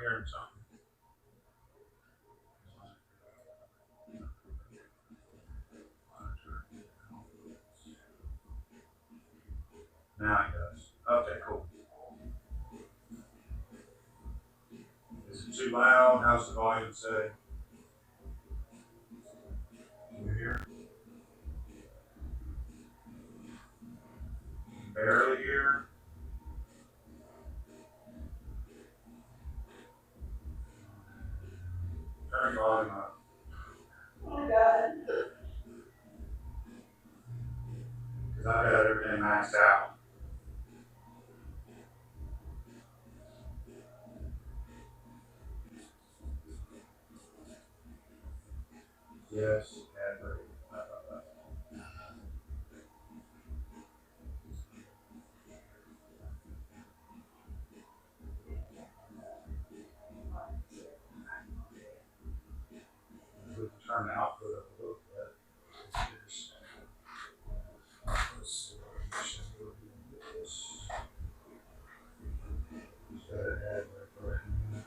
hearing something. Now it does. Okay, cool. Is it too loud? How's the volume say? Can you hear? Barely hear. Turn the volume up. Oh God. Because I've got everything maxed out. Yes, every. We can turn the output up a little bit. Let's see. Set it ahead for a minute.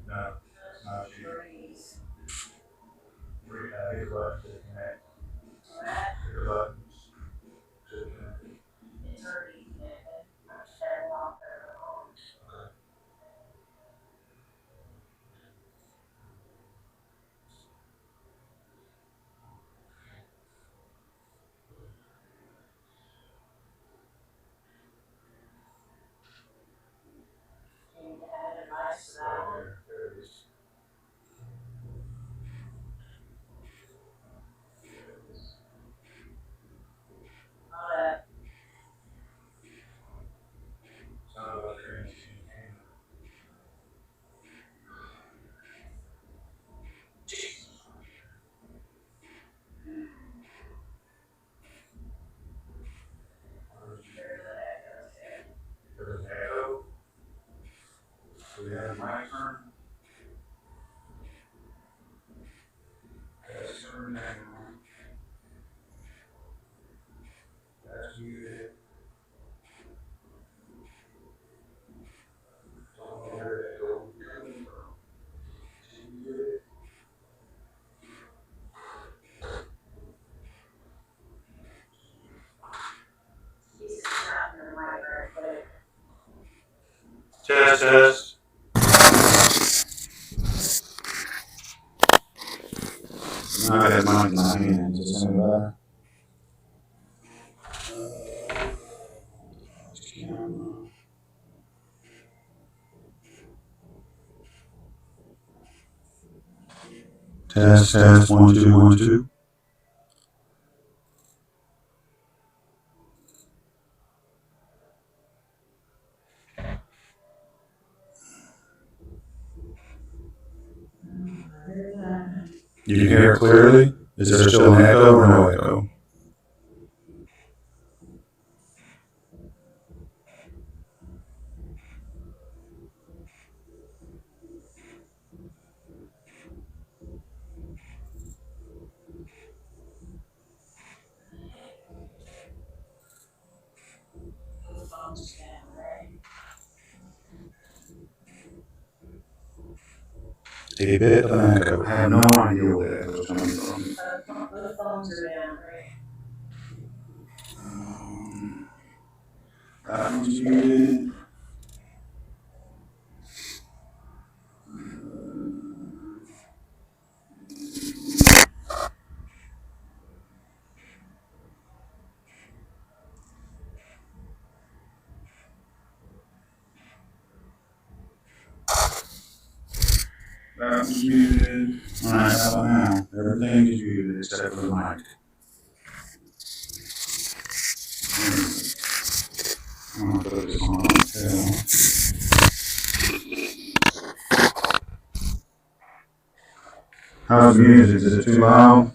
No, it's not you. Hit the button to connect. Hit the buttons to connect. It's already connected. There it is. Sound like you're in There's an echo. Do we have a mic turn? That's turned down. That's muted. Don't hear it echo. Muted. Test, test. I got that mic in my hand. Does it sound better? Camera. Test, test, 1, 2, 1, 2. You can hear it clearly? Is there still an echo or no echo? A bit of an echo. I have no idea where the echo is coming from. The phones are down, right? That one's muted. That was muted. Alright, how about now? Everything is muted except for the mic. I'm gonna put this on tail. How's the music? Is it too loud?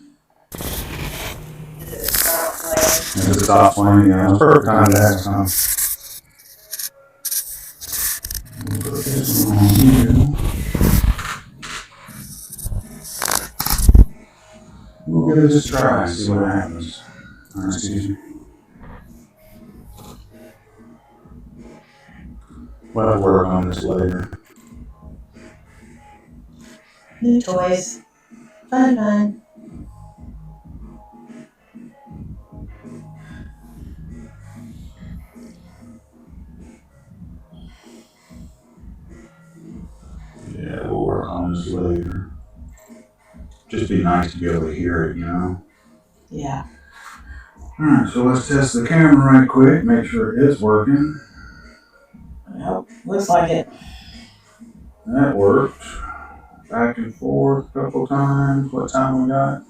If it stops playing, yeah, it's perfect time to ask, huh? We'll put this one on here. We'll give this a try and see what happens. Alright, excuse me. We'll have to work on this later. New toys. Fun. Yeah, we'll work on this later. Just be nice to be able to hear it, you know? Yeah. Alright, so let's test the camera right quick, make sure it's working. Yep. Looks like it. That worked. Back and forth a couple times. What time we got?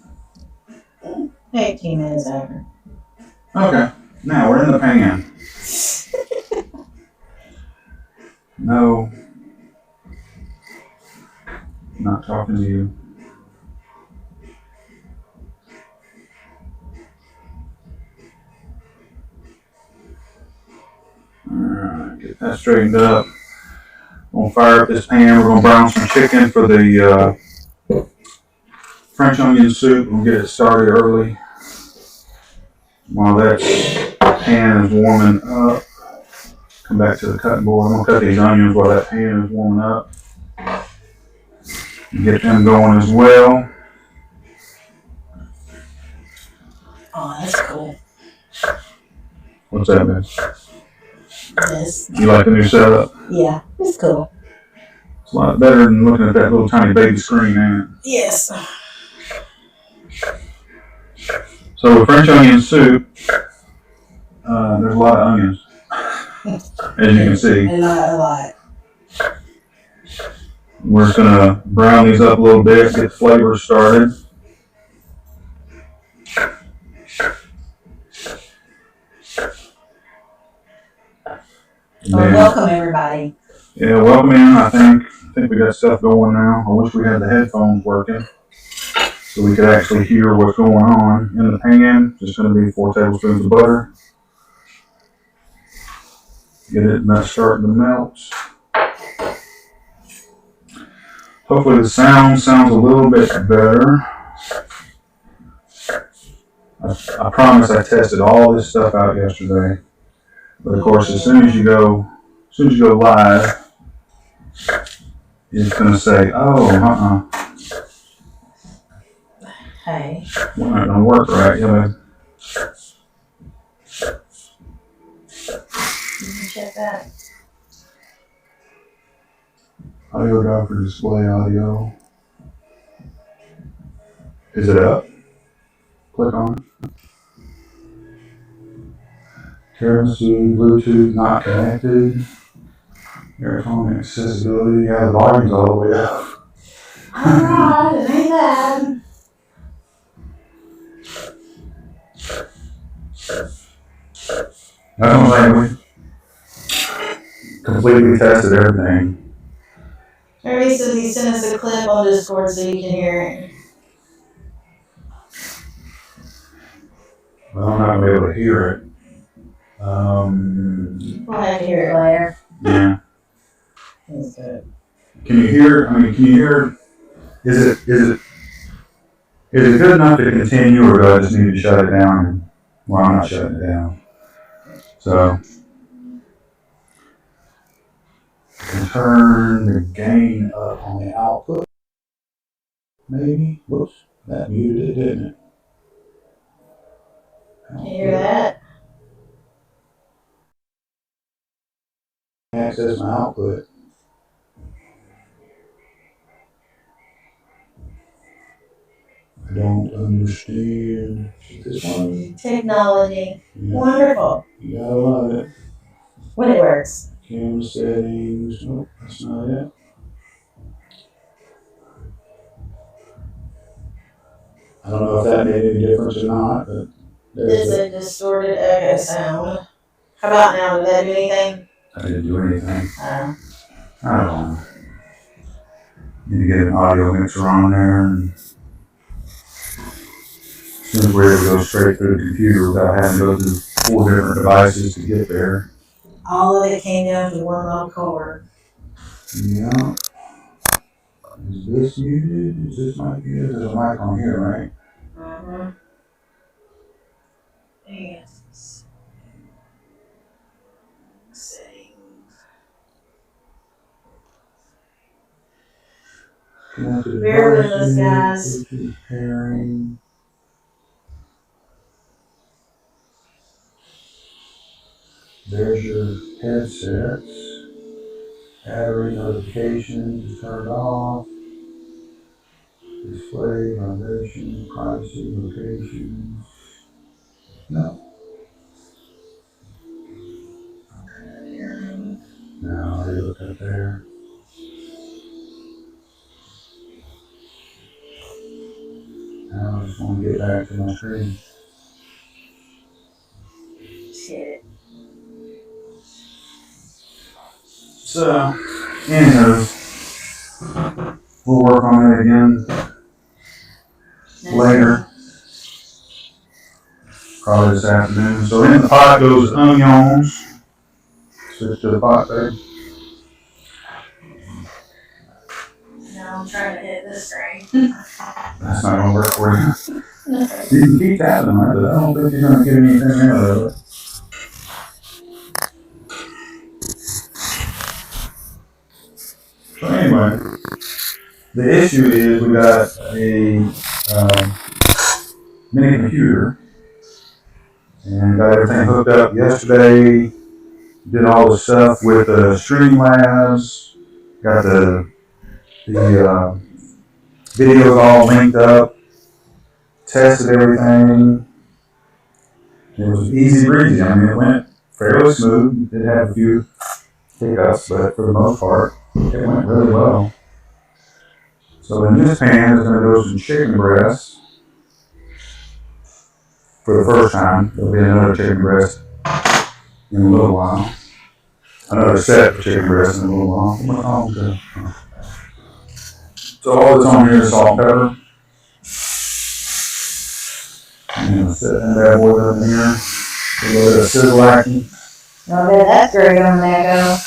18 minutes after. Okay. Now we're in the pan. No. Not talking to you. Alright, get that straightened up. We're gonna fire up this pan. We're gonna brown some chicken for the French onion soup. We'll get it started early. While that pan is warming up, come back to the cutting board. I'm gonna cut these onions while that pan is warming up. Get them going as well. Oh, that's cool. What's that, man? Yes. You like the new setup? Yeah, it's cool. It's a lot better than looking at that little tiny baby screen, ain't it? Yes. So with French onion soup, there's a lot of onions, as you can see. And not a lot. We're just gonna brown these up a little bit, get the flavor started. Well, welcome everybody. Yeah, welcome in. I think we got stuff going now. I wish we had the headphones working so we could actually hear what's going on in the pan. Just gonna be 4 tablespoons of butter. Get it starting to melt. Hopefully the sounds a little bit better. I promise I tested all this stuff out yesterday. But of course, as soon as you go live, it's gonna say, "Oh, Hey. we're not gonna work right." Yeah, man. You can check that. Audio drive for display audio. Is it up? Click on it. Currency, Bluetooth not connected. Airphone accessibility. Yeah, the volume's all the way up. Alright, it ain't bad. That's what I'm saying. We completely tested everything. Everybody says he sent us a clip on Discord so you can hear it. Well, I'm not gonna be able to hear it. We'll have to hear it later. Yeah. That's good. Can you hear? Can you hear? Is it good enough to continue, or do I just need to shut it down? Well, I'm not shutting it down. So, turn the gain up on the output. Maybe. Whoops, that muted it, didn't it? Can you hear that? Access my output. I don't understand. This one? Technology. Yeah. Wonderful. You gotta love it. When it works. Camera settings. Nope, that's not it. I don't know if that made any difference or not, but there's It's a distorted echo sound. How about now? Did that do anything? I didn't do anything. Oh. I don't know. Need to get an audio mixer on there, and as soon as we're able to go straight through the computer without having to go through 4 different devices to get there. All of it came down to one little cord. Yeah. Is this muted? Is this mic muted? There's a mic on here, right? Mm-hmm. Yes. Settings. Bear with us, guys. Bluetooth pairing. There's your headsets. Battery notifications is turned off. Display, vibration, privacy, locations. No. No, they look up there. Now I just want to get back to my screen. Shit. So, anyways, we'll work on it again later. Probably this afternoon. So in the pot goes onions. Switch to the pot, babe. Now I'm trying to hit this screen. That's not gonna work for you. You can keep tapping on it, but I don't think you're gonna get anything out of it. So anyway, the issue is we got a mini computer and got everything hooked up yesterday. Did all the stuff with the Streamlabs. Got the videos all linked up. Tested everything. It was easy breezy. I mean, it went fairly smooth. It had a few hiccups, but for the most part, it went really well. So in this pan is going to go some chicken breast for the first time. There'll be another chicken breast in a little while. Another set of chicken breast in a little while. So all that's on here is salt and pepper. I'm going to set that bad boy up in here. A little bit of sizzle action. I bet that's great on that go.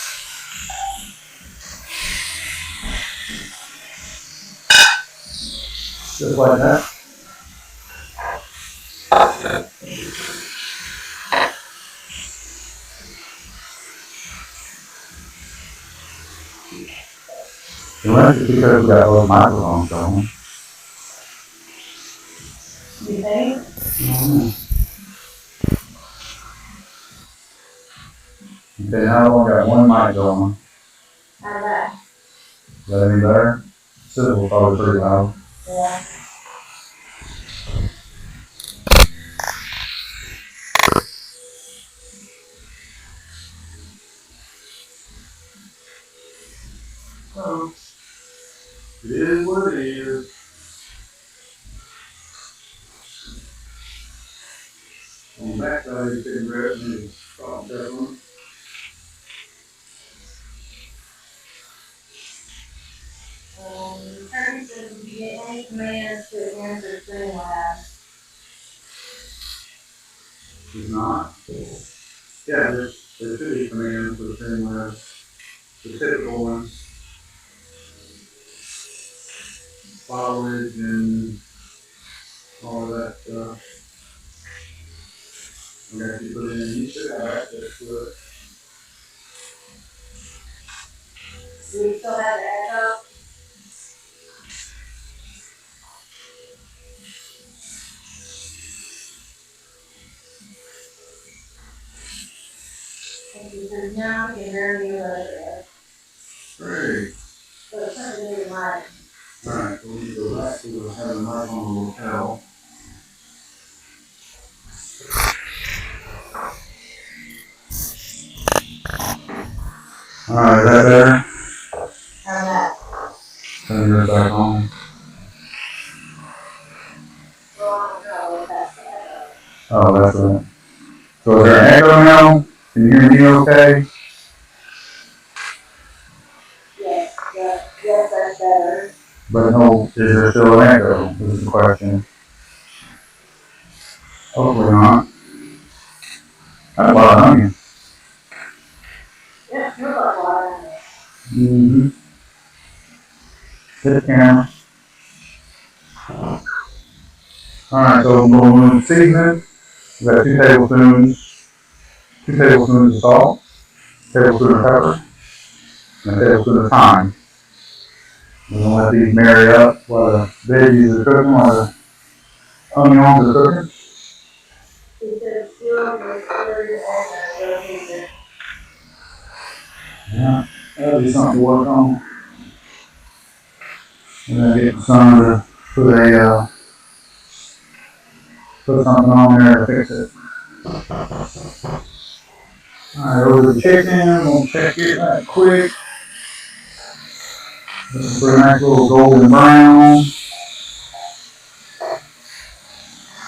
Just like that. And that's because we got those microphones going. You think? Okay, now I've only got one mic going. How's that? Is that any better? Sizzle's probably pretty loud. Yeah. Oh. It is what it is. On the back side, you can grab me salt and pepper. Kirby says if you get any commands to answer Spinach. It's not. Yeah, there should be commands for the Streamlabs. The typical ones. Foliage and all of that stuff. Okay, if you put it in, you should have access to it. Do we still have the echo? Because now we can barely hear it. Great. So it's something to do with mine. Alright, so we need to go back to having a mic on the lapel. Alright, is that better? How's that? Turn yours back on. Oh, that's right. So is there an echo now? Can you hear me okay? Yes, that's better. But no, is there still an echo? This is the question. Hopefully not. That's a lot of onion. Yeah, you're like water. Mm-hmm. Hit the camera. Alright, so we'll seasoning. We got 2 tablespoons of salt, a tablespoon of pepper, and a tablespoon of thyme. We're gonna let these marry up while the veggies are cooking, while the onions are cooking. He said, still with third and Yeah, that'll be something to work on. And then get my son to put something on there to fix it. Alright, over the chicken, I'm gonna check it right quick. Looking for a nice little golden brown.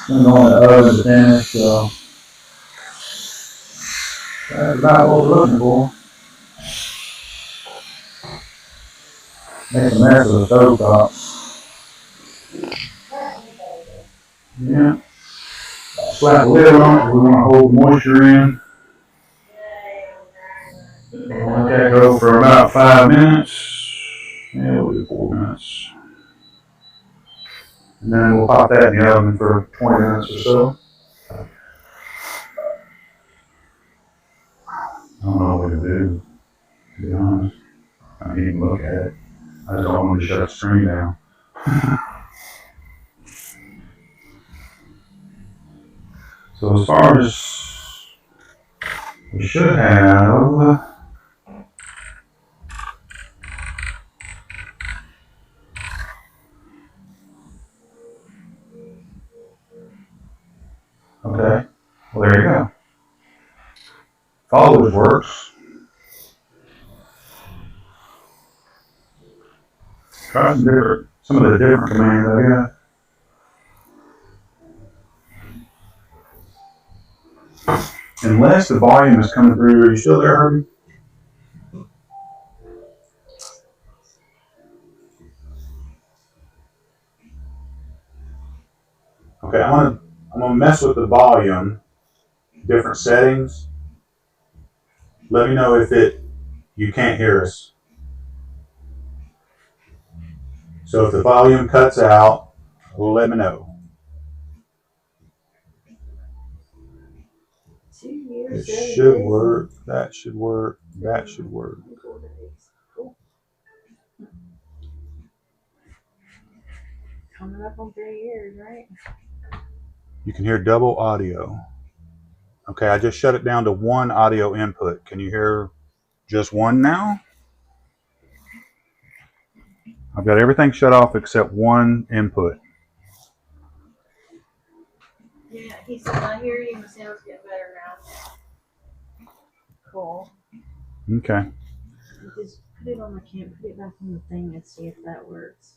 Gonna go in the oven to finish, so that's about what we're looking for. Make a mess of the stove top. Yeah. Slap the lid on it. We want to hold the moisture in. We'll let that go for about 5 minutes. Yeah, we'll do 4 minutes. And then we'll pop that in the oven for 20 minutes or so. I don't know what to do, to be honest. I didn't even look at it. I just don't want to shut the stream down. So as far as we should have, okay, well there you go. Followers works. Try some of the different commands I got. Unless the volume is coming through, are you still there, Herbie? Okay, I'm gonna mess with the volume, different settings. Let me know if you can't hear us. So if the volume cuts out, let me know. It should work. That should work. That should work. Coming up on 3 years, right? You can hear double audio. Okay, I just shut it down to one audio input. Can you hear just one now? I've got everything shut off except one input. Yeah, he said, I hear you, the sounds get better now. Cool. Okay. Just put it on, I can't put it back on the thing and see if that works.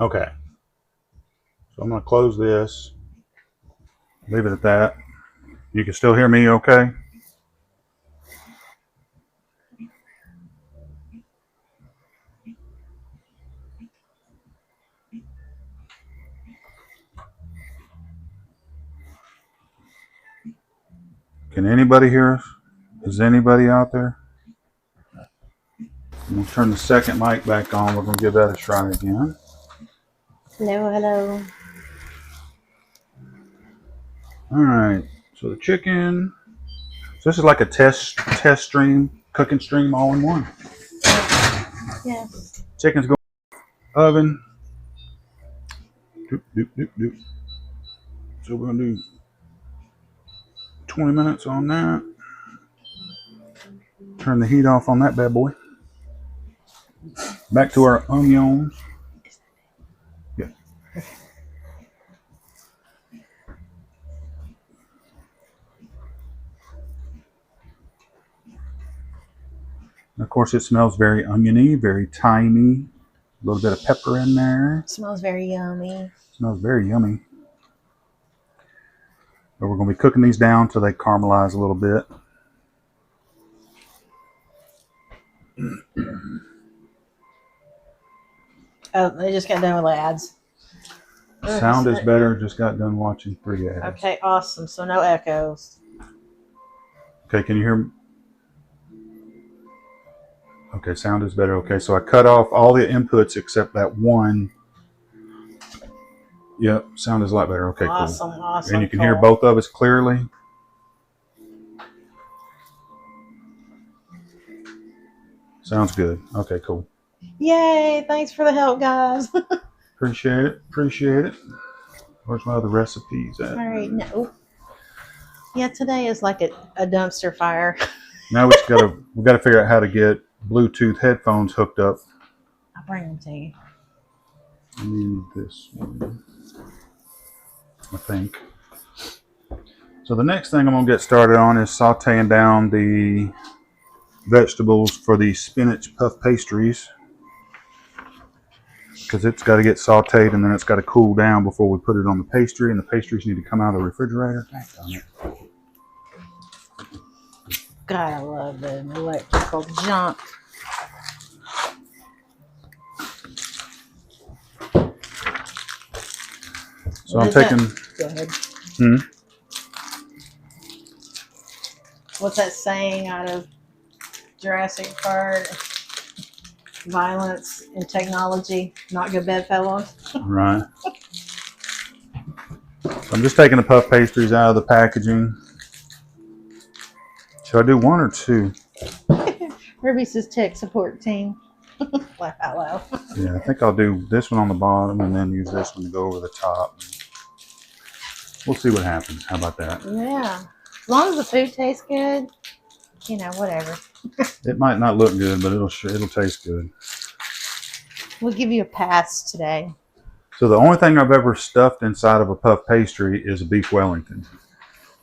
Okay. So I'm going to close this. Leave it at that. You can still hear me okay? Can anybody hear us? Is anybody out there? I'm going to turn the second mic back on. We're going to give that a try again. Hello. All right. So the chicken. So this is like a test stream, cooking stream all in one. Yes. Chicken's going oven. Doop, doop, doop, doop. So we're going to do 20 minutes on that. Turn the heat off on that bad boy. Back to our onions. Yeah. Of course, it smells very oniony, very thymy. A little bit of pepper in there. Smells very yummy. Smells very yummy. But we're going to be cooking these down till they caramelize a little bit. Oh, they just got done with ads. Sound is better. Just got done watching 3 ads. Okay, awesome. So no echoes. Okay, can you hear me? Okay, sound is better. Okay, so I cut off all the inputs except that one. Yep, sound is a lot better. Okay, Awesome, cool. awesome. And you can hear both of us clearly. Sounds good. Okay, cool. Yay! Thanks for the help, guys. Appreciate it. Appreciate it. Where's my other recipes at? All right, no. Yeah, today is like a dumpster fire. Now we gotta figure out how to get Bluetooth headphones hooked up. I'll bring them to you. I need this one, I think. So the next thing I'm gonna get started on is sauteing down the vegetables for the spinach puff pastries, because it's got to get sauteed and then it's got to cool down before we put it on the pastry, and the pastries need to come out of the refrigerator. God, I love the electrical junk. So I'm taking. Go ahead. Hmm? What's that saying out of Jurassic Park? Violence and technology, not good bedfellows. Right. So I'm just taking the puff pastries out of the packaging. Should I do 1 or 2? Ruby says tech support team. Laugh out loud. Yeah, I think I'll do this one on the bottom and then use this one to go over the top. We'll see what happens. How about that? Yeah. As long as the food tastes good, you know, whatever. It might not look good, but it'll taste good. We'll give you a pass today. So the only thing I've ever stuffed inside of a puff pastry is a beef Wellington.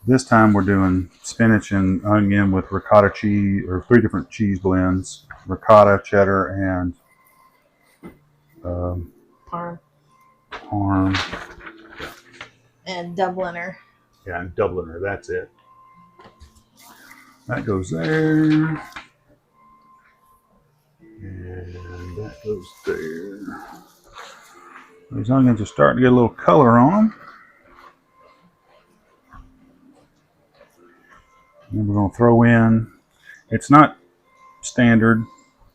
This time we're doing spinach and onion with ricotta cheese, or 3 different cheese blends: ricotta, cheddar, and Parm. And Dubliner. Yeah, and Dubliner. That's it. That goes there. And that goes there. These onions are starting to get a little color on them. And we're going to throw in, it's not standard,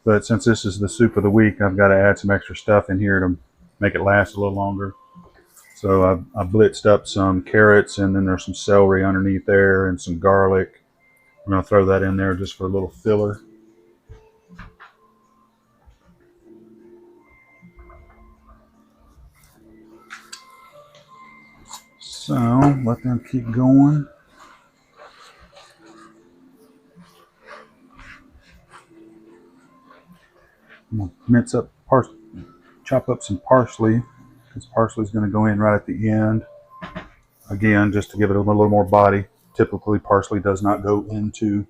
but since this is the soup of the week, I've got to add some extra stuff in here to make it last a little longer. So I blitzed up some carrots, and then there's some celery underneath there and some garlic. I'm going to throw that in there just for a little filler. So let them keep going. I'm going to mince up, chop up some parsley, because parsley is going to go in right at the end. Again, just to give it a little more body. Typically, parsley does not go into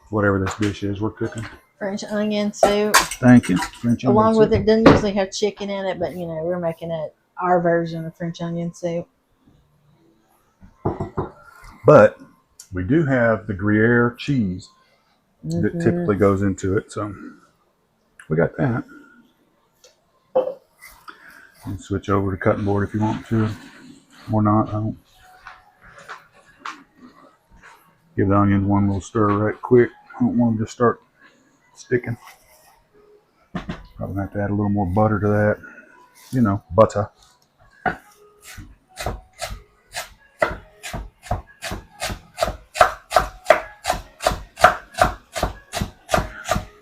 whatever this dish is we're cooking. French onion soup. Thank you. French onion Along with soup. it, doesn't usually have chicken in it, but you know, we're making it our version of French onion soup. But we do have the Gruyere cheese that typically goes into it, so we got that. You can switch over to cutting board if you want to, or not. I don't. Give the onions one little stir right quick. I don't want them to start sticking. Probably have to add a little more butter to that. You know, butter.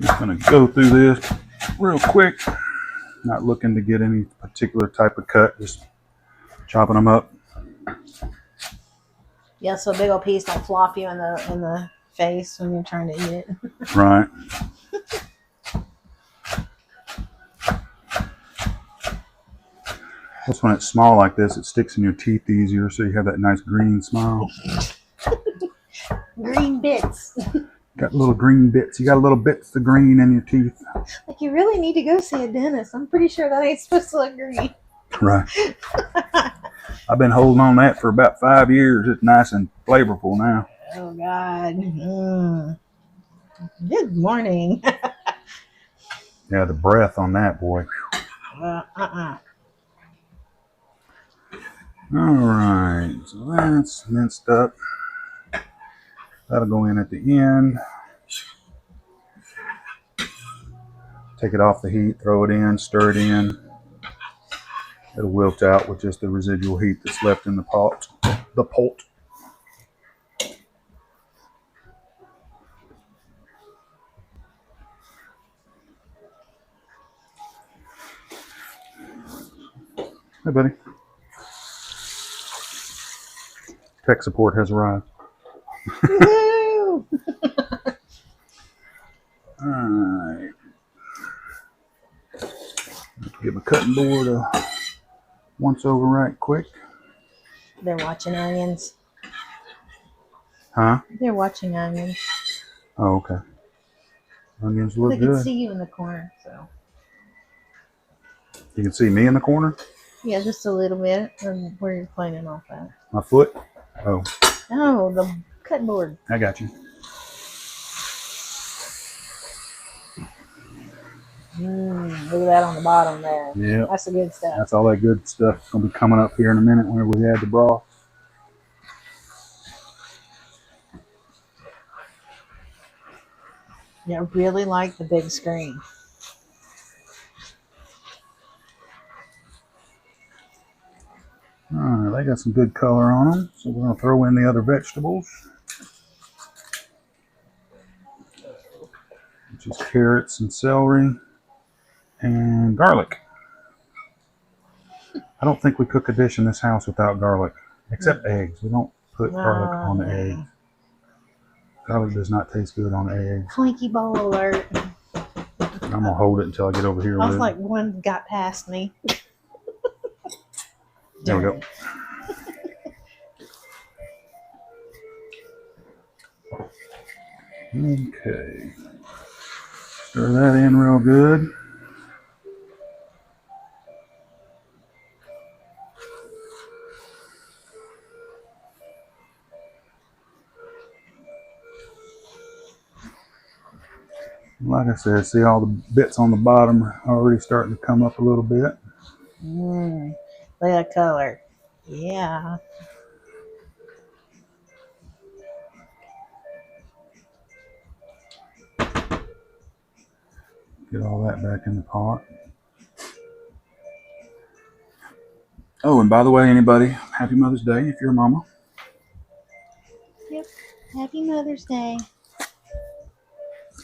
Just gonna go through this real quick. Not looking to get any particular type of cut, just chopping them up. Yeah, so a big old piece don't flop you in the face when you're trying to eat it. Right. Plus, when it's small like this, it sticks in your teeth easier, so you have that nice green smile. green bits. Got little green bits. You got little bits of green in your teeth. Like you really need to go see a dentist. I'm pretty sure that ain't supposed to look green. Right. I've been holding on that for about 5 years. It's nice and flavorful now. Oh God. Good morning. Yeah, the breath on that, boy. Uh-uh. All right, so that's minced up. That'll go in at the end. Take it off the heat, throw it in, stir it in. It'll wilt out with just the residual heat that's left in the pot. The pot. Hey, buddy. Tech support has arrived. Woohoo! All right. Get my cutting board once over right quick. They're watching onions. Huh? They're watching onions. Oh, okay. Onions look They can good. see you in the corner, so. You can see me in the corner? Yeah, just a little bit. And where you're planning off at. My foot? Oh, Oh, the cutting board. I got you. Look at that on the bottom there. Yeah. That's the good stuff. That's all that good stuff going to be coming up here in a minute whenever we add the broth. Yeah, I really like the big screen. All right, they got some good color on them, so we're going to throw in the other vegetables, which is carrots and celery and garlic. I don't think we cook a dish in this house without garlic, except eggs. We don't put garlic on the egg. Garlic does not taste good on eggs. Clinky bowl alert. I'm going to hold it until I get over here I with was it. like, one got past me. There we go. Okay. Stir that in real good. Like I said, see all the bits on the bottom are already starting to come up a little bit. Look at that color. Yeah. Get all that back in the pot. Oh, and by the way, anybody, happy Mother's Day if you're a mama. Yep. Happy Mother's Day.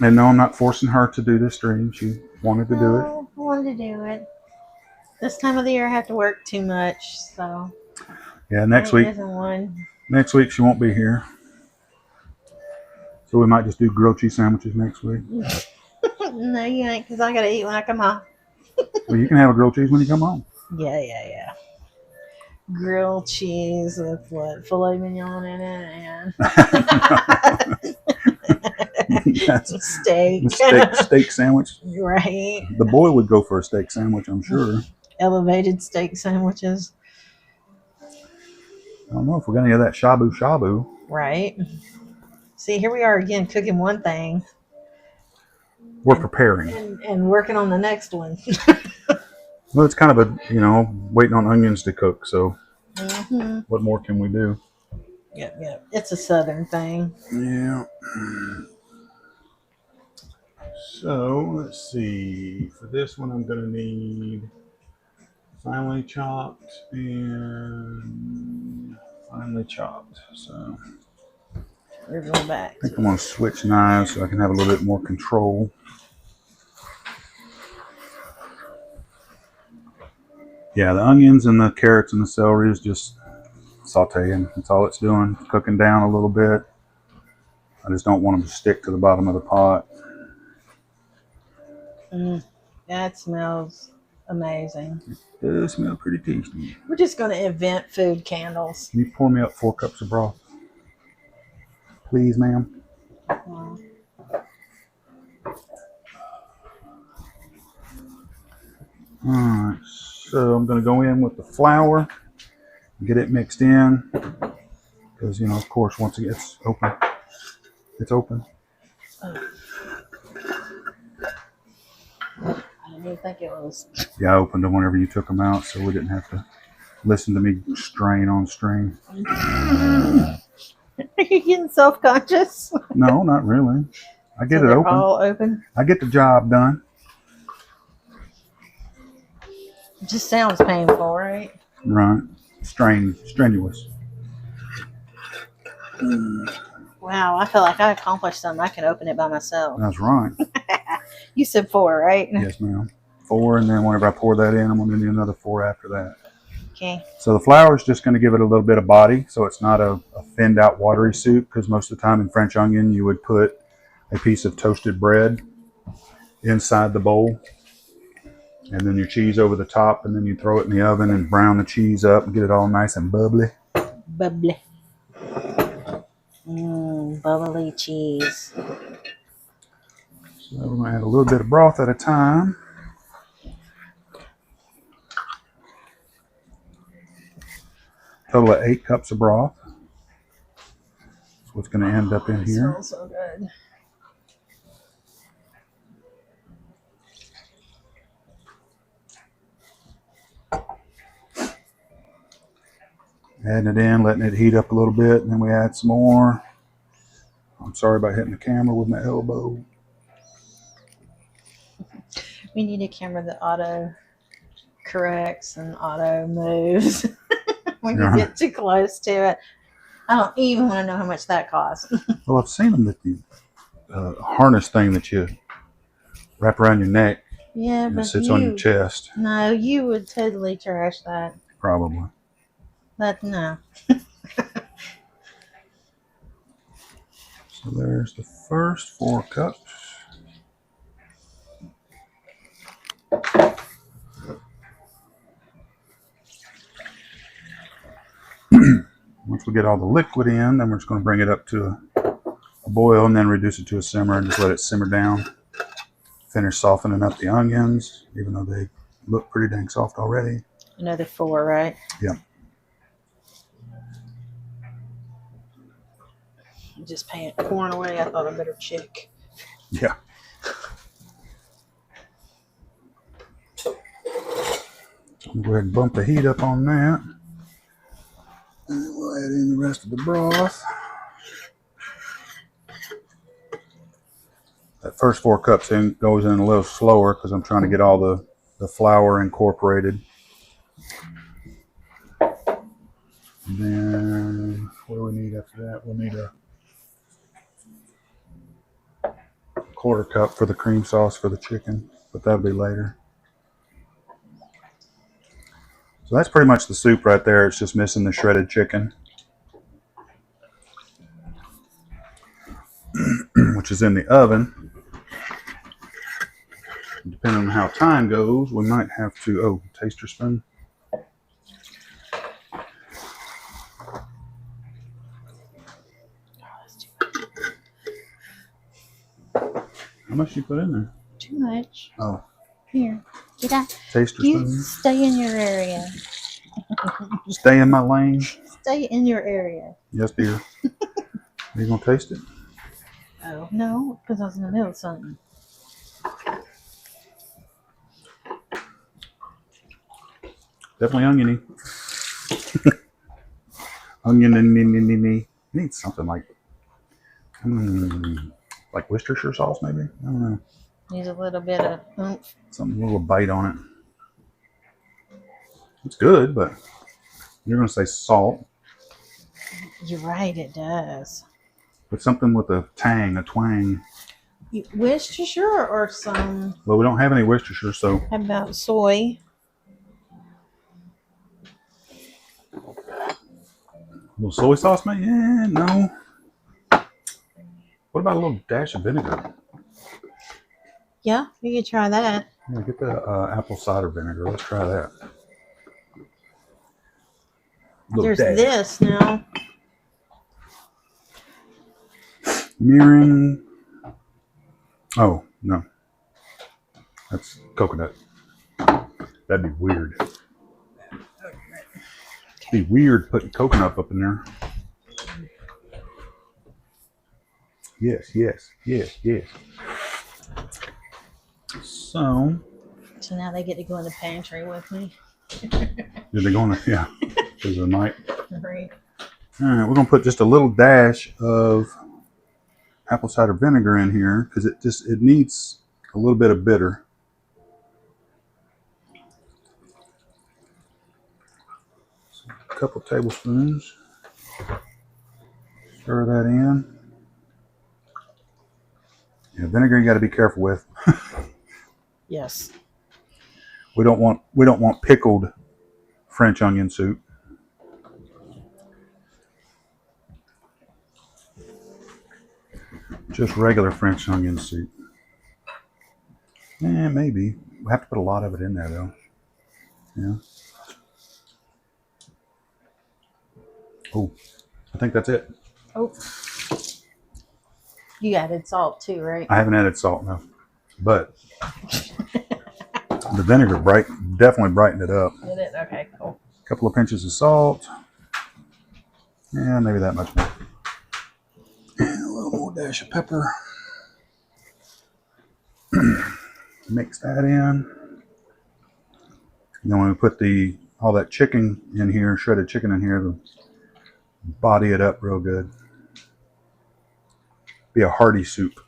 And no, I'm not forcing her to do this stream. She wanted to do it. I wanted to do it. This time of the year I have to work too much, so. Yeah, next week she won't be here. So we might just do grilled cheese sandwiches next week. No, you ain't, because I got to eat when I come home. Well, you can have a grilled cheese when you come home. Yeah. Grilled cheese with what? Filet mignon in it and steak. Steak sandwich. Right. The boy would go for a steak sandwich, I'm sure. Elevated steak sandwiches. I don't know if we're going to get that shabu shabu. Right. See, here we are again cooking one thing. We're preparing. And working on the next one. Well, it's kind of a, waiting on onions to cook, so what more can we do? Yep. It's a southern thing. Yeah. So, let's see. For this one, I'm going to need finely chopped and finely chopped. So, We're going back. I think I'm going to switch knives so I can have a little bit more control. Yeah, the onions and the carrots and the celery is just sauteing. That's all it's doing. Cooking down a little bit. I just don't want them to stick to the bottom of the pot. That smells amazing. It does smell pretty tasty. We're just going to invent food candles. Can you pour me up 4 cups of broth? Please, ma'am. Wow. Alright, so I'm going to go in with the flour, get it mixed in, because, you know, of course, once it gets open, it's open. I didn't even think it was. Yeah, I opened them whenever you took them out, so we didn't have to listen to me strain on strain. Are you getting self-conscious? No, not really. I get So it they're open. all open? I get the job done. It just sounds painful, right? Right. Strenuous. Wow, I feel like I accomplished something. I can open it by myself. That's right. You said 4, right? Yes, ma'am. 4, and then whenever I pour that in, I'm going to do another 4 after that. Okay. So the flour is just going to give it a little bit of body, so it's not a thinned out watery soup, because most of the time in French onion you would put a piece of toasted bread inside the bowl and then your cheese over the top, and then you throw it in the oven and brown the cheese up and get it all nice and bubbly. Bubbly. Bubbly cheese. So we're going to add a little bit of broth at a time. Total of 8 cups of broth. That's what's going to end up in here. Smells so good. Adding it in, letting it heat up a little bit, and then we add some more. I'm sorry about hitting the camera with my elbow. We need a camera that auto corrects and auto moves when you get too close to it. I don't even want to know how much that costs. Well, I've seen them that the harness thing that you wrap around your neck. Yeah, and but it sits on your chest. No, you would totally trash that. Probably. But no. So there's the first 4 cups. Once we get all the liquid in, then we're just going to bring it up to a boil and then reduce it to a simmer and just let it simmer down. Finish softening up the onions, even though they look pretty dang soft already. Another 4, right? Yeah. Just pouring away. I thought I better check. Yeah. I'm going to go ahead and bump the heat up on that. And then we'll add in the rest of the broth. That first 4 cups goes in a little slower because I'm trying to get all the flour incorporated. And then what do we need after that? We'll need a 1/4 cup for the cream sauce for the chicken, but that'll be later. So that's pretty much the soup right there. It's just missing the shredded chicken, which is in the oven. Depending on how time goes, we might have to, taster spoon. How much you put in there? Too much. Oh. Here. Get out. Taster You spoon. stay in your area. Stay in my lane. Stay in your area. Yes, dear. Are you going to taste it? Oh, no, because I was in the middle of something. Definitely oniony. Onion. Need something like Worcestershire sauce, maybe? I don't know. Needs a little bit of oomph. Something, a little bite on it. It's good, but you're going to say salt. You're right, it does. But something with a tang, a twang. Worcestershire or some... Well, we don't have any Worcestershire, so... How about soy? A little soy sauce, maybe? Yeah, no. What about a little dash of vinegar? Yeah, you could try that. Yeah, get the apple cider vinegar. Let's try that. There's this now. Mirin. Oh, no. That's coconut. That'd be weird. It'd be weird putting coconut up in there. Yes, yes, yes, yes. So now they get to go in the pantry with me. Did they go on? Yeah, because of the night. Right. All right, we're gonna put just a little dash of apple cider vinegar in here because it needs a little bit of bitter. So a couple tablespoons. Stir that in. Yeah, vinegar you got to be careful with. Yes. We don't want pickled French onion soup. Just regular French onion soup. Maybe. We have to put a lot of it in there though. Yeah. Oh, I think that's it. Oh. You added salt too, right? I haven't added salt now, but the vinegar definitely brightened it up. Did it? Okay, cool. A couple of pinches of salt. Yeah, maybe that much more. And a little more dash of pepper. Mix that in. And then when we put all that chicken in here, shredded chicken in here, body it up real good. Be a hearty soup.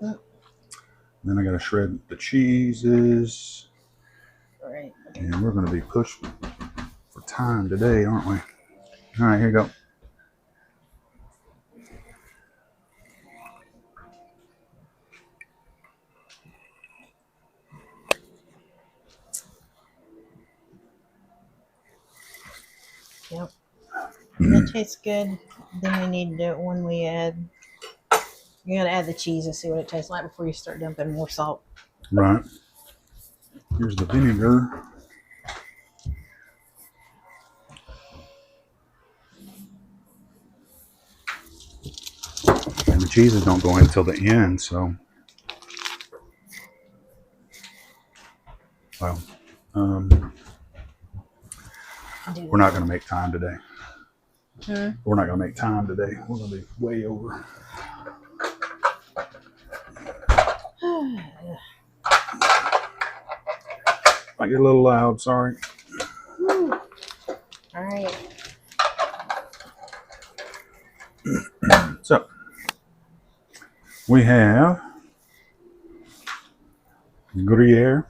Then I got to shred the cheeses. Right. Okay. And we're going to be pushed for time today, aren't we? All right, here you go. Yep. That tastes good. Then we need to do it when we add. You gotta add the cheese and see what it tastes like before you start dumping more salt. Right. Here's the vinegar. And the cheeses don't go in until the end, so. Well, we're not going to make time today. We're not going to make time today. We're going to be way over. Might get a little loud, sorry. All right. So, we have Gruyere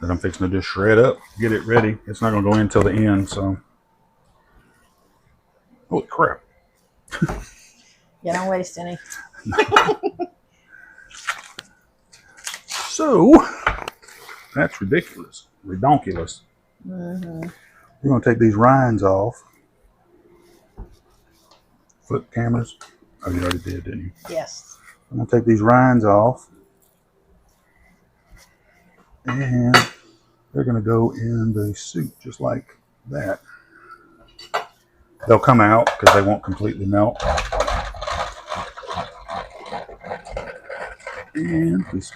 that I'm fixing to just shred up, get it ready. It's not going to go in until the end, so. Holy crap. Yeah, don't waste any. So, that's ridiculous. Redonkulous. Mm-hmm. We're going to take these rinds off. Flip cameras. Oh, you already did, didn't you? Yes. I'm going to take these rinds off. And they're going to go in the soup just like that. They'll come out because they won't completely melt. And just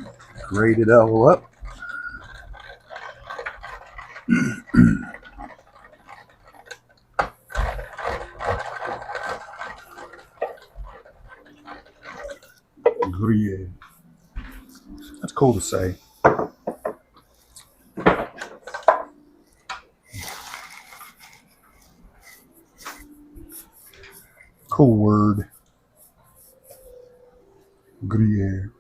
grate it all up. Gruyere. That's cool to say. Cool word. Gruyere.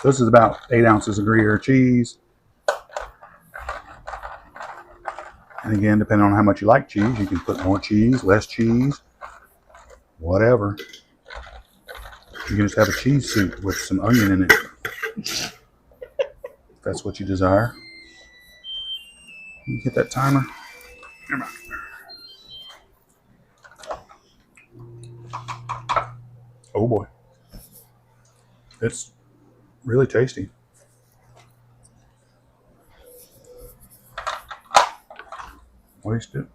This is about 8 ounces of Gruyere cheese. And again, depending on how much you like cheese, you can put more cheese, less cheese, whatever. You can just have a cheese soup with some onion in it. If that's what you desire. You hit that timer. Come on. Oh boy. It's really tasty. waste it.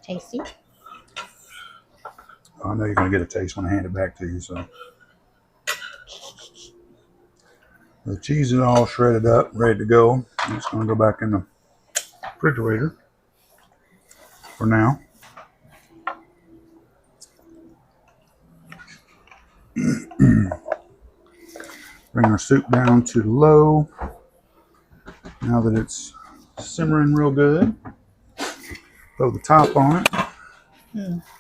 Tasty. I know you're going to get a taste when I hand it back to you. So the cheese is all shredded up, ready to go. I'm just going to go back in the refrigerator for now. Bring our soup down to low. Now that it's simmering real good, throw the top on it.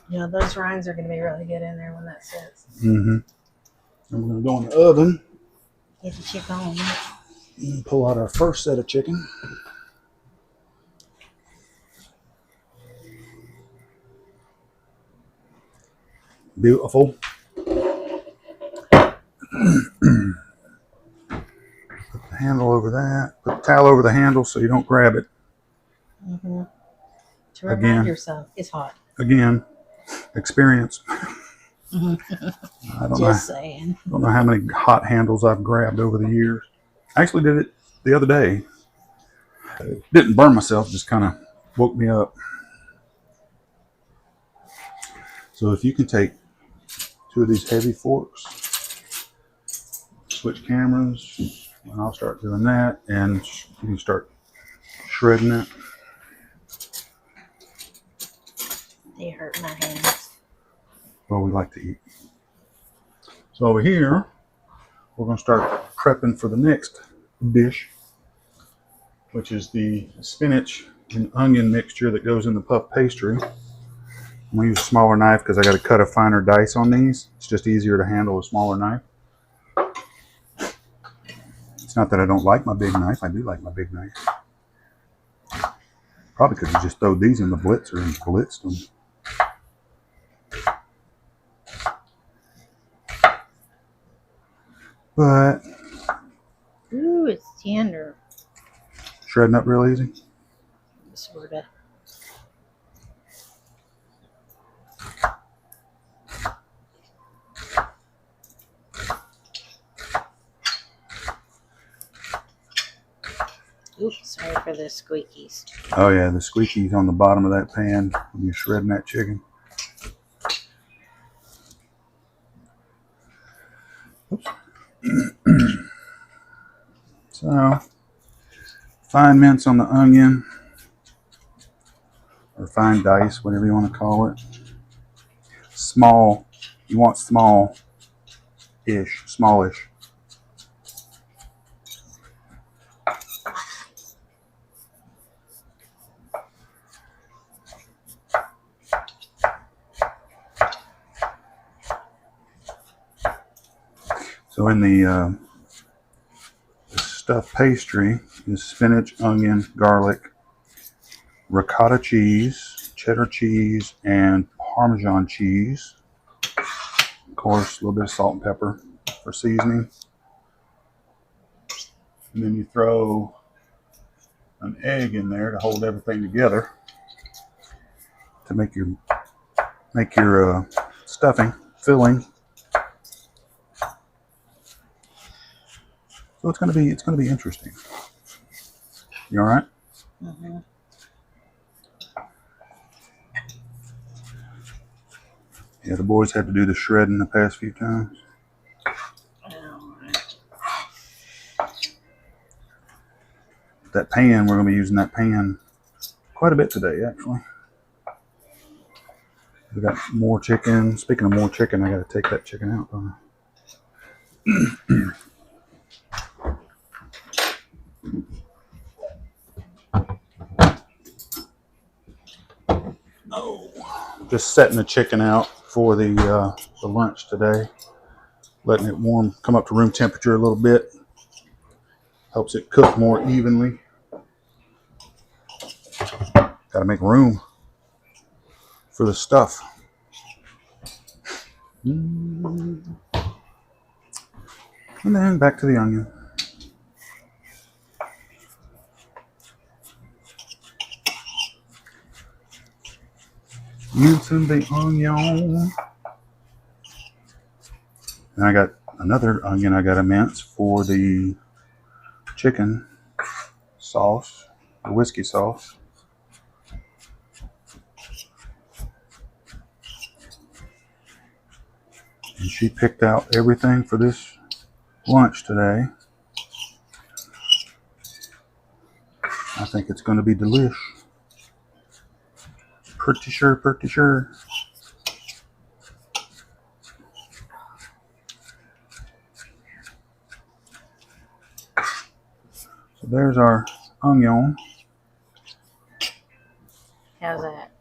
Yeah, those rinds are going to be really good in there when that sits. And we're going to go in the oven. Get the chicken on. And pull out our first set of chicken. Beautiful. Put the handle over that. Put the towel over the handle so you don't grab it. To remind yourself, it's hot. Again, experience. I don't saying. Don't know how many hot handles I've grabbed over the years. I actually did it the other day. Didn't burn myself, just kind of woke me up. So if you can take 2 of these heavy forks, switch cameras, and I'll start doing that, and you can start shredding it. They hurt my hands. Well, we like to eat. So over here, we're going to start prepping for the next dish, which is the spinach and onion mixture that goes in the puff pastry. I'm going to use a smaller knife because I got to cut a finer dice on these. It's just easier to handle a smaller knife. It's not that I don't like my big knife. I do like my big knife. Probably could have just thrown these in the blitzer and blitzed them. But ooh, it's tender. Shredding up real easy. Sort of. Oops, sorry for the squeakies. Oh yeah, the squeakies on the bottom of that pan when you're shredding that chicken. Oops. So, fine mince on the onion, or fine dice, whatever you want to call it. Small, you want small-ish, smallish. So in the stuffed pastry is spinach, onion, garlic, ricotta cheese, cheddar cheese, and Parmesan cheese. Of course, a little bit of salt and pepper for seasoning. And then you throw an egg in there to hold everything together to make your stuffing, filling. So it's gonna be interesting. You all right? Mm-hmm. Yeah, the boys had to do the shredding the past few times. That pan, we're gonna be using that pan quite a bit today, actually. We got more chicken. Speaking of more chicken, I got to take that chicken out, don't I? Oh, just setting the chicken out for the lunch today. Letting it warm, come up to room temperature a little bit. Helps it cook more evenly. Got to make room for the stuff. And then back to the onion. Mincing the onion. And I got another onion I got to mince for the chicken. sauce, the whiskey sauce. And she picked out everything for this lunch today. I think it's going to be delish. Pretty sure, pretty sure. So there's our onion. How's that?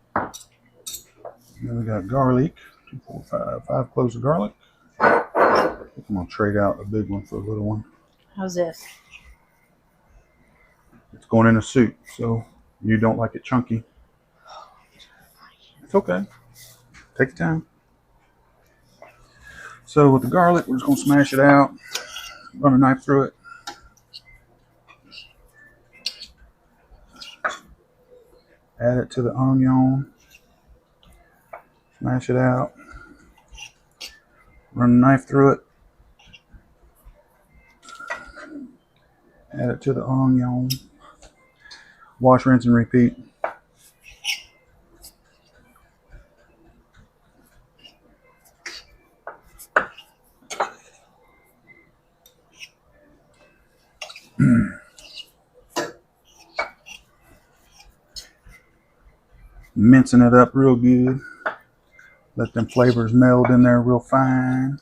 Then we got garlic. 2, 4, 5 cloves of garlic. I think I'm going to trade out a big one for a little one. How's this? It's going in a soup, so you don't like it chunky. It's okay. Take your time. So with the garlic, we're just going to smash it out. Run a knife through it. Add it to the onion. Smash it out. Run a knife through it. Add it to the onion. Wash, rinse, and repeat. Mincing it up real good. Let them flavors meld in there real fine.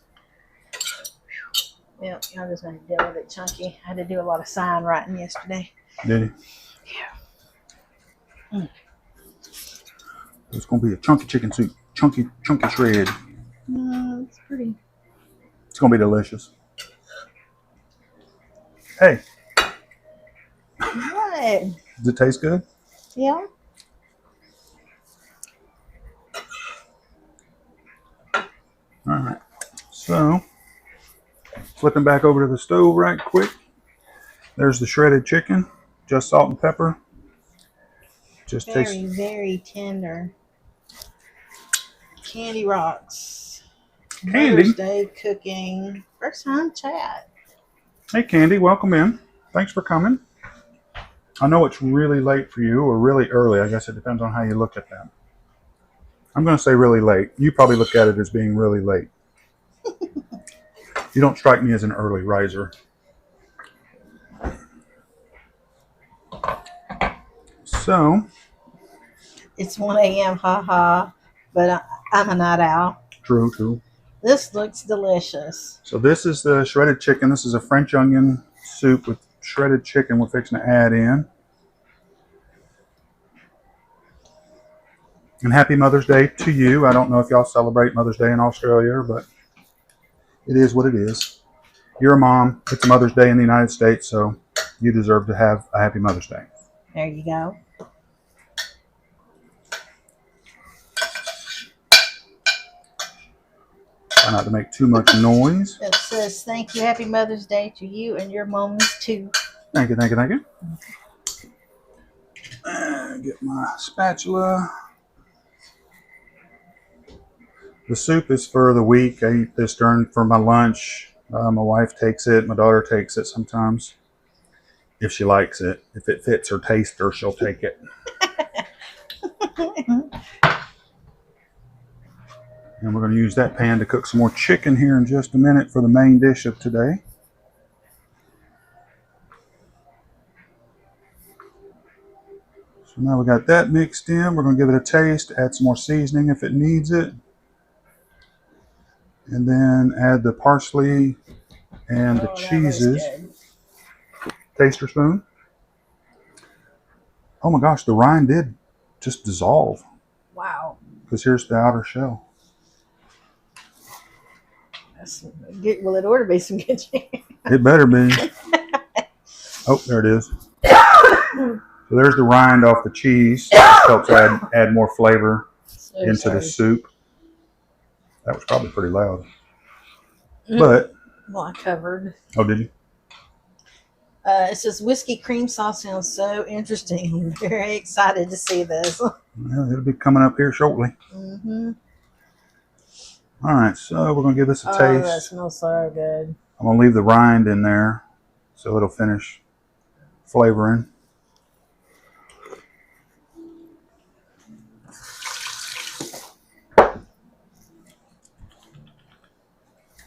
Yep, I'm just going to deal with it chunky. I had to do a lot of sign writing yesterday. Did you? Yeah. It's going to be a chunky chicken soup. Chunky shred. It's pretty. It's going to be delicious. Hey. What? Does it taste good? Yeah. All right. So, flipping back over to the stove right quick. There's the shredded chicken. Just salt and pepper. Just Very, very tender. Candy Rocks. Candy? Mother's Day cooking. First time chat. Hey, Candy. Welcome in. Thanks for coming. I know it's really late for you, or really early. I guess it depends on how you look at that. I'm going to say really late. You probably look at it as being really late. You don't strike me as an early riser. So. It's 1 a.m. haha, but I'm a night owl. True. This looks delicious. So this is the shredded chicken. This is a French onion soup with shredded chicken we're fixing to add in. And happy Mother's Day to you. I don't know if y'all celebrate Mother's Day in Australia, but it is what it is. You're a mom. It's Mother's Day in the United States, so you deserve to have a happy Mother's Day. There you go. Try not to make too much noise. It says, thank you, happy Mother's Day to you and your moms too. Thank you. Get my spatula. The soup is for the week. I eat this for my lunch. My wife takes it. My daughter takes it sometimes. If she likes it. If it fits her taster, she'll take it. And we're going to use that pan to cook some more chicken here in just a minute for the main dish of today. So now we got that mixed in. We're going to give it a taste, add some more seasoning if it needs it. And then add the parsley and the cheeses. Taster spoon. Oh my gosh, the rind did just dissolve. Wow. Because here's the outer shell. Well, it ought to be some good chicken. It better be. Oh, there it is. So there's the rind off the cheese. This helps add more flavor into the soup. That was probably pretty loud. But. Well, I covered. Oh, did you? It says whiskey cream sauce sounds so interesting. I'm very excited to see this. Well, it'll be coming up here shortly. Mm-hmm. All right, so we're going to give this a taste. Oh, that smells so good. I'm going to leave the rind in there so it'll finish flavoring.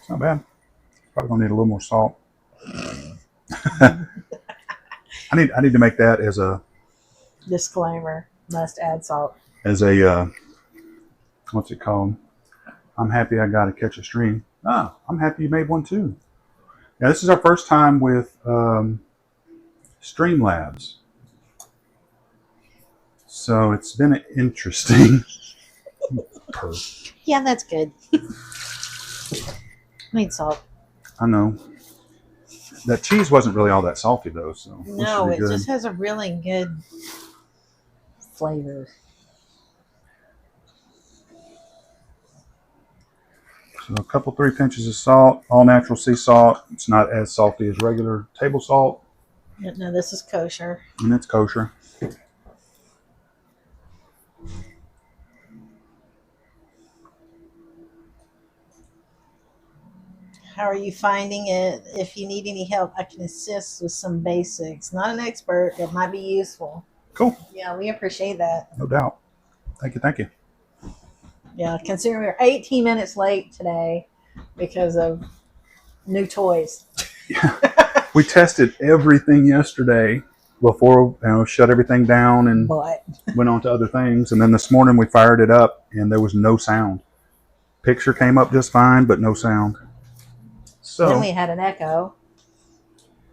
It's not bad. Probably gonna need a little more salt. I need to make that as a Disclaimer: must add salt. what's it called? I'm happy I got to catch a stream. Ah, I'm happy you made one too. Yeah, this is our first time with Streamlabs, so it's been interesting. Yeah, that's good. Need salt. I know that cheese wasn't really all that salty though, so No, this it should be just good. has a really good flavor. So a couple 3 pinches of salt, all natural sea salt. It's not as salty as regular table salt, No, this is kosher. and it's kosher. How are you finding it? If you need any help, I can assist with some basics. Not an expert, it might be useful. Cool, Yeah, we appreciate that. no doubt. Thank you, thank you. Yeah, considering we were 18 minutes late today because of new toys. We tested everything yesterday before shut everything down and But went on to other things. And then this morning we fired it up and there was no sound. Picture came up just fine, but no sound. then So we had an echo.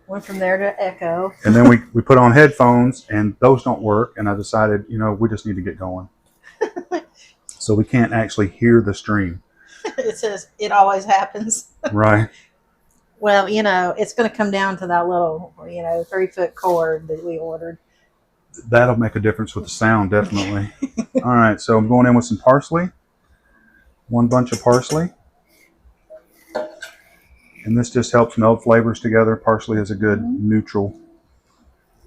Went from there to echo. and then we put on headphones and those don't work. And I decided, we just need to get going. So we can't actually hear the stream. It says it always happens. Right. Well, it's going to come down to that little, 3-foot cord that we ordered. That'll make a difference with the sound, definitely. All right, so I'm going in with some parsley. 1 bunch of parsley. And this just helps meld flavors together. Parsley is a good neutral.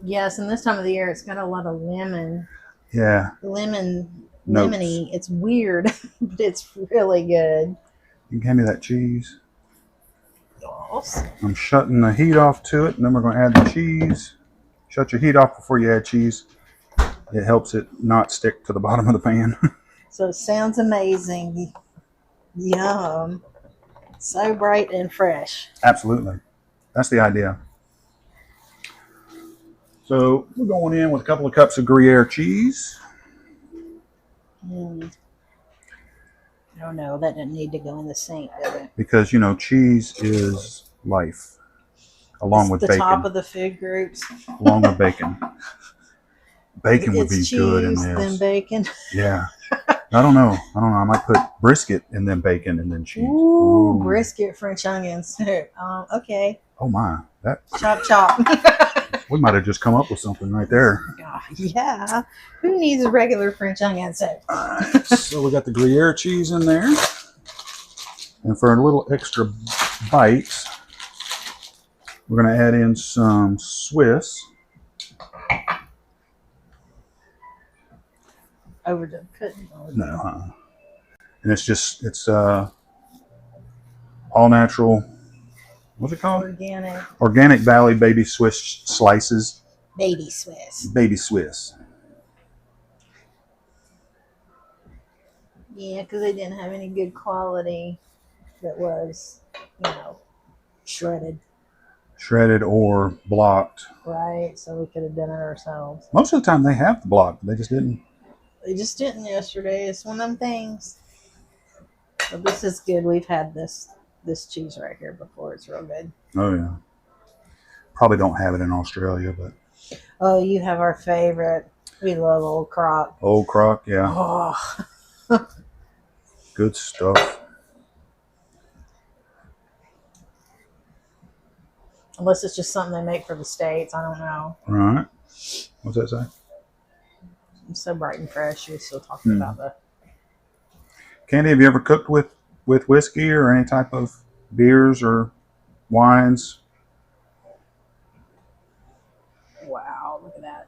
Yes, and this time of the year, it's got a lot of lemon. Yeah. Lemony. It's weird, but it's really good. You can hand me that cheese. Yes. I'm shutting the heat off to it, and then we're going to add the cheese. Shut your heat off before you add cheese. It helps it not stick to the bottom of the pan. So it sounds amazing. Yum. So bright and fresh. Absolutely. That's the idea. So we're going in with a couple of cups of Gruyere cheese. Oh no, that didn't need to go in the sink, did it? Because, cheese is life. Along with the bacon. top of the food groups. Along with bacon. Bacon would be It's good in cheese, this. then bacon. Yeah. I don't know. I might put brisket and then bacon and then cheese. Ooh, brisket French onion soup. Okay. Oh my. Chop, chop. We might have just come up with something right there. Yeah. Who needs a regular French onion soup? Alright, so we got the Gruyere cheese in there. And for a little extra bites, we're going to add in some Swiss. Overdone. Couldn't. No, and it's all natural. What's it called? Organic Valley Baby Swiss slices. Baby Swiss. Baby Swiss. Yeah, because they didn't have any good quality that was, shredded. Shredded or blocked. Right, so we could have done it ourselves. Most of the time they have the block, but they just didn't. They just didn't yesterday. It's one of them things. But this is good. We've had this cheese right here before. It's real good. Oh yeah. Probably don't have it in Australia, but. Oh, you have our favorite. We love Old Croc. Old Croc, yeah. Oh. Good stuff. Unless it's just something they make for the States. I don't know. All right. What's that say? I'm so bright and fresh. You're still talking about the... Candy, have you ever cooked with whiskey or any type of beers or wines? Wow, look at that.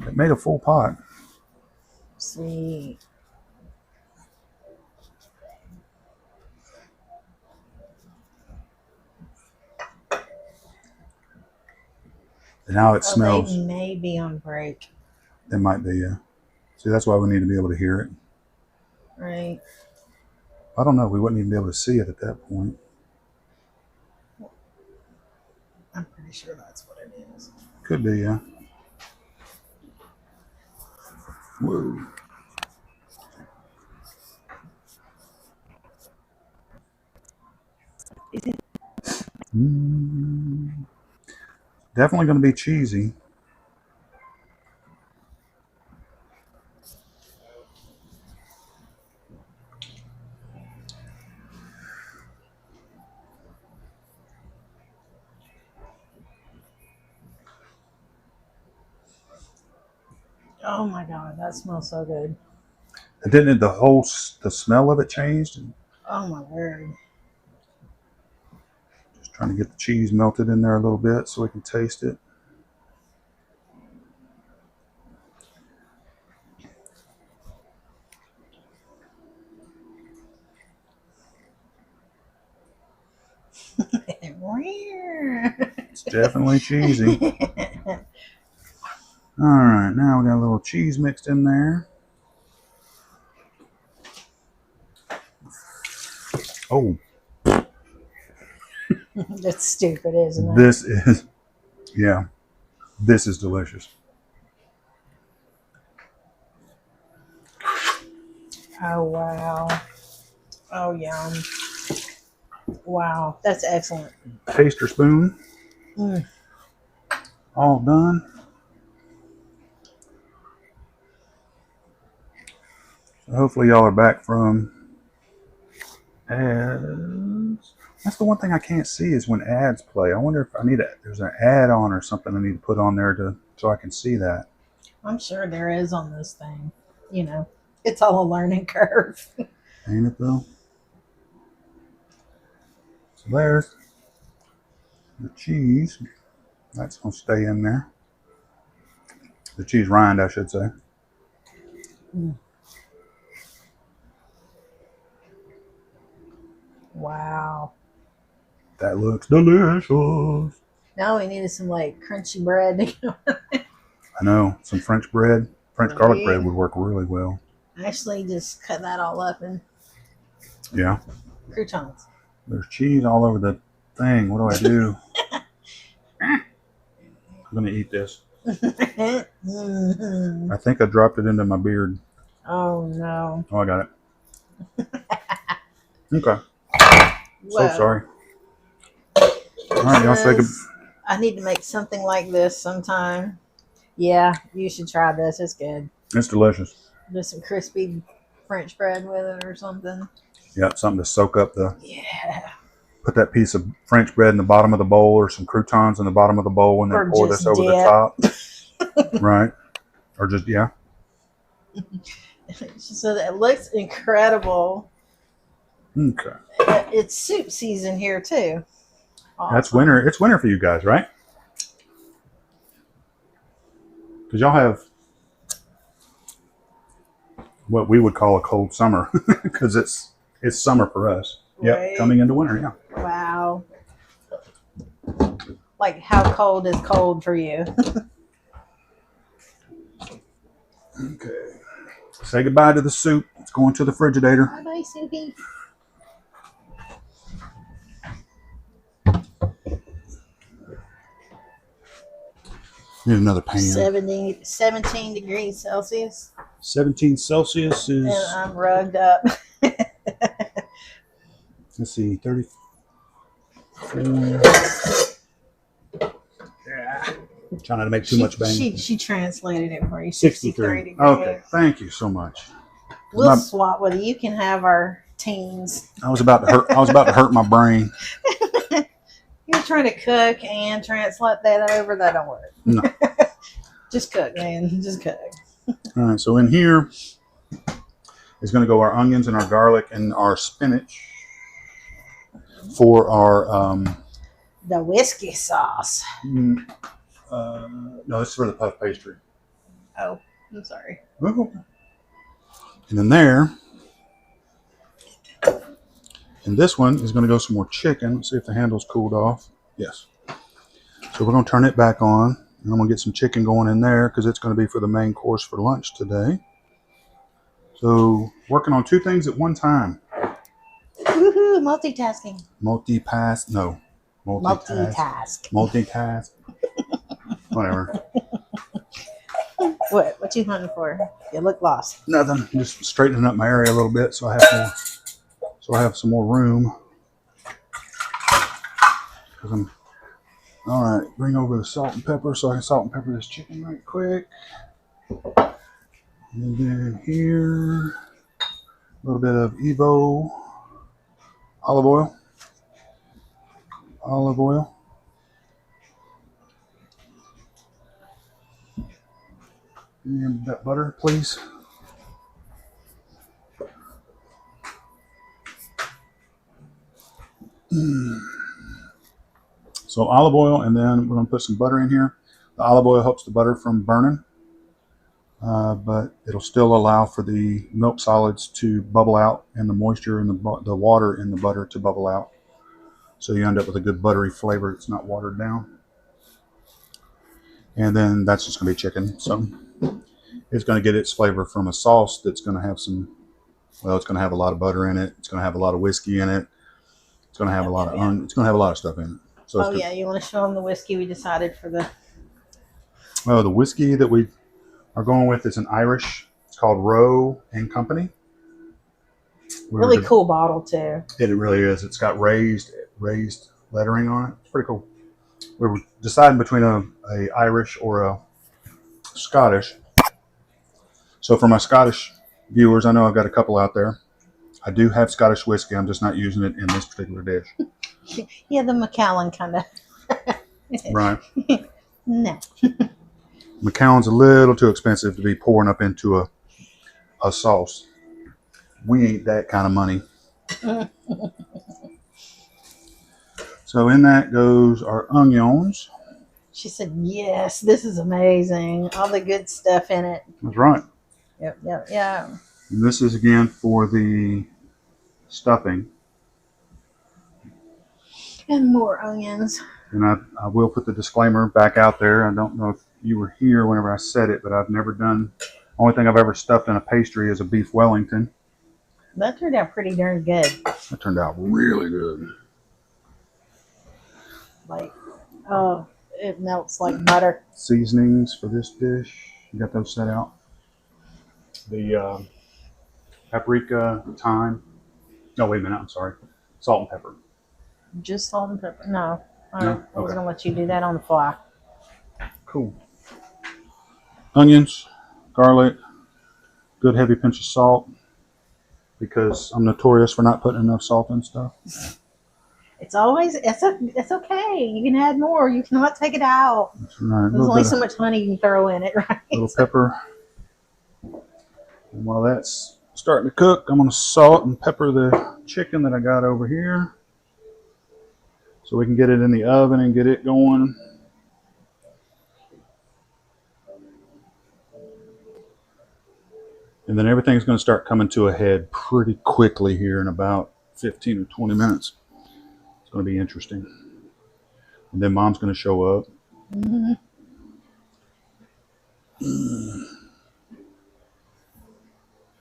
It made a full pot. Sweet. And now it smells. They may be on break. It might be, yeah. See, that's why we need to be able to hear it. Right. I don't know. We wouldn't even be able to see it at that point. I'm pretty sure that's what it is. Could be, yeah. Whoa. Mm. Definitely going to be cheesy. Oh my god, that smells so good. And didn't the smell of it changed? Oh my word. Just trying to get the cheese melted in there a little bit so we can taste it. It's definitely cheesy. All right, now we got a little cheese mixed in there. Oh, That's stupid, isn't it? this is, yeah, this is delicious. Oh wow. Oh yum. Wow, that's excellent. Taster spoon. Mm. All done. So hopefully y'all are back from ads. That's the one thing I can't see is when ads play. I wonder if there's an ad on or something I need to put on there so I can see that. I'm sure there is on this thing. You know, it's all a learning curve. Ain't it though? So there's the cheese. That's gonna stay in there. The cheese rind, I should say. Mm. Wow. That looks delicious. Now we needed some like crunchy bread to go. I know. Some French bread, French garlic Right. bread would work really well. Actually, just cut that all up in Yeah. croutons. There's cheese all over the thing. What do I do? I'm gonna eat this. Mhm. I think I dropped it into my beard. Oh no. Oh, I got it. Okay. So Well, sorry. All right, y'all say good. I need to make something like this sometime. Yeah, you should try this. It's good. It's delicious. Do some crispy French bread with it or something. Yep, something to soak up Yeah. put that piece of French bread in the bottom of the bowl or some croutons in the bottom of the bowl and then Or pour just this over the dip. top. Right. Or just, yeah. So that looks incredible. Okay. It's soup season here too. That's Awesome. winter. It's winter for you guys, right? Because y'all have what we would call a cold summer because it's summer for us. Yep, Right. coming into winter, yeah. Wow. Like how cold is cold for you? Okay. Say goodbye to the soup. It's going to the Frigidator. Bye bye, Soupy. Need another pan. 17 degrees Celsius. 17 Celsius is, And I'm rugged up. let's see, 34. Yeah. Trying not to make too much bang. She translated it for you. 63 degrees. Okay, thank you so much. We'll swap with you. You can have our teens. I was about to hurt my brain. You're trying to cook and translate that over. That don't work. No. Just cook, man. Just cook. All right, so in here is going to go our onions and our garlic and our spinach for our The whiskey sauce. no, this is for the puff pastry. Oh, I'm sorry. And then there, and this one is going to go some more chicken. Let's see if the handle's cooled off. Yes. So we're going to turn it back on. And I'm going to get some chicken going in there because it's going to be for the main course for lunch today. So working on two things at one time. Woo, multitasking. Multitask. Multitask. Whatever. What you hunting for? You look lost. Nothing. Just straightening up my area a little bit so I have some more room. All right, bring over the salt and pepper so I can salt and pepper this chicken right quick. And then here, a little bit of Evo olive oil. And that butter, please. So olive oil, and then we're going to put some butter in here. The olive oil helps the butter from burning, but it'll still allow for the milk solids to bubble out and the moisture and the water in the butter to bubble out. So you end up with a good buttery flavor. It's not watered down. And then that's just going to be chicken. So it's going to get its flavor from a sauce that's going to have it's going to have a lot of butter in it. It's going to have a lot of whiskey in it. It's going to have it's going to have a lot of stuff in it. So you want to show them the whiskey we decided for the... Oh, the whiskey that we are going with is an Irish. It's called Roe and Company. Really cool bottle too. It really is. It's got raised lettering on it. It's pretty cool. We were deciding between a Irish or a Scottish. So for my Scottish viewers, I know I've got a couple out there. I do have Scottish whiskey. I'm just not using it in this particular dish. Yeah, the Macallan kind of. Right. No. Macallan's a little too expensive to be pouring up into a sauce. We ain't that kind of money. So in that goes our onions. She said, yes, this is amazing. All the good stuff in it. That's right. Yep. And this is again for the stuffing. And more onions. And I will put the disclaimer back out there. I don't know if you were here whenever I said it, but I've never done, only thing I've ever stuffed in a pastry is a beef Wellington. That turned out pretty darn good. That turned out really good. It melts like butter. Seasonings for this dish. You got those set out? The paprika, thyme. No, wait a minute. I'm sorry. Salt and pepper. Just salt and pepper. No. No? I was Okay. going to let you do that on the fly. Cool. Onions, garlic, good heavy pinch of salt, because I'm notorious for not putting enough salt in stuff. It's okay. You can add more. You cannot take it out. That's right. There's only so much honey you can throw in it, right? Little pepper. And while that's starting to cook, I'm going to salt and pepper the chicken that I got over here, so we can get it in the oven and get it going. And then everything's going to start coming to a head pretty quickly here in about 15 or 20 minutes. It's going to be interesting. And then Mom's going to show up. Mm-hmm.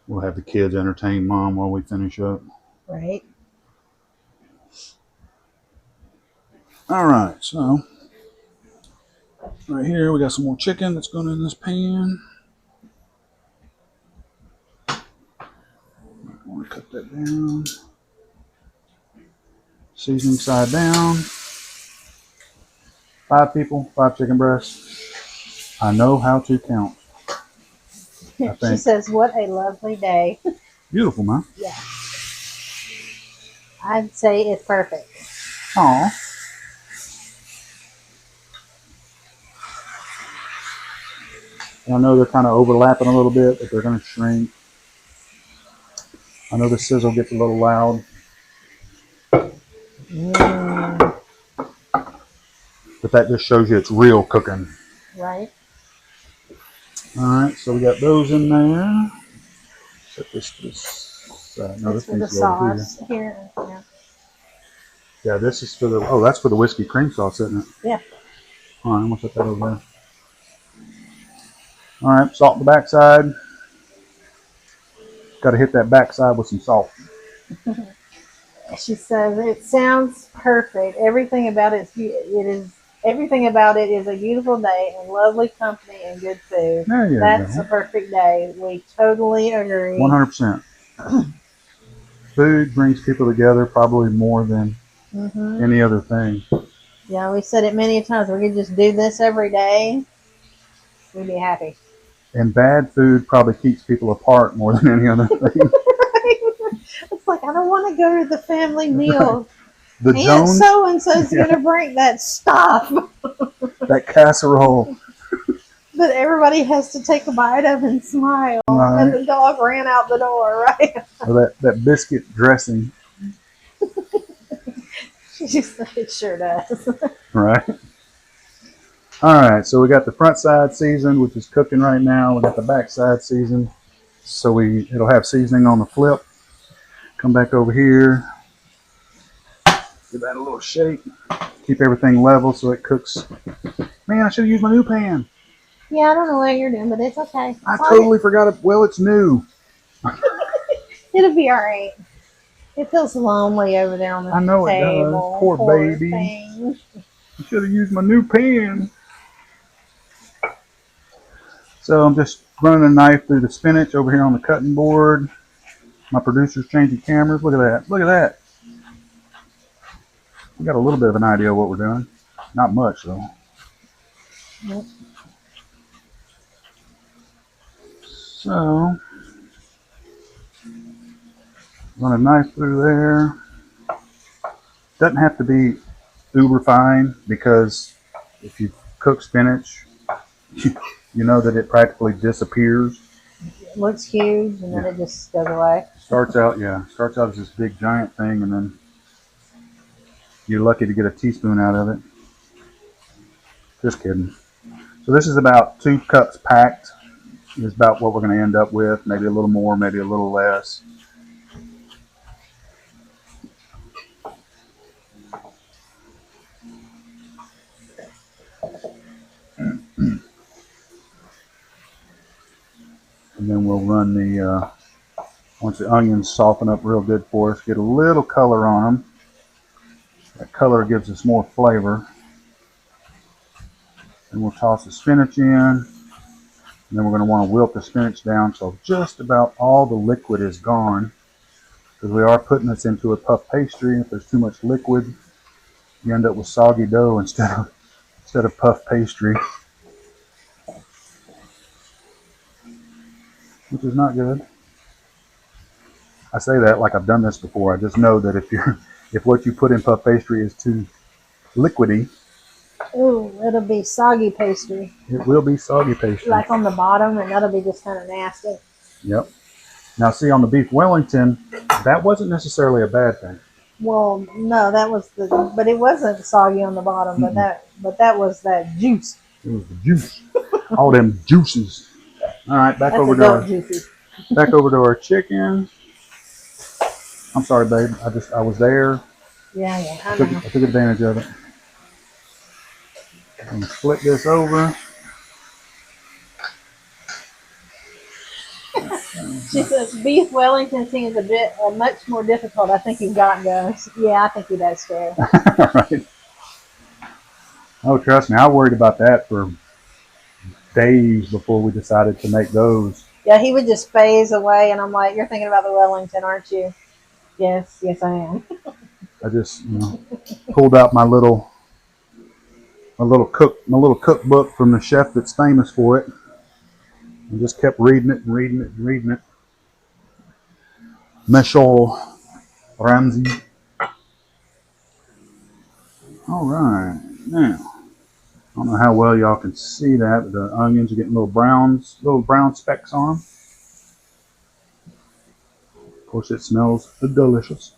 We'll have the kids entertain Mom while we finish up. Right. All right, so right here we got some more chicken that's going in this pan. I want to cut that down. Seasoning side down. 5 people, 5 chicken breasts. I know how to count. She says, what a lovely day. Beautiful, man. Yeah. I'd say it's perfect. Aw. I know they're kind of overlapping a little bit, but they're going to shrink. I know the sizzle gets a little loud. Mm. But that just shows you it's real cooking. Right. Alright, so we got those in there. Set this no, That's this for the needs to go over sauce. Here. Yeah. Yeah, this is for the, oh, that's for the whiskey cream sauce, isn't it? Yeah. Alright, I'm going to set that over there. Alright, salt the backside. Got to hit that backside with some salt. She says it sounds perfect. Everything about everything about it is a beautiful day and lovely company and good food. There you That's a go. perfect day. We totally agree. 100%. Food brings people together probably more than Hmm. any other thing. Yeah, we said it many times. We could just do this every day. We'd be happy. And bad food probably keeps people apart more than any other thing. It's like I don't want to go to the family meal. The Aunt Jones, so and so's yeah, gonna bring that stuff, that casserole, but everybody has to take a bite of and smile. And right? the dog ran out the door, right? Or that biscuit dressing, She said it sure does. right? All right, so we got the front side seasoned, which is cooking right now. We got the back side seasoned, so it'll have seasoning on the flip. Come back over here, give that a little shake, keep everything level so it cooks. Man, I should have used my new pan. Yeah, I don't know what you're doing, but it's okay. I totally forgot it. Well, it's new. It'll be all right. It feels lonely over there on the I know it does. table. Poor Poor baby. thing. I should have used my new pan. So I'm just running a knife through the spinach over here on the cutting board. My producer's changing cameras. Look at that. Look at that. We got a little bit of an idea of what we're doing. Not much, though. Yep. So, run a knife through there. Doesn't have to be uber fine because if you cook spinach, you know that it practically disappears. It looks huge, and then Yeah. it just goes away. Starts out as this big giant thing, and then you're lucky to get a teaspoon out of it. Just kidding. So this is about 2 cups packed. Is about what we're going to end up with. Maybe a little more, maybe a little less. And then we'll run once the onions soften up real good for us, get a little color on them. That color gives us more flavor. And we'll toss the spinach in. And then we're going to want to wilt the spinach down so just about all the liquid is gone. Because we are putting this into a puff pastry. If there's too much liquid, you end up with soggy dough instead of puff pastry, which is not good. I say that like I've done this before. I just know that if what you put in puff pastry is too liquidy, Ooh, it'll be soggy pastry, it will be soggy pastry. like on the bottom, and that'll be just kind of nasty. Yep. Now, see, on the beef Wellington, that wasn't necessarily a bad thing. Well, no, but it wasn't soggy on the bottom, but that was that juice. It was the juice, all them juices. All right, That's adult juicy. back over to our chicken. I'm sorry, babe. I was there. Yeah, I took advantage of it. I'm gonna flip this over. She says beef Wellington seems much more difficult. I think you've got guys. Yeah, I think he does too. Right. Oh, trust me, I worried about that for days before we decided to make those. Yeah, he would just phase away, and I'm like, "You're thinking about the Wellington, aren't you?" Yes, I am. I just, pulled out my little cookbook from the chef that's famous for it, and just kept reading it and reading it and reading it. Michel Ramsey. All right, now I don't know how well y'all can see that, but the onions are getting little brown specks on them. Of course, it smells delicious.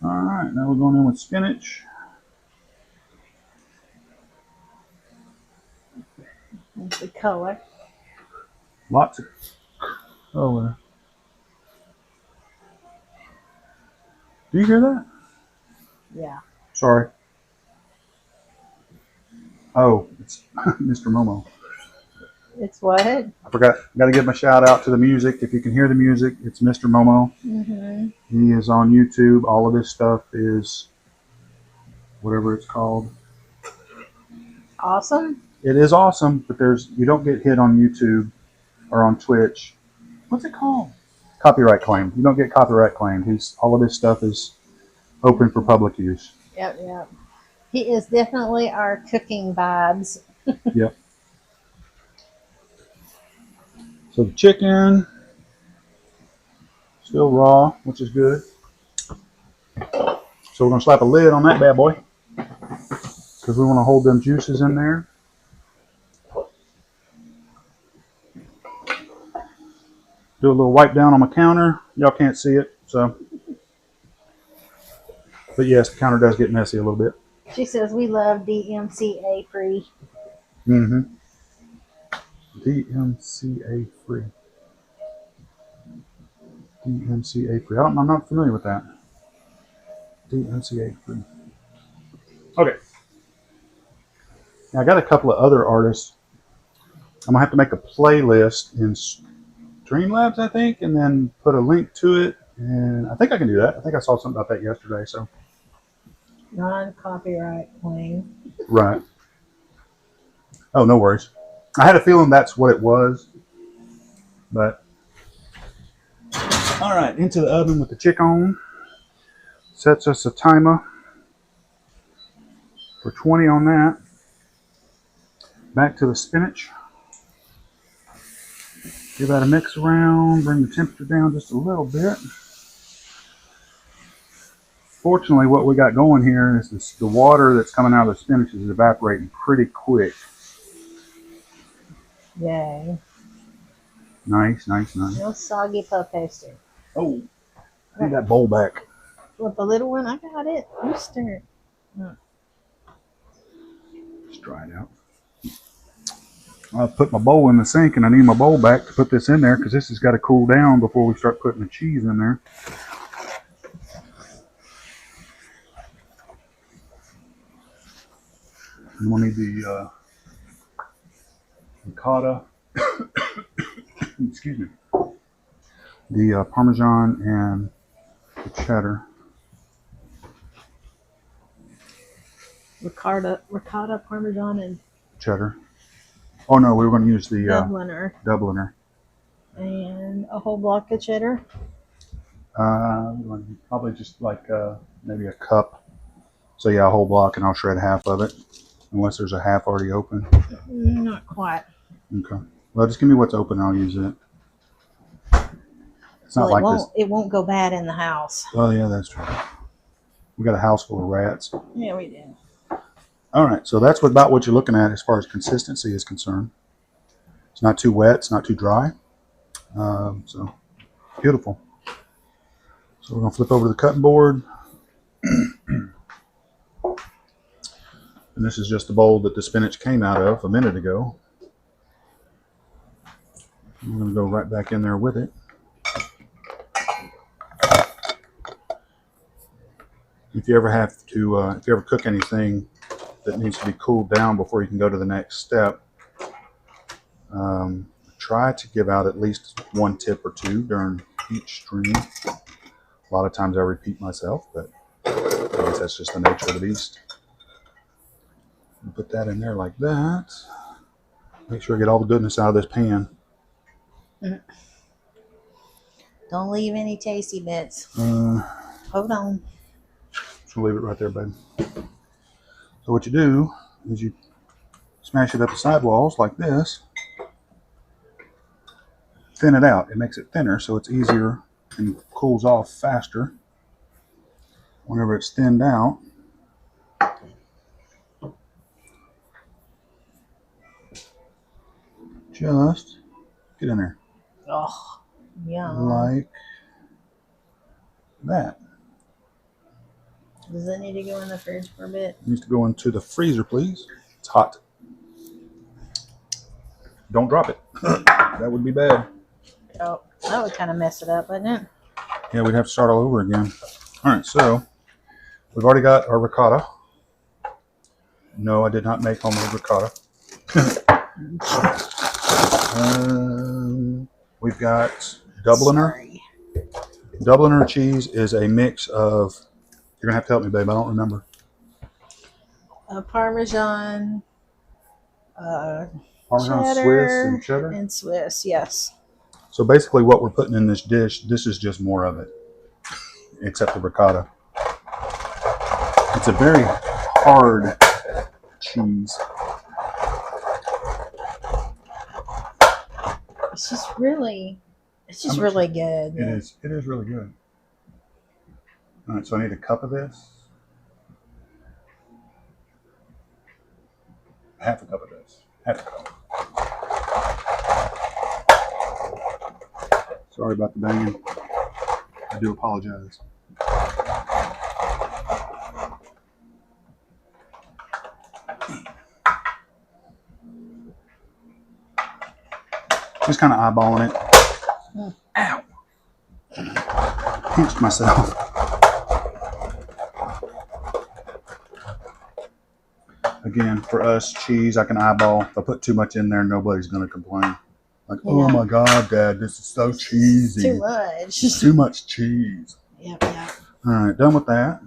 All right, now we're going in with spinach. That's the color. Lots of color. Do you hear that? Yeah. Sorry. Oh, it's Mr. Momo. It's what? I forgot. Got to give my shout out to the music. If you can hear the music, it's Mr. Momo. Mm-hmm. He is on YouTube. All of this stuff is whatever it's called. Awesome. It is awesome, but you don't get hit on YouTube or on Twitch. What's it called? Copyright claim. You don't get copyright claimed. All of this stuff is open for public use. Yep, yep. He is definitely our cooking vibes. Yep. So the chicken, still raw, which is good. So we're going to slap a lid on that bad boy because we want to hold them juices in there. Do a little wipe down on my counter. Y'all can't see it, so. But yes, the counter does get messy a little bit. She says we love DMCA free. Mm-hmm. DMCA free. DMCA free. I'm not familiar with that. DMCA free. Okay. Now I got a couple of other artists. I'm gonna have to make a playlist in Streamlabs, I think, and then put a link to it. And I think I can do that. I think I saw something about that yesterday. So. Non-copyright claim. Right. Oh, no worries. I had a feeling that's what it was, but all right, into the oven with the chicken. Sets us a timer for 20 on that. Back to the spinach. Give that a mix around, bring the temperature down just a little bit. Fortunately, what we got going here is the water that's coming out of the spinach is evaporating pretty quick. Yay. Nice, nice, nice. No soggy puff paster. Oh, need that bowl back. With the little one, I got it. You stir it. Just dry it out. I put my bowl in the sink and I need my bowl back to put this in there because this has got to cool down before we start putting the cheese in there. And we'll need the ricotta, excuse me, the Parmesan and the cheddar. Ricotta, Parmesan, and Cheddar. Oh no, we were going to use the Dubliner. And a whole block of cheddar. Probably just like maybe a cup. So yeah, a whole block, and I'll shred half of it, unless there's a half already open. Not quite. Okay. Well, just give me what's open. I'll use it. It's not like this. It won't go bad in the house. Oh yeah, that's true. We got a house full of rats. Yeah, we do. All right, so that's about what you're looking at as far as consistency is concerned. It's not too wet. It's not too dry. So beautiful. So we're gonna flip over to the cutting board. And this is just the bowl that the spinach came out of a minute ago. I'm going to go right back in there with it. If you ever have to, if you ever cook anything that needs to be cooled down before you can go to the next step, try to give out at least one tip or two during each stream. A lot of times I repeat myself, but I guess that's just the nature of the beast. Put that in there like that. Make sure I get all the goodness out of this pan. Don't leave any tasty bits. Hold on. Just leave it right there, baby. So what you do is you smash it up the sidewalls like this. Thin it out. It makes it thinner so it's easier and cools off faster. Whenever it's thinned out, just get in there. Oh, yum. Like that. Does it need to go in the fridge for a bit? It needs to go into the freezer, please. It's hot. Don't drop it. That would be bad. Oh, that would kind of mess it up, wouldn't it? Yeah, we'd have to start all over again. All right, so We've already got our ricotta. No, I did not make homemade ricotta. We've got Dubliner. Sorry. Dubliner cheese is a mix of. You're gonna have to help me, babe. I don't remember. Parmesan, Parmesan, cheddar, Swiss, and cheddar. and Swiss. Yes. So basically, what we're putting in this dish, this is just more of it, except the ricotta. It's a very hard cheese. It's just really good. It is. It is really good. All right, so I need a cup of this. Half a cup of this. Half a cup. Sorry about the banging. I do apologize. Just kind of eyeballing it. Ow! Pinched myself. Again, for us, cheese, I can eyeball. If I put too much in there, nobody's going to complain. Like, oh my God, Dad, this is so cheesy. Too much. Too much cheese. Yep. All right, done with that.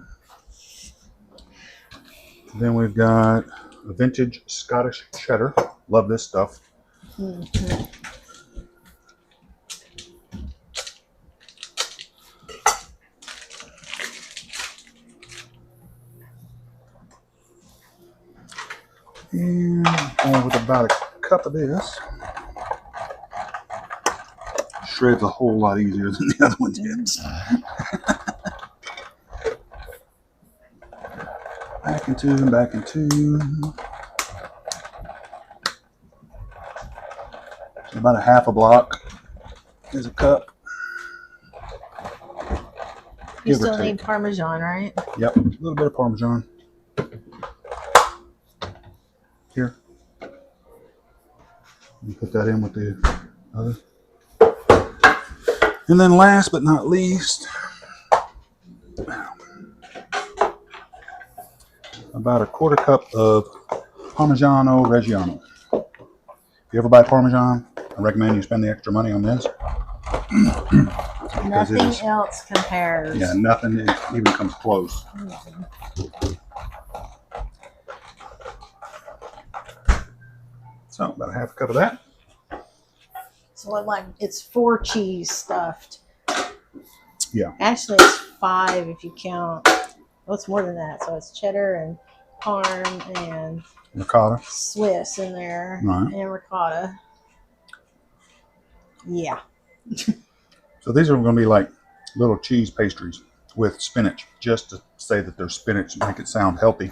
Then we've got a vintage Scottish cheddar. Love this stuff. Mm-hmm. And going with about a cup of this. Shreds a whole lot easier than the other one did. Back into and back into. So about a half a block is a cup. You still need Parmesan, right? Yep, a little bit of Parmesan. Here. You put that in with the other. And then last but not least, about a quarter cup of Parmigiano Reggiano. If you ever buy Parmesan, I recommend you spend the extra money on this. Nothing else compares. Yeah, nothing even comes close. Mm-hmm. So about a half a cup of that. So it's 4 cheese stuffed. Yeah. Actually, it's 5 if you count. Well, it's more than that. So it's cheddar and parm and Ricotta. Swiss in there, right. And ricotta. Yeah. So these are going to be like little cheese pastries with spinach, just to say that they're spinach, make it sound healthy.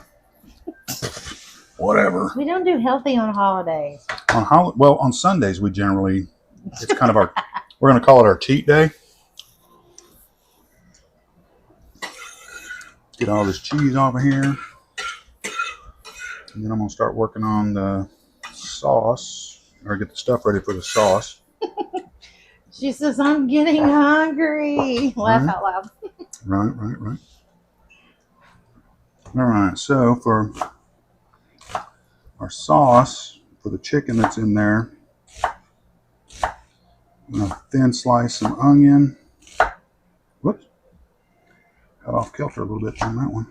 Whatever. We don't do healthy on holidays. On Sundays we generally, it's kind of our, we're going to call it our cheat day. Get all this cheese off of here. And then I'm going to start working on the sauce, or get the stuff ready for the sauce. She says, I'm getting hungry. Laugh out loud. Right. All right, so for our sauce, for the chicken that's in there, I'm going to thin slice some onion. Whoops. Got off kilter a little bit on that one.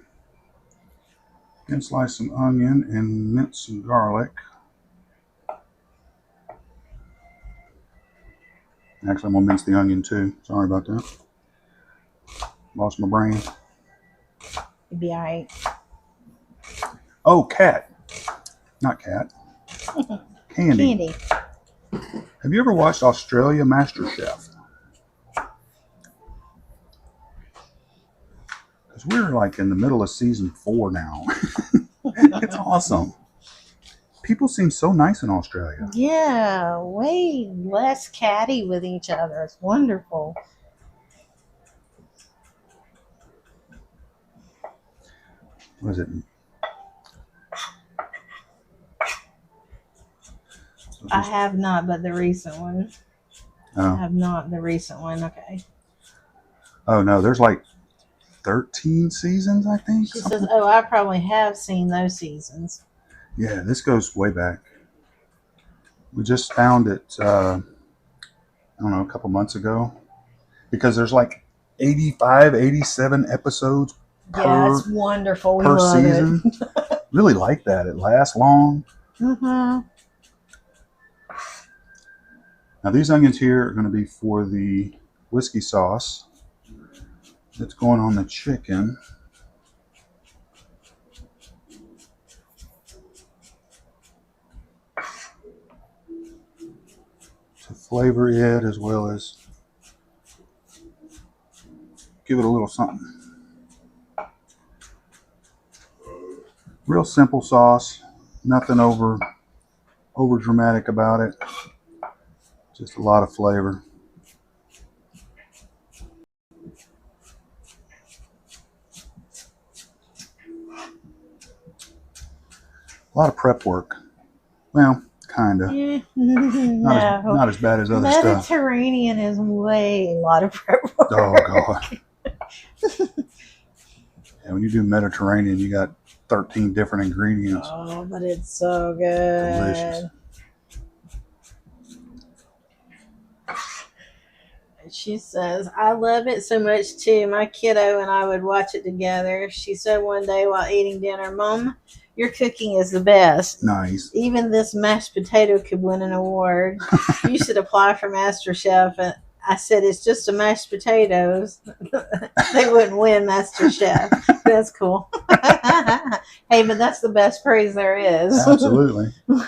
Thin slice some onion and mince some garlic. Actually, I'm going to mince the onion too. Sorry about that. Lost my brain. It'd be all right. Oh, cat. Not cat. Candy. Have you ever watched Australia MasterChef? Because we're like in the middle of season 4 now. It's awesome. People seem so nice in Australia. Yeah, way less catty with each other. It's wonderful. What is it? I have not, but the recent one. Oh. I have not the recent one. Okay. Oh no, there's like 13 seasons, I think. She says, "Oh, I probably have seen those seasons." Yeah, this goes way back. We just found it, I don't know, a couple months ago. Because there's like 85, 87 episodes Yeah, it's wonderful. We love season. it. Really like that. It lasts long. Mm-hmm. Now these onions here are going to be for the whiskey sauce that's going on the chicken. To flavor it as well as give it a little something. Real simple sauce, nothing over dramatic about it. Just a lot of flavor. A lot of prep work. Well, kinda. No, Not as bad as other stuff. Mediterranean is way a lot of prep work. Oh God. Yeah, when you do Mediterranean, you got 13 different ingredients. Oh, but it's so good. Delicious. She says, "I love it so much too. My kiddo and I would watch it together." She said one day while eating dinner, "Mom, your cooking is the best. Nice. Even this mashed potato could win an award. You should apply for MasterChef." And I said, "It's just a mashed potatoes. They wouldn't win MasterChef." That's cool. Hey, but that's the best praise there is. Absolutely. All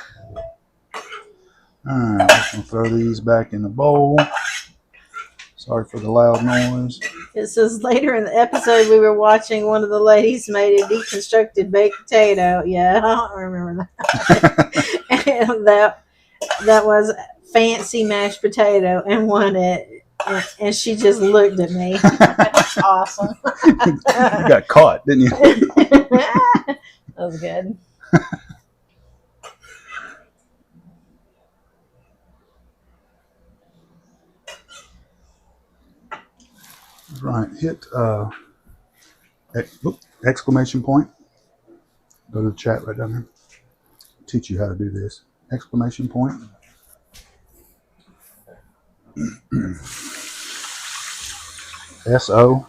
right, I'm just gonna throw these back in the bowl. Sorry for the loud noise. It says later in the episode we were watching, one of the ladies made a deconstructed baked potato. Yeah, I don't remember that. And that was fancy mashed potato and won it. And she just looked at me. That's awesome. You got caught, didn't you? That was good. Right. Hit exclamation point. Go to the chat right down there. Teach you how to do this. Exclamation point. SO.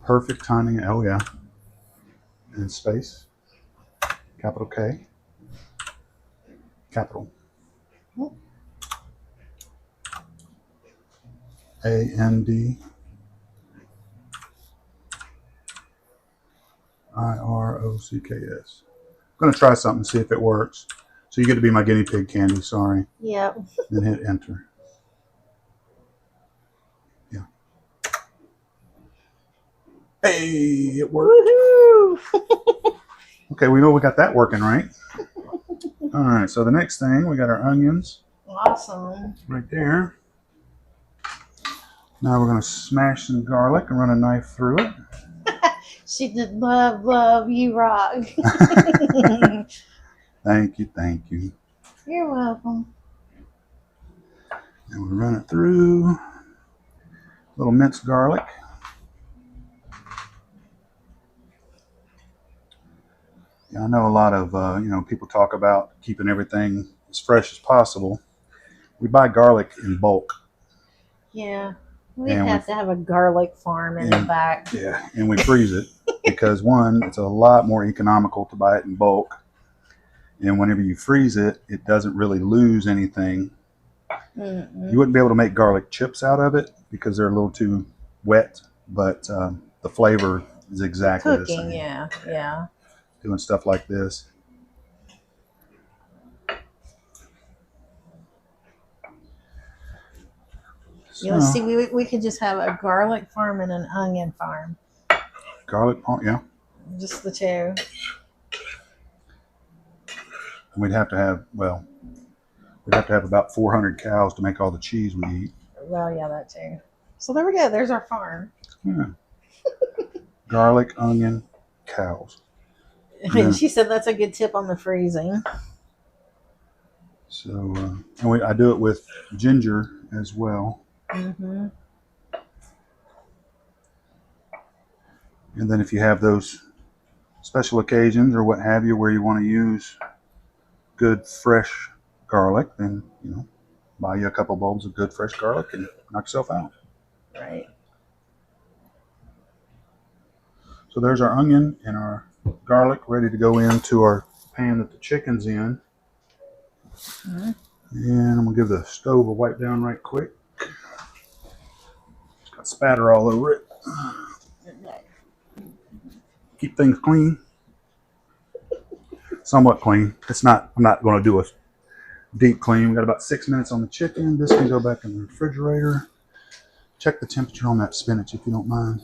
Perfect timing. Oh yeah. And space. Capital K. Capital AND IROCKS. I'm going to try something, see if it works. So you get to be my guinea pig, Candy. Sorry. Yep. Then hit enter. Yeah. Hey, it worked. Woohoo! Okay, we know we got that working right. All right, so the next thing, we got our onions Awesome. right there. Now we're going to smash some garlic and run a knife through it. She did love you rock. Thank you, thank you. You're welcome. And we run it through. A little minced garlic. Yeah, I know a lot of people talk about keeping everything as fresh as possible. We buy garlic in bulk. Yeah. We'd have to have a garlic farm in the back. Yeah, and we freeze it because one, it's a lot more economical to buy it in bulk. And whenever you freeze it, it doesn't really lose anything. Mm-mm. You wouldn't be able to make garlic chips out of it because they're a little too wet, but the flavor is exactly the same. Yeah. Doing stuff like this. You know, see, we could just have a garlic farm and an onion farm. Garlic, yeah. Just the two. And we'd have to have about 400 cows to make all the cheese we eat. Well, yeah, that too. So there we go. There's our farm. Yeah. Garlic, onion, cows. Yeah. She said that's a good tip on the freezing. So, I do it with ginger as well. Mm-hmm. And then if you have those special occasions or what have you where you want to use good fresh garlic, then buy you a couple bulbs of good fresh garlic and knock yourself out. Right. So there's our onion and our garlic ready to go into our pan that the chicken's in. Mm-hmm. And I'm gonna give the stove a wipe down right quick. It's got spatter all over it. Keep things clean. Somewhat clean. I'm not gonna do a deep clean. We got about 6 minutes on the chicken. This can go back in the refrigerator. Check the temperature on that spinach if you don't mind.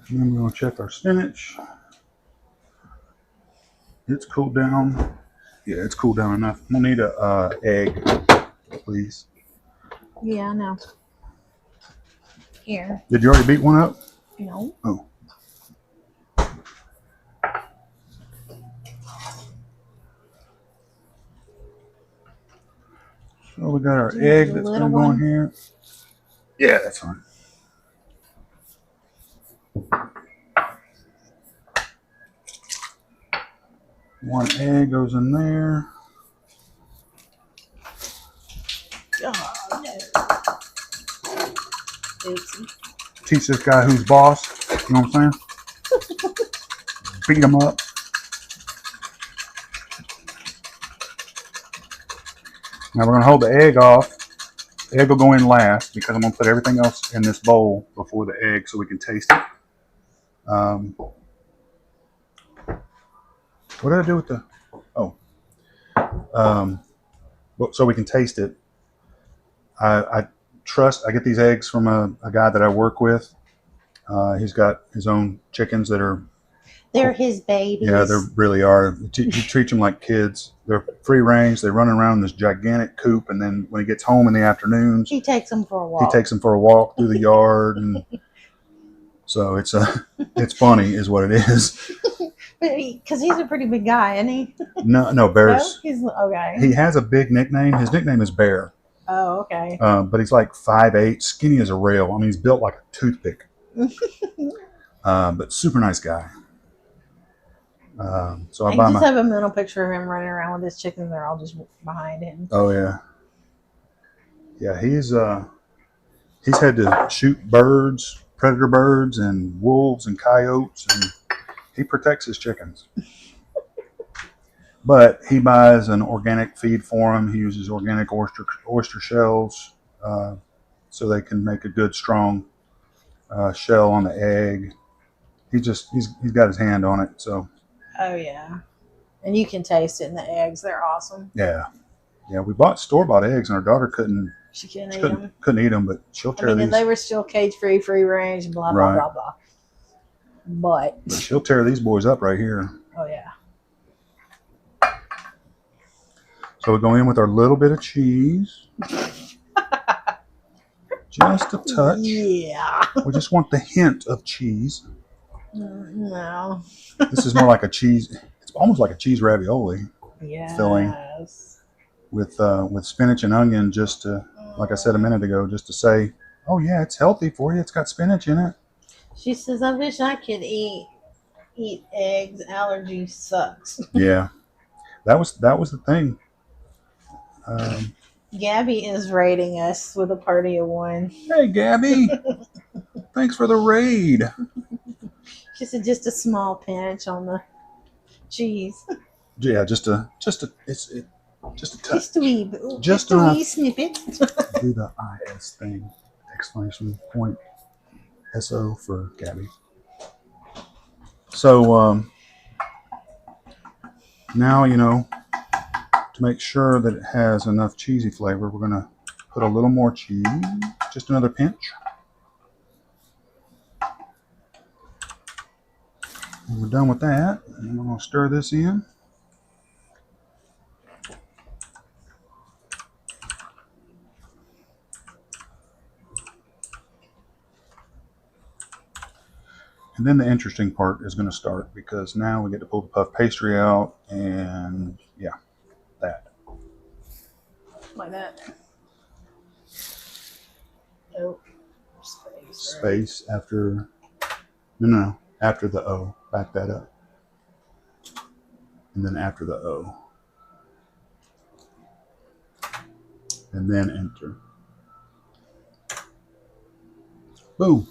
And then we're going to check our spinach. It's cooled down. Yeah, it's cooled down enough. We'll need a egg, please. Yeah, I know. Here. Did you already beat one up? No. Oh. So we got our egg that's going to go in here. Yeah, that's fine. One egg goes in there. Oh, no. Oopsie. Teach this guy who's boss. You know what I'm saying? Beat him up. Now we're going to hold the egg off. The egg will go in last because I'm going to put everything else in this bowl before the egg so we can taste it. What did I do with the... Oh. So we can taste it. I get these eggs from a guy that I work with. He's got his own chickens that are... They're his babies. Yeah, they really are. You treat them like kids. They're free range. They run around in this gigantic coop, and then when he gets home in the afternoons, he takes them for a walk. He takes them for a walk through the yard, and so it's funny, is what it is. Because he's a pretty big guy, isn't he? No, Bear's. No? He's okay. He has a big nickname. His nickname is Bear. Oh, okay. But he's like 5'8", skinny as a rail. I mean, he's built like a toothpick. But super nice guy. So I just have a mental picture of him running around with his chickens. They're all just behind him. Oh yeah, yeah. He's had to shoot birds, predator birds, and wolves and coyotes, and he protects his chickens. But he buys an organic feed for them. He uses organic oyster shells, so they can make a good strong shell on the egg. He's got his hand on it, so. Oh yeah, and you can taste it in the eggs. They're awesome. Yeah. We bought store-bought eggs, and our daughter couldn't eat them, but she'll tear these. And they were still cage-free, free range, blah blah blah blah. But she'll tear these boys up right here. Oh yeah. So we go in with our little bit of cheese. Just a touch. Yeah. We just want the hint of cheese. No. This is more like a cheese. It's almost like a cheese ravioli filling with spinach and onion. Just to, like I said a minute ago, just to say, oh yeah, it's healthy for you. It's got spinach in it. She says, "I wish I could eat eggs. Allergy sucks." Yeah, that was the thing. Gabby is rating us with a party of one. Hey, Gabby. Thanks for the raid. She said just a small pinch on the cheese. Yeah, just a touch. Just a wee snippet. Do the IS thing. Exclamation point. SO for Gabby. So now, to make sure that it has enough cheesy flavor, we're going to put a little more cheese. Just another pinch. And we're done with that. And we're going to stir this in. And then the interesting part is going to start because now we get to pull the puff pastry out and yeah, that. Like that. Oh, space. Right? Space after, no, after the O. Back that up. And then after the O. And then enter. Boom.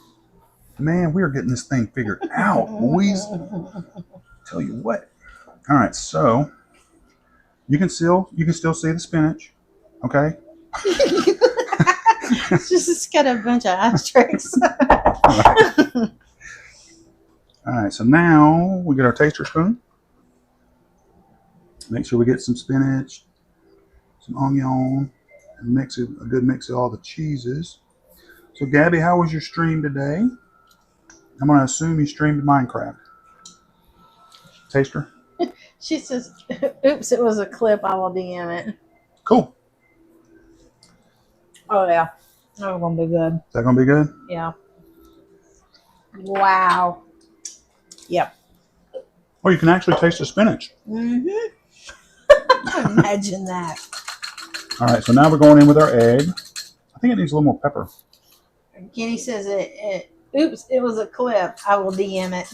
Man, we are getting this thing figured out, boys. Tell you what. All right, so you can still see the spinach, okay? It's got a bunch of asterisks. All right, so now we get our taster spoon. Make sure we get some spinach, some onion, and mix it a good mix of all the cheeses. So, Gabby, how was your stream today? I'm going to assume you streamed Minecraft. Taster? She says, oops, it was a clip. I will DM it. Cool. Oh, yeah. That's going to be good. Is that going to be good? Yeah. Wow. Yep. Oh, you can actually taste the spinach. Mm-hmm. Imagine that. All right, so now we're going in with our egg. I think it needs a little more pepper. Kenny says oops, it was a clip. I will DM it.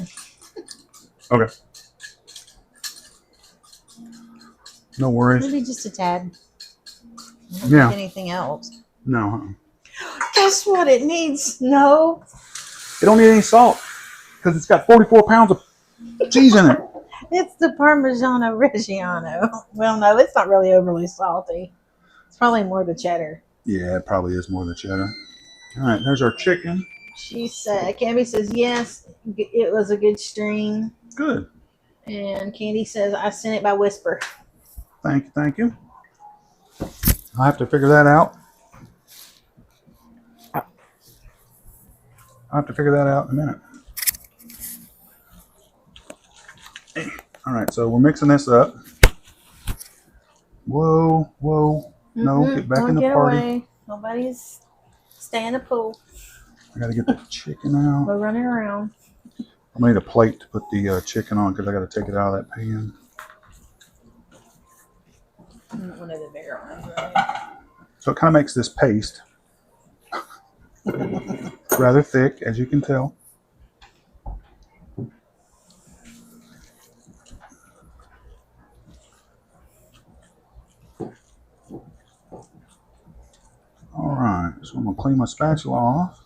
Okay. No worries. Maybe just a tad. Yeah. Anything else? No. Guess what? It needs no. It don't need any salt because it's got 44 pounds of cheese in it. It's the Parmigiano Reggiano. Well, no, it's not really overly salty. It's probably more the cheddar. Yeah, it probably is more the cheddar. All right, there's our chicken. She said, Candy says, yes, it was a good stream. Good. And Candy says, I sent it by whisper. Thank you. I'll have to figure that out. I'll have to figure that out in a minute. All right, so we're mixing this up. Whoa. No, get back in the party. Away. Nobody's staying in the pool. I got to get the chicken out. We're running around. I made a plate to put the chicken on because I got to take it out of that pan. One of the bigger ones, right? So it kind of makes this paste rather thick, as you can tell. All right, so I'm going to clean my spatula off.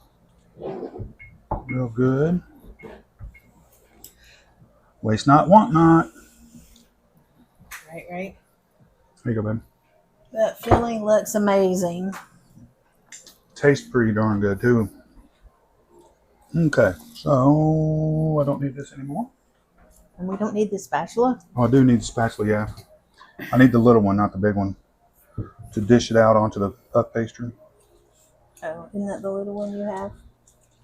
Real good. Waste not, want not. Right. There you go, babe. That filling looks amazing. Tastes pretty darn good, too. Okay, so I don't need this anymore. And we don't need the spatula? Oh, I do need the spatula, yeah. I need the little one, not the big one, to dish it out onto the puff pastry. Oh, isn't that the little one you have?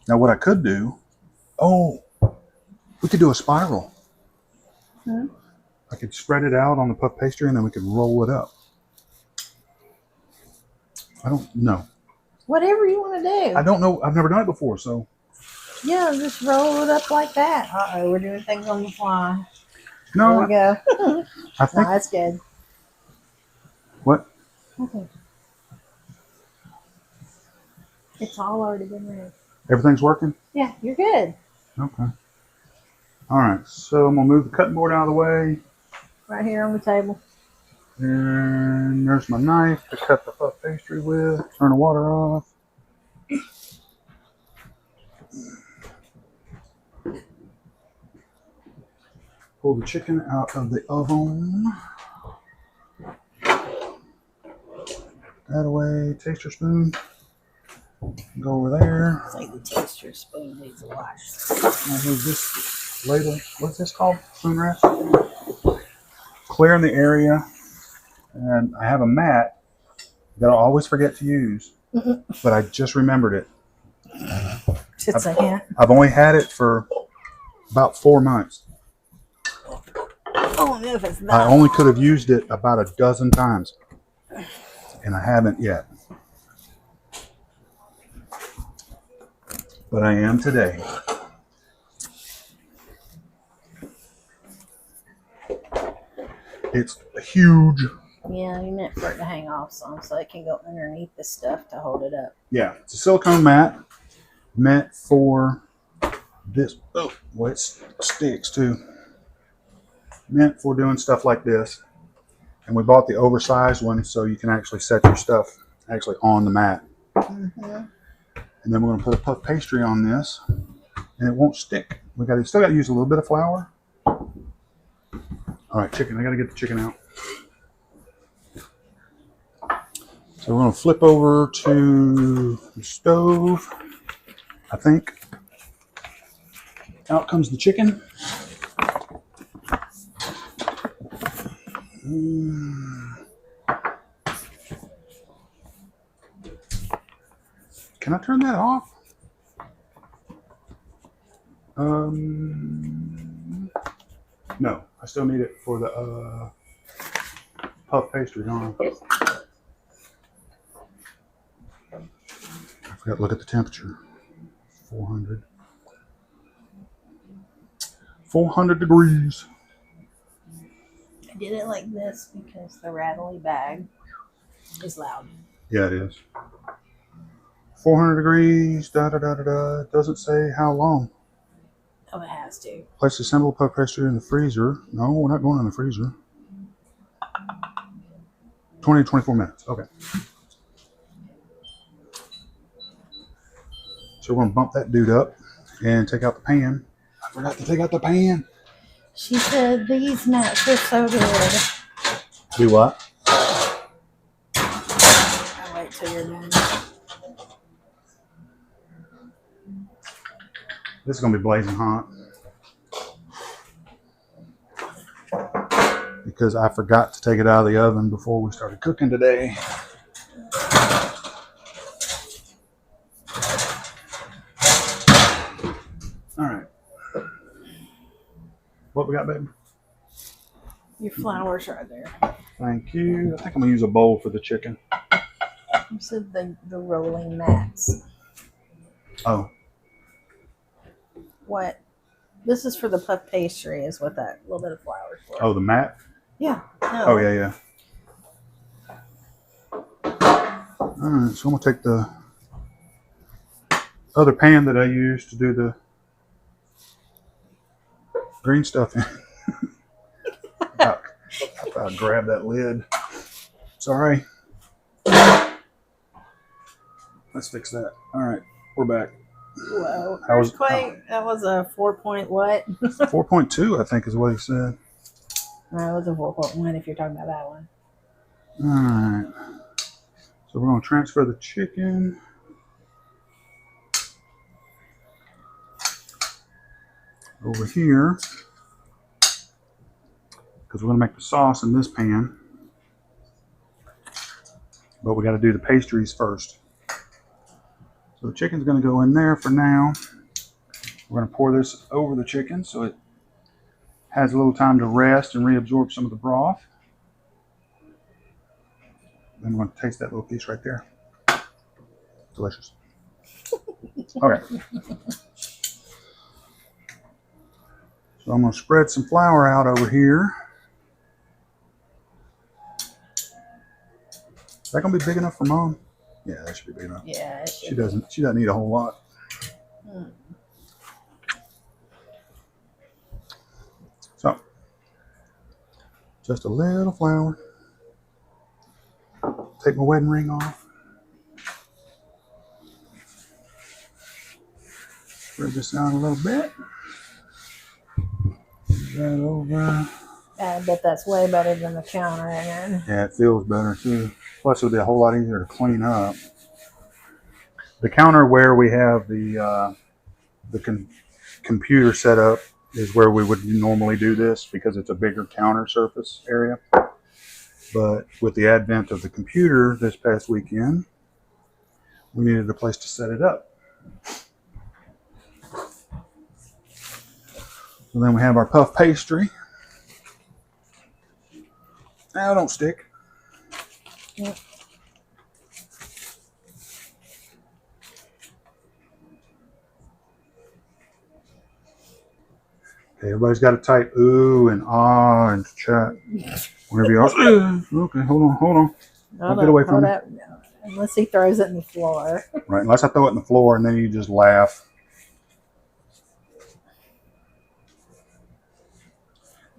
Now, what I could do, we could do a spiral. Hmm? I could spread it out on the puff pastry and then we could roll it up. I don't know. Whatever you want to do. I don't know. I've never done it before, so. Yeah, just roll it up like that. Uh-oh, we're doing things on the fly. No, There we go. I think. No, that's good. What? Okay. It's all already been ready. Everything's working? Yeah, you're good. Okay. All right, so I'm going to move the cutting board out of the way. Right here on the table. And there's my knife to cut the puff pastry with. Turn the water off. Pull the chicken out of the oven. That away. Taster spoon. Go over there. It's like the taster spoon needs a wash. I'll move this ladle. What's this called? Spoon rest. Clearing the area. And I have a mat that I always forget to use, but I just remembered it. Just a hint. I've only had it for about 4 months. Oh, no, if it's that. I only could have used it about a dozen times, and I haven't yet. But I am today. It's huge. Yeah, you meant for it to hang off some so it can go underneath the stuff to hold it up. Yeah, it's a silicone mat meant for this. Oh, well, it sticks too. Meant for doing stuff like this. And we bought the oversized one so you can actually set your stuff actually on the mat. Mm-hmm. And then we're going to put a puff pastry on this, and it won't stick. Still got to use a little bit of flour. All right, chicken. I got to get the chicken out. So we're going to flip over to the stove. I think. Out comes the chicken. Can I turn that off? No, I still need it for the puff pastry, don't I? I forgot to look at the temperature. 400. 400 degrees. I did it like this because the rattly bag is loud. Yeah, it is. 400 degrees, da da da da da. It doesn't say how long. Oh, it has to. Place the assembled puff pastry in the freezer. No, we're not going in the freezer. 20 to 24 minutes. Okay. So we're going to bump that dude up and take out the pan. I forgot to take out the pan. She said these nuts are so good. Do what? I'll wait till you're done. This is going to be blazing hot. Because I forgot to take it out of the oven before we started cooking today. All right. What we got, baby? Your flour's right there. Thank you. I think I'm going to use a bowl for the chicken. You said the rolling mats. Oh. What? This is for the puff pastry, is what that little bit of flour is for. Oh, the mat? Yeah. No. Oh, yeah. All right, so I'm going to take the other pan that I used to do the green stuff in. I grabbed that lid. Sorry. Let's fix that. All right, we're back. Whoa. Earthquake? That was a 4 what? 4.2, I think is what he said. No, it was a 4.1 if you're talking about that one. All right. So we're going to transfer the chicken. Over here. Because we're going to make the sauce in this pan. But we got to do the pastries first. So the chicken's going to go in there for now. We're going to pour this over the chicken so it has a little time to rest and reabsorb some of the broth. Then we're going to taste that little piece right there. Delicious. Okay. So I'm going to spread some flour out over here. Is that going to be big enough for Mom? Yeah, that should be big enough. Yeah, She doesn't need a whole lot. So, just a little flour. Take my wedding ring off. Spread this out a little bit. Move that over. I bet that's way better than the counter. And Yeah, it feels better too. Plus, it'll be a whole lot easier to clean up. The counter where we have the computer set up is where we would normally do this because it's a bigger counter surface area. But with the advent of the computer this past weekend, we needed a place to set it up. And then we have our puff pastry. Now, don't stick. Yep. Okay, everybody's got to type ooh and ah and chat. Wherever you are. Okay, hold on. Don't get away from me. Unless he throws it in the floor. Right, unless I throw it in the floor and then you just laugh.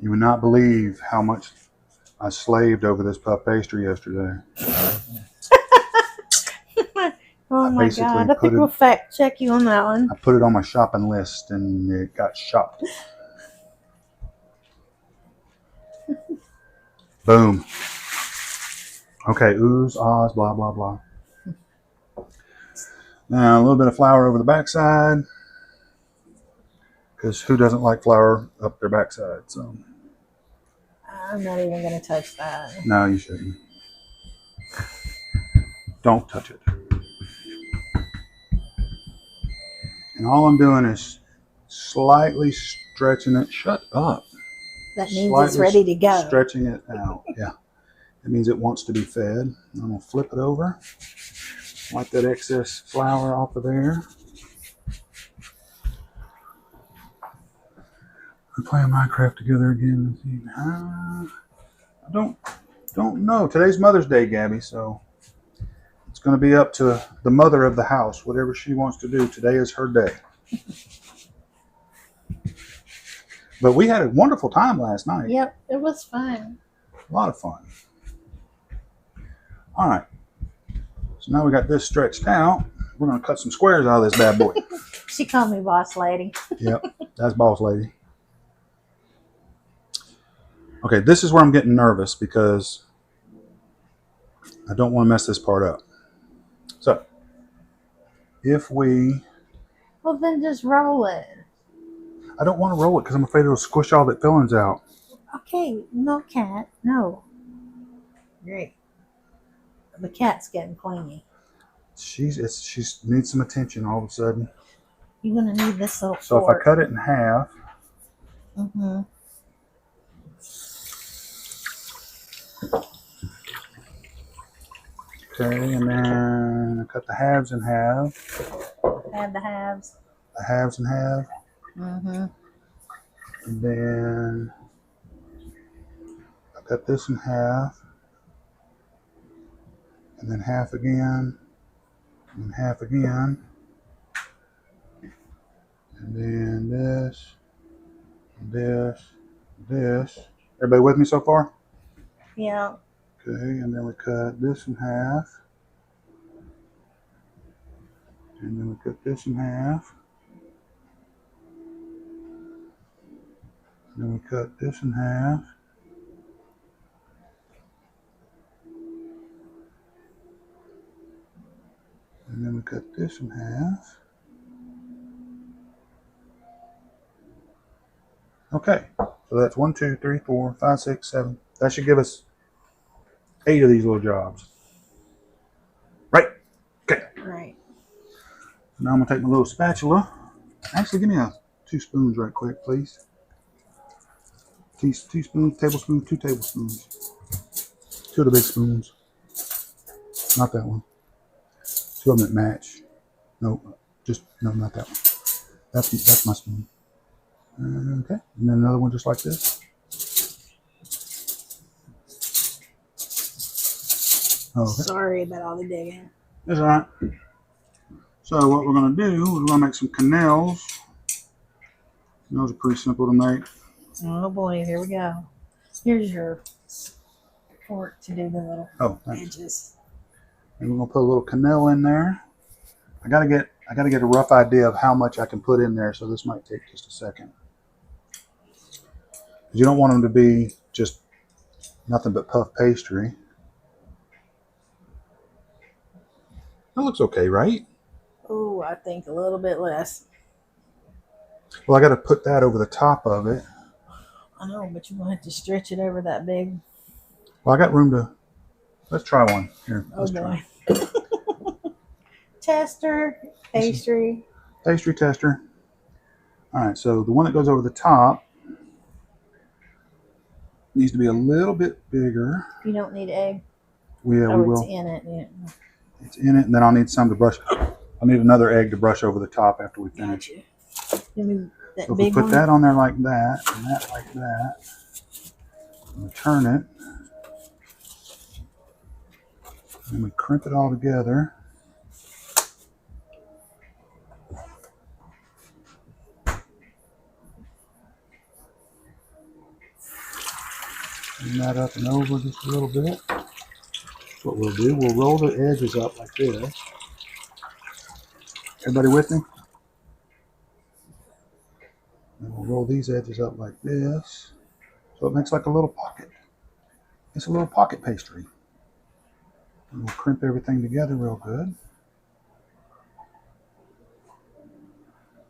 You would not believe how much I slaved over this puff pastry yesterday. Oh my God! I think we'll fact check you on that one. I put it on my shopping list and it got shopped. Boom. Okay, oohs, ahs, blah, blah, blah. Now, a little bit of flour over the backside. Because who doesn't like flour up their backside? So I'm not even going to touch that. no, you shouldn't. Don't touch it. And all I'm doing is slightly stretching it. Shut up. That means it's ready to go. Stretching it out. Yeah. It means it wants to be fed. I'm going to flip it over. Wipe that excess flour off of there. We're playing Minecraft together again this evening. I don't know. Today's Mother's Day, Gabby, so it's going to be up to the mother of the house. Whatever she wants to do, today is her day. But we had a wonderful time last night. Yep, it was fun. A lot of fun. All right. So now we got this stretched out. We're going to cut some squares out of this bad boy. She called me boss lady. Yep, that's boss lady. Okay, this is where I'm getting nervous because I don't want to mess this part up. So, if we... Well, then just roll it. I don't want to roll it because I'm afraid it'll squish all the fillings out. Okay, no cat, no. Great. The cat's getting clingy. She's needs some attention all of a sudden. You're going to need this little So fork. if I cut it in half... Mm-hmm. Okay, and then I cut the halves in half. Add the halves. The halves in half. Mm-hmm. And then I cut this in half. And then half again. And half again. And then this. And this. And this. Everybody with me so far? Yeah. Okay, and then we cut this in half. And then we cut this in half. And then we cut this in half. And then we cut this in half. Okay, so that's 1, 2, 3, 4, 5, 6, 7. That should give us 8 of these little jobs. Right? Okay. Right. So now I'm going to take my little spatula. Actually, give me 2 spoons right quick, please. Teaspoons, tablespoons, 2 tablespoons. 2 of the big spoons. Not that one. 2 of them that match. No, not that one. That's my spoon. Okay, and then another one just like this. Okay. Sorry about all the digging. That's all right. So what we're going to do is we're going to make some canals. Those are pretty simple to make. Oh boy, here we go. Here's your fork to do the little edges. And we're going to put a little canal in there. I got to get a rough idea of how much I can put in there, so this might take just a second. You don't want them to be just nothing but puff pastry. That looks okay, right? Oh, I think a little bit less. Well, I got to put that over the top of it. I know, but you're going to have to stretch it over that big. Well, I got room to... Let's try one. Here, Oh, let's boy. try. Tester, pastry. Pastry tester. All right, so the one that goes over the top needs to be a little bit bigger. You don't need egg. Yeah, we will. It's in it. Yeah. It's in it, and then I'll need some to brush. I'll need another egg to brush over the top after we finish. Gotcha. That So if we big put one. that on there like that, and that like that, and we turn it, and we crimp it all together. Bring that up and over just a little bit. That's what we'll do. We'll roll the edges up like this. Everybody with me? And we'll roll these edges up like this. So it makes like a little pocket. It's a little pocket pastry. And we'll crimp everything together real good.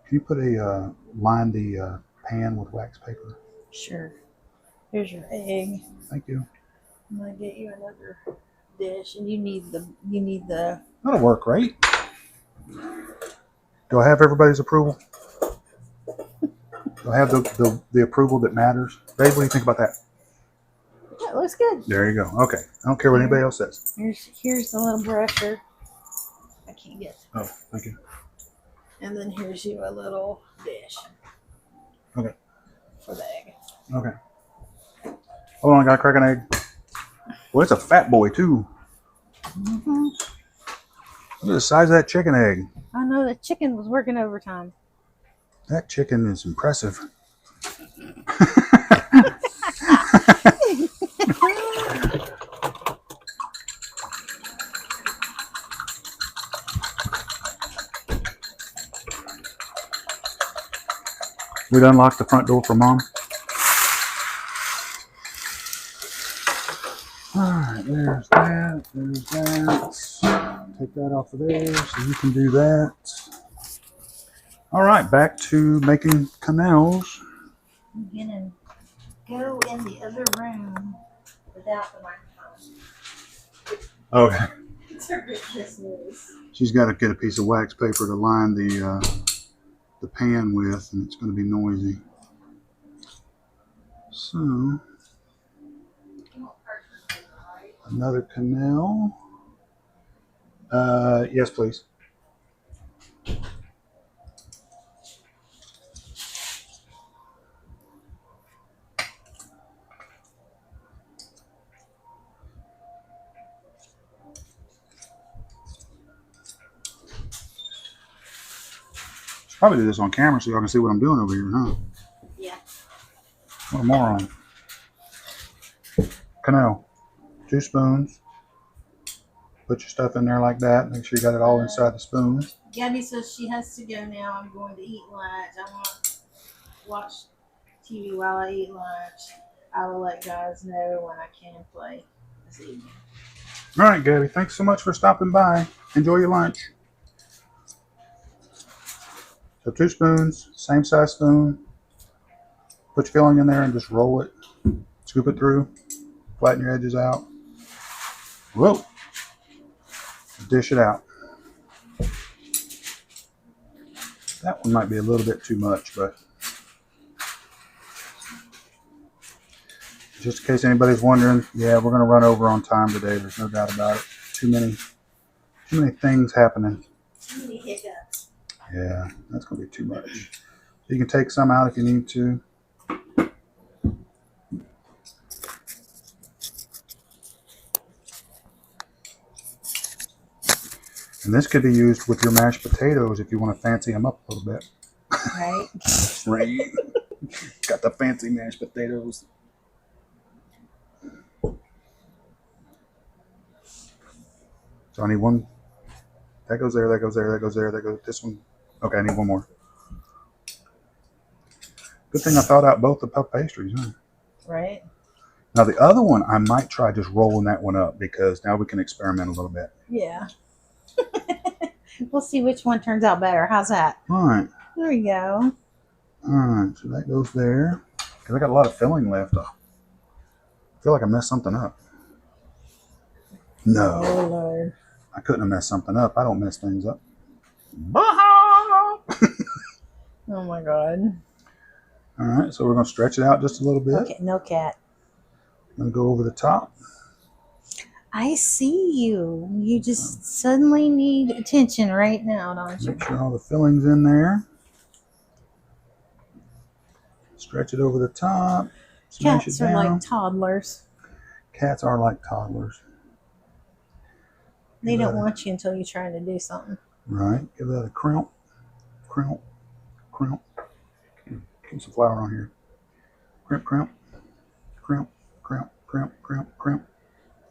Can you put line the pan with wax paper? Sure. Here's your egg. Thank you. I'm gonna get you another dish, and you need the. That'll work, right? Do I have everybody's approval? Do I have the approval that matters? Babe, what do you think about that? That looks good. There you go. Okay. I don't care what anybody else says. Here's the little brusher. I can't get. Oh, thank you. And then here's you a little dish. Okay. For the egg. Okay. Hold on, I gotta crack an egg. Well, it's a fat boy too. Mm-hmm. Look at the size of that chicken egg. I know the chicken was working overtime. That chicken is impressive. We'd unlock the front door for Mom. Alright, there's that, there's that. Take that off of there so you can do that. Alright, back to making canals. I'm gonna go in the other room without the microphone. Okay. This news. She's got to get a piece of wax paper to line the pan with, and it's going to be noisy. So, another canal. Yes, please. Probably do this on camera so y'all can see what I'm doing over here, huh? Yeah. What a moron. Canal. 2 spoons. Put your stuff in there like that. Make sure you got it all inside the spoon. Gabby says she has to go now. I'm going to eat lunch. I want to watch TV while I eat lunch. I will let guys know when I can play this evening. All right, Gabby. Thanks so much for stopping by. Enjoy your lunch. So 2 spoons, same size spoon. Put your filling in there and just roll it. Scoop it through. Flatten your edges out. Whoa. Dish it out. That one might be a little bit too much, but just in case anybody's wondering, yeah, we're going to run over on time today. There's no doubt about it. Too many things happening. Too many hiccups. Yeah, that's going to be too much. You can take some out if you need to. And this could be used with your mashed potatoes if you want to fancy them up a little bit. Right. Right. Got the fancy mashed potatoes. So I need one. That goes there, that goes there, that goes there, that goes this one. Okay, I need one more. Good thing I thought out both the puff pastries, huh? Right. Now the other one, I might try just rolling that one up because now we can experiment a little bit. Yeah. We'll see which one turns out better. How's that? All right. There we go. All right, so that goes there. Because I got a lot of filling left. I feel like I messed something up. No. Oh, Lord. I couldn't have messed something up. I don't mess things up. Oh, my God. All right, so we're going to stretch it out just a little bit. Okay, no cat. I'm going to go over the top. I see you. You just suddenly need attention right now, don't you? Make sure all the filling's in there. Stretch it over the top. Smash Cats it are down. like toddlers. Cats are like toddlers. They don't want you until you're trying to do something. Right. Give that a crimp. Crimp. Crimp. Get some flour on here. Crimp, crimp. Crimp, crimp, crimp, crimp, crimp.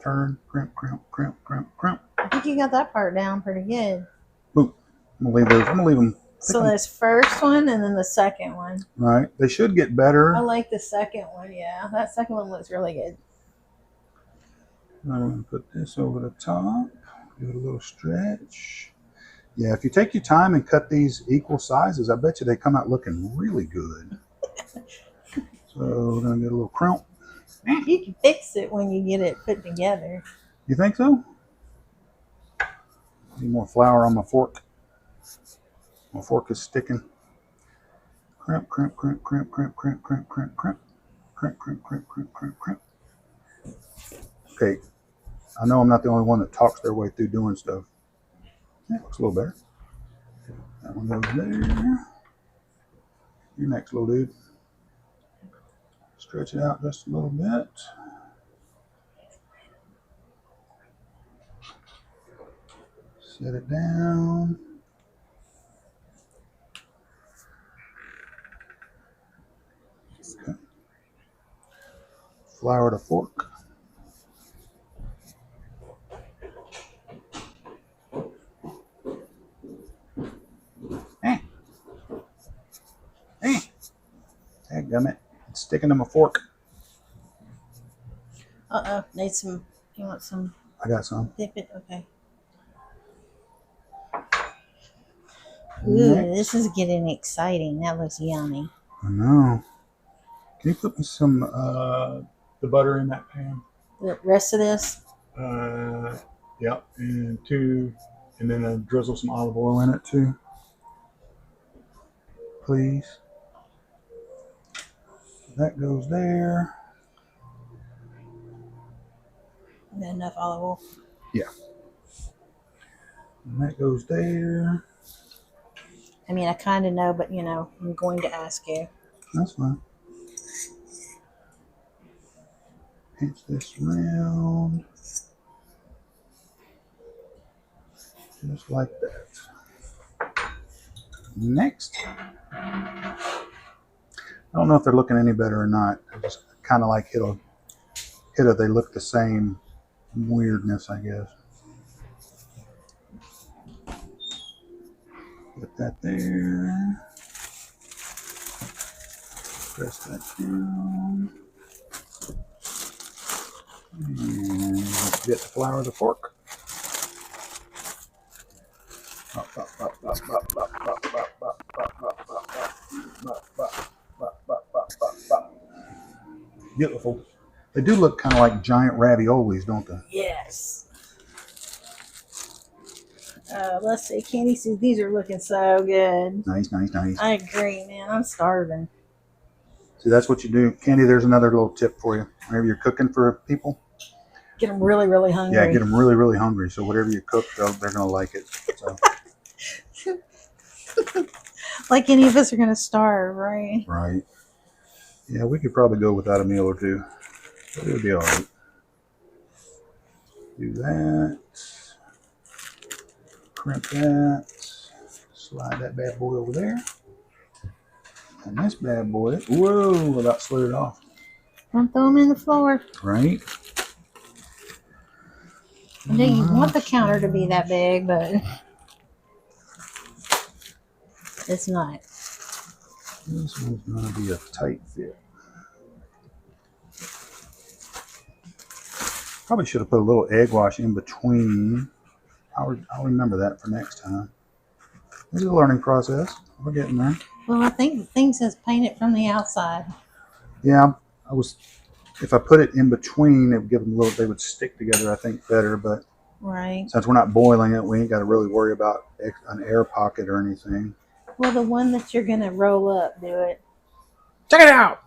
Turn. Crimp, crimp, crimp, crimp, crimp. I think you got that part down pretty good. Boom. I'm gonna leave those. I'm gonna leave them. So there's first one and then the second one. Right. They should get better. I like the second one. Yeah, that second one looks really good. I'm gonna put this over the top. Give it a little stretch. Yeah, if you take your time and cut these equal sizes, I bet you they come out looking really good. So we're gonna get a little crimp. You can fix it when you get it put together. You think so? Need more flour on my fork. My fork is sticking. Crimp, crimp, crimp, crimp, crimp, crimp, crimp, crimp, crimp. Crimp, crimp, crimp, crimp, crimp, crimp. Okay. I know I'm not the only one that talks their way through doing stuff. Yeah, looks a little better. That one goes there. Your next, little dude. Stretch it out just a little bit. Set it down. Okay. Flour the fork. Dadgummit. It's sticking to my fork. Need some. You want some? I got some. Dip it. Okay. Ooh, this is getting exciting. That looks yummy. I know. Can you put me some the butter in that pan? The rest of this? Yep, and then drizzle some olive oil in it too, please. That goes there. Is that enough olive oil? Yeah. And that goes there. I mean, I kind of know, but I'm going to ask you. That's fine. Pinch this around. Just like that. Next. I don't know if they're looking any better or not. I just kind of like hit a they look the same weirdness, I guess. Put that there. Press that down. And get the flour of the fork. Beautiful. They do look kind of like giant raviolis, don't they? Yes. Let's see. Candy says these are looking so good. Nice, nice, nice. I agree, man. I'm starving. See, that's what you do. Candy, there's another little tip for you. Whenever you're cooking for people, Get them really, really hungry. yeah, get them really, really hungry. So whatever you cook, they're going to like it. So. Like any of us are going to starve, right? Right. Yeah, we could probably go without a meal or two. But it would be all right. Do that. Crimp that. Slide that bad boy over there. And this bad boy, whoa, about slid it off. Don't throw them in the floor. Right. I know you want the counter to be that big, but it's not. This one's going to be a tight fit. Probably should have put a little egg wash in between. I'll remember that for next time. It's a learning process. We're getting there. Well, I think the thing says paint it from the outside. Yeah, if I put it in between, it would give them a little, they would stick together, I think, better. But Right. since we're not boiling it, we ain't got to really worry about an air pocket or anything. Well, the one that you're going to roll up, do it. Check it out!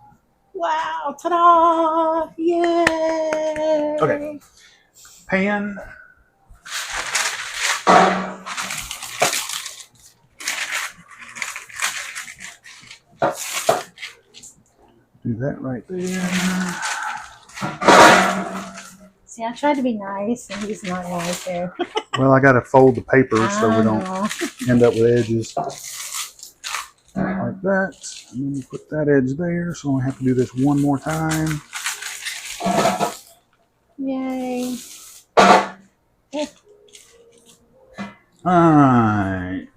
Wow. Ta-da! Yay! Okay. Pan. Do that right there. See, I tried to be nice, and he's not going to. Well, I got to fold the paper so we don't know. end up with edges like that. And then we put that edge there, so I have to do this one more time. Yay. Alright.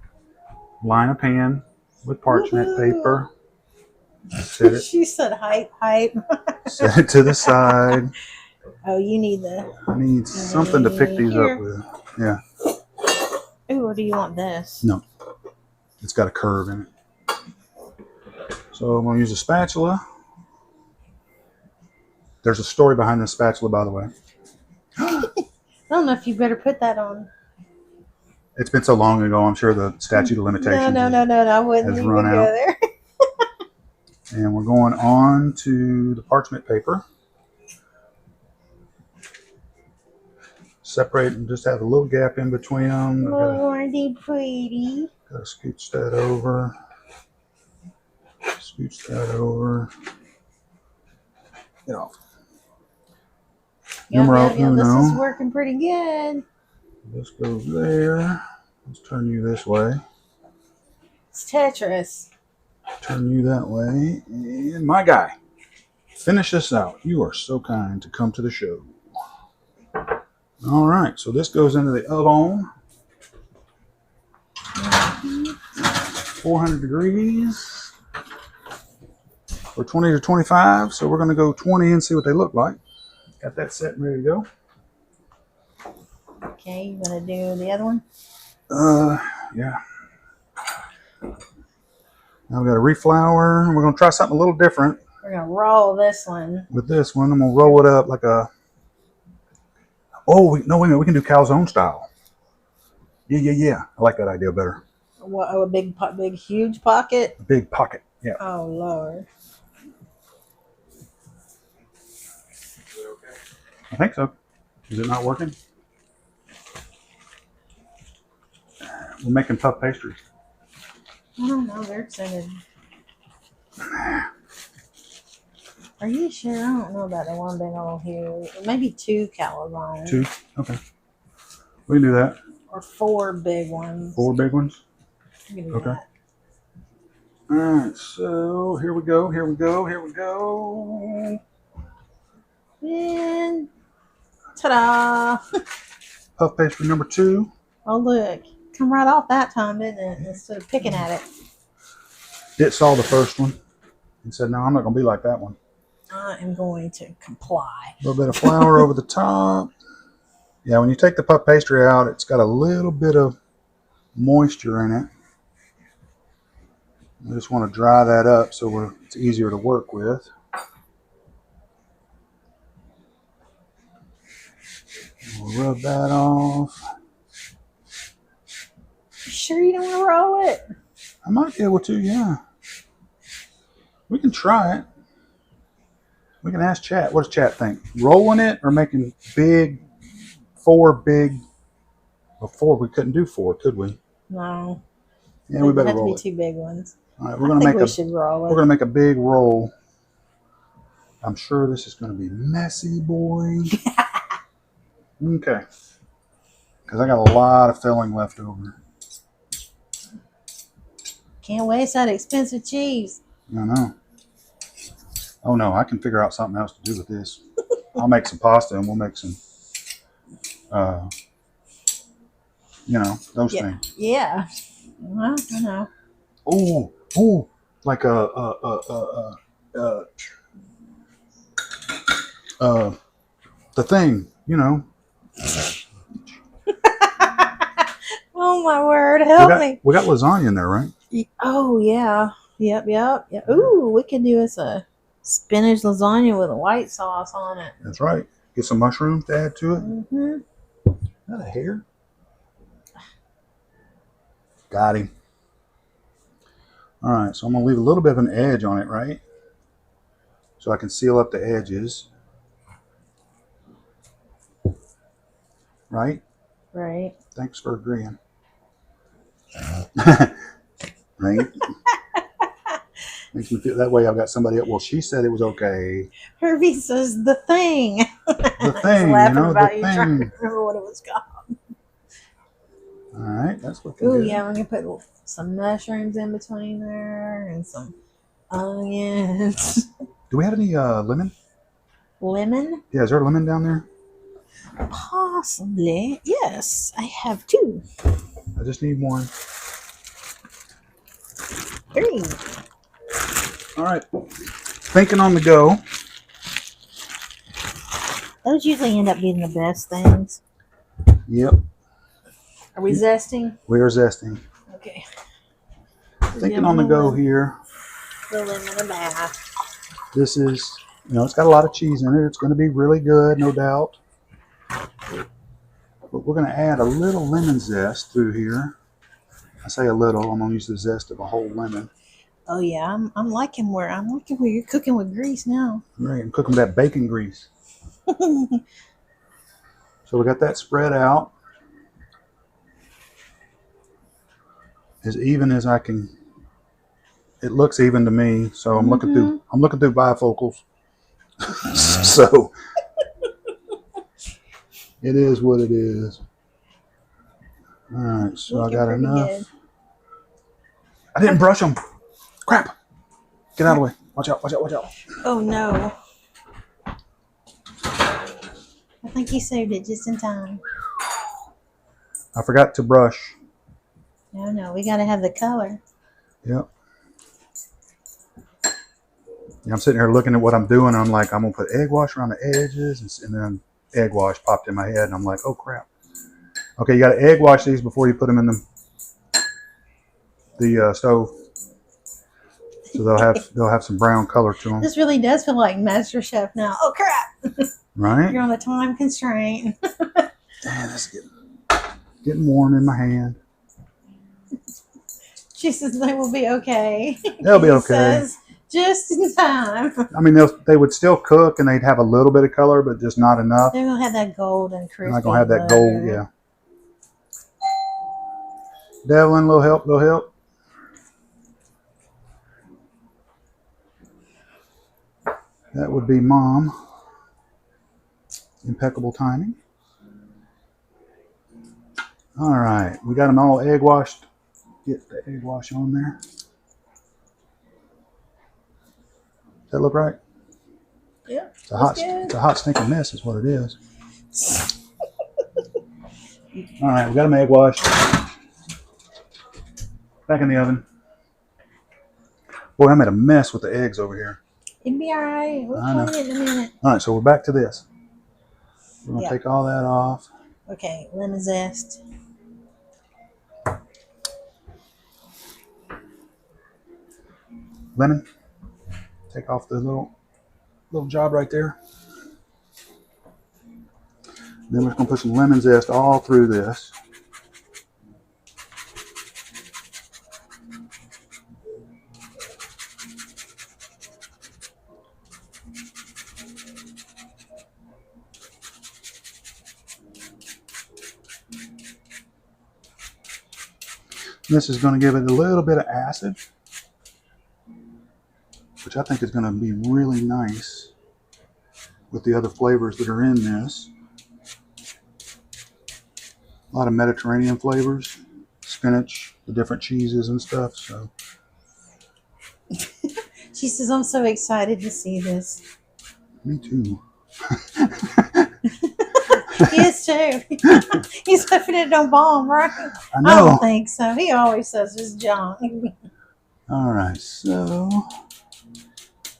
Line a pan with parchment paper. Set it, She said hype, hype. set it to the side. Oh, you need the... I need something to pick these Here. up with. Yeah. Ooh, or do you want this? No. It's got a curve in it. So I'm going to use a spatula. There's a story behind this spatula, by the way. I don't know if you better put that on. It's been so long ago, I'm sure the statute of limitations No, I wouldn't has even run go out. there. And we're going on to the parchment paper. Separate and just have a little gap in between them. Lordy pretty. Gotta scooch that over. Scooch that over. Get off. Numero This uno. is working pretty good. This goes there. Let's turn you this way. It's Tetris. Turn you that way. And my guy, finish this out. You are so kind to come to the show. All right, so this goes into the oven. 400 degrees. Or 20 to 25. So we're going to go 20 and see what they look like. Got that set and ready to go. Okay, you gonna do the other one? Yeah. Now we got a reflower. We're going to try something a little different. We're gonna roll this one. With this one, I'm going to roll it up like a... Oh, no, wait a minute. We can do calzone style. Yeah. I like that idea better. What? Oh, a big, huge pocket? A big pocket. Yeah. Oh, Lord. I think so. Is it not working? We're making tough pastries. I don't know. They're excited. Are you sure? I don't know about the one big old here. Maybe 2 calzones. 2? Okay. We can do that. Or 4 big ones. 4 big ones? We can do Okay. that. All right, so here we go. And ta-da! Puff pastry number 2. Oh, look. Come right off that time, didn't it? Instead of picking at it. It saw the first one and said, no, I'm not going to be like that one. I am going to comply. A little bit of flour over the top. Yeah, when you take the puff pastry out, it's got a little bit of moisture in it. I just want to dry that up so it's easier to work with. We'll rub that off. You sure you don't want to roll it? I might be able to, yeah. We can try it. We can ask Chat. What does Chat think? Rolling it or making 4 big... Before we couldn't do 4, could we? No. Yeah, we better have roll to it. be 2 big ones. All right, I think we should roll it. We're gonna make a big roll. I'm sure this is gonna be messy, boy. Okay. Because I got a lot of filling left over. Can't waste that expensive cheese. I know. Oh no, I can figure out something else to do with this. I'll make some pasta and we'll make some, those things. Yeah. Well, I know. Oh, like the thing, Oh my word, help me. We got lasagna in there, right? Oh yeah. Yep. Ooh, we can do us a spinach lasagna with a white sauce on it. That's right. Get some mushrooms to add to it. Mm-hmm. Is that a hair? Got him. All right, so I'm going to leave a little bit of an edge on it, right? So I can seal up the edges. Right? Right. Thanks for agreeing. Right? Makes me feel that way. I've got somebody else. Well, she said it was okay. Herbie says the thing. The I was thing, laughing the about you trying to thing. remember what it was called. All right, that's looking Oh good. yeah, we're gonna put some mushrooms in between there and some onions. Do we have any lemon? Lemon? Yeah, is there lemon down there? Possibly. Yes, I have 2. I just need one. 3. All right. Thinking on the go. Those usually end up being the best things. Yep. Are we zesting? We are zesting. Okay. Thinking on the go here. The lemon a bath. This is, it's got a lot of cheese in it. It's going to be really good, no doubt. But we're going to add a little lemon zest through here. I say a little. I'm going to use the zest of a whole lemon. Oh yeah, I'm liking where you're cooking with grease now. Right, I'm cooking with that bacon grease. So we got that spread out as even as I can. It looks even to me, so I'm looking through bifocals. So it is what it is. All right, so I got enough. Good. I didn't brush them. Crap! Get out of the way. Watch out! Watch out! Watch out! Oh no! I think you saved it just in time. I forgot to brush. No, we gotta have the color. Yep. Yeah, I'm sitting here looking at what I'm doing. And I'm like, I'm gonna put egg wash around the edges, and then egg wash popped in my head, and I'm like, oh crap. Okay, you got to egg wash these before you put them in the stove, so they'll have some brown color to them. This really does feel like Master Chef now. Oh crap! Right? You're on the time constraint. Man, this is getting warm in my hand. She says they will be okay. They'll be okay. Says, just in time. I mean, they would still cook, and they'd have a little bit of color, but just not enough. They're gonna have that golden crispy. They're not gonna have that gold, yeah. Devlin, little help, little help. That would be Mom. Impeccable timing. All right, we got them all egg washed. Get the egg wash on there. Does that look right? Yeah. It's a hot stinking mess is what it is. All right, we got them egg washed. Back in the oven. Boy, I made a mess with the eggs over here. It'd be all right. We'll clean it in a minute. All right, so we're back to this. We're going to take all that off. Okay, lemon zest. Lemon. Take off the little job right there. Then we're just going to put some lemon zest all through this. This is going to give it a little bit of acid, which I think is going to be really nice with the other flavors that are in this. A lot of Mediterranean flavors, spinach, the different cheeses and stuff. So she says, I'm so excited to see this. Me too. He is too. He's hoping it don't bomb, right? I know. I don't think so. He always says it's junk. All right, so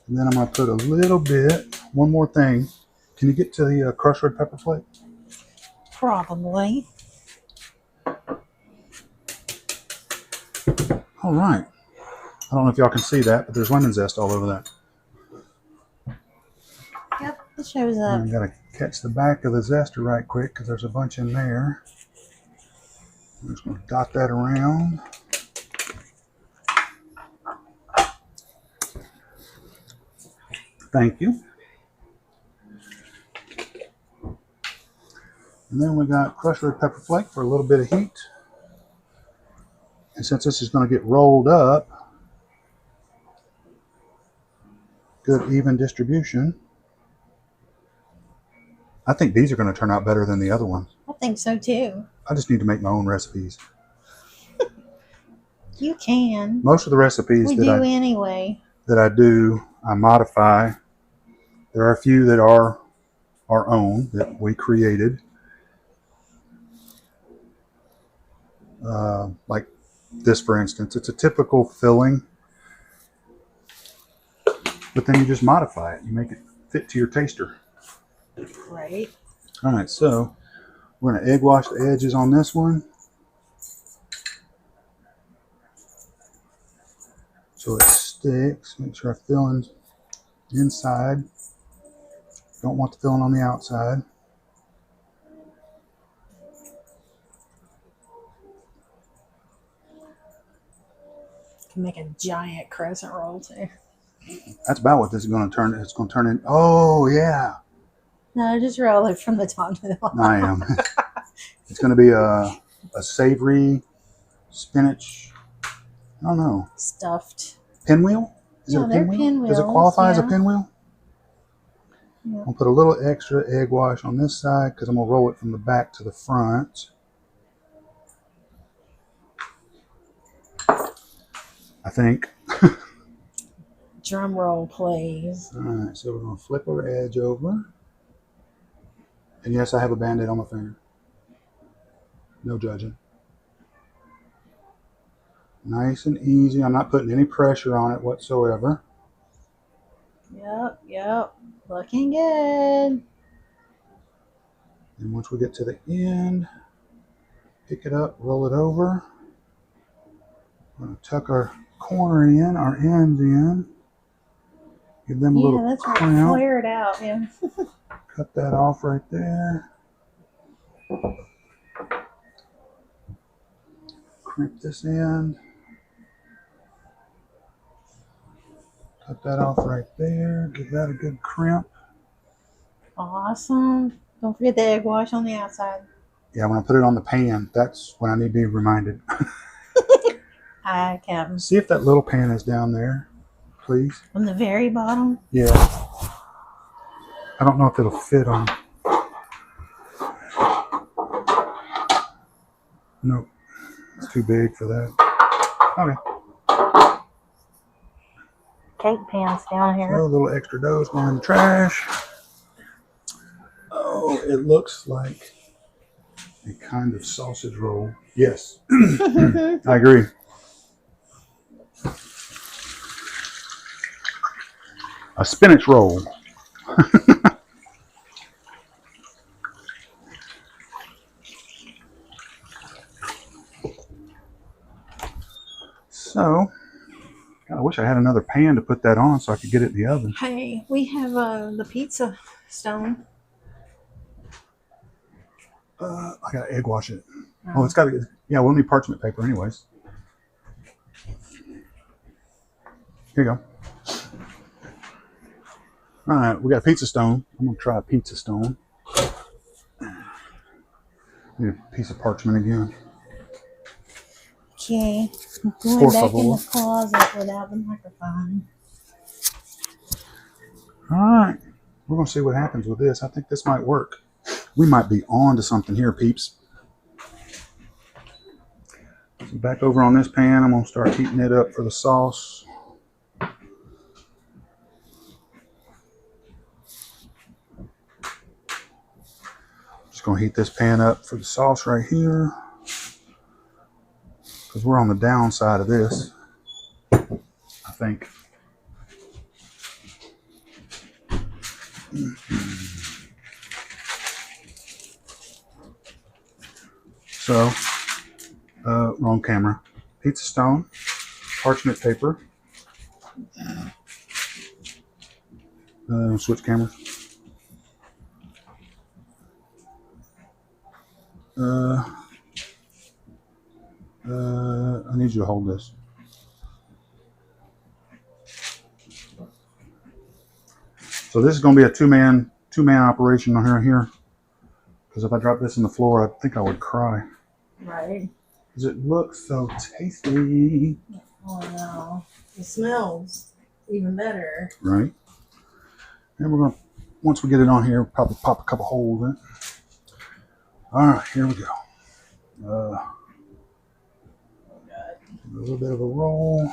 and then I'm going to put a little bit, one more thing. Can you get to the crushed red pepper flake? Probably. All right. I don't know if y'all can see that, but there's lemon zest all over that. Yep, it shows up. I got to catch the back of the zester right quick because there's a bunch in there. I'm just going to dot that around. Thank you. And then we got crushed red pepper flake for a little bit of heat. And since this is going to get rolled up, good even distribution. I think these are going to turn out better than the other ones. I think so too. I just need to make my own recipes. You can. Most of the recipes We do anyway. that I modify. There are a few that are our own that we created. Like this, for instance, it's a typical filling, but then you just modify it. You make it fit to your taster. Right. All right, so we're going to egg wash the edges on this one. So it sticks. Make sure I fill in inside. Don't want the filling on the outside. Can make a giant crescent roll too. That's about what this is going to turn. It's going to turn in. Oh yeah. No, just roll it from the top to the bottom. I am. It's going to be a savory spinach. I don't know. Stuffed. Pinwheel? Is it a they're pinwheel? Does it pinwheels, qualify as a yeah. pinwheel? Yeah. I'll put a little extra egg wash on this side because I'm going to roll it from the back to the front. I think. Drum roll, please. All right, so we're going to flip our edge over. And yes, I have a Band-Aid on my finger. No judging. Nice and easy. I'm not putting any pressure on it whatsoever. Yep. Looking good. And once we get to the end, pick it up, roll it over. We're going to tuck our corner in, our ends in. Give them a little that's right. crimp. Flare it out, yeah. Cut that off right there. Crimp this end. Cut that off right there. Give that a good crimp. Awesome. Don't forget the egg wash on the outside. Yeah, when I put it on the pan, that's when I need to be reminded. Hi, Captain. See if that little pan is down there, please. From the very bottom? Yeah. I don't know if it'll fit on. Nope. It's too big for that. Okay. Cake pans down here. So a little extra dough is going in the trash. Oh, it looks like a kind of sausage roll. Yes. I agree. A spinach roll. So, I wish I had another pan to put that on so I could get it in the oven. Hey, we have the pizza stone. I gotta egg wash it. Oh, it's gotta. Yeah, we'll need parchment paper anyways. Here you go. All right, we got a pizza stone. I'm gonna try a pizza stone. Need a piece of parchment again. Okay, I'm going back in the closet without the microphone. All right, we're gonna see what happens with this. I think this might work. We might be on to something here, peeps. So back over on this pan, I'm gonna start heating it up for the sauce. Just gonna heat this pan up for the sauce right here, because we're on the downside of this, I think. So, wrong camera. Pizza stone, parchment paper. Switch cameras. I need you to hold this. So this is going to be a two-man operation on here. Because if I drop this on the floor, I think I would cry. Right. Because it looks so tasty. Oh no, it smells even better. Right. And we're going to, once we get it on here, probably pop a couple holes in it. All right, here we go. A little bit of a roll.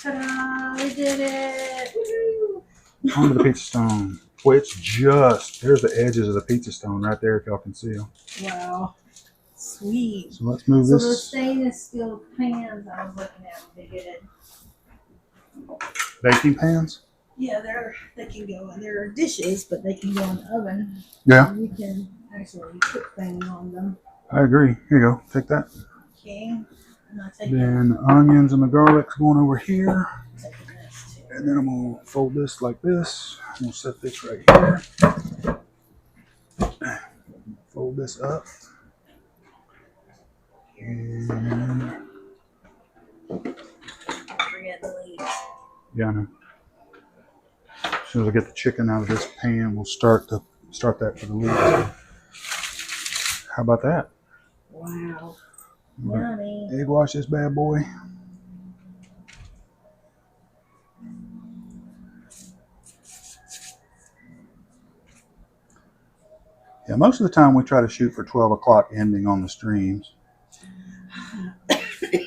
Ta-da! We did it! Woo-hoo. Onto the pizza stone. Boy, it's just, there's the edges of the pizza stone right there if y'all can see them. Wow. Sweet. So let's move So this. the stainless steel pans I was looking at when they did it. Baking pans? Yeah, they can go in. They're dishes, but they can go in the oven. Yeah. And you can actually cook things on them. I agree. Here you go. Take that. Okay. And I take Then the onions and the garlic's going over here. taking this too. And then I'm going to fold this like this. I'm going to set this right here. Fold this up. And Forget the leaves. yeah, I know. As soon as I get the chicken out of this pan, we'll start that for the leaves. How about that? Wow. We're gonna Yummy. egg wash this bad boy. Yeah, most of the time we try to shoot for 12 o'clock ending on the streams.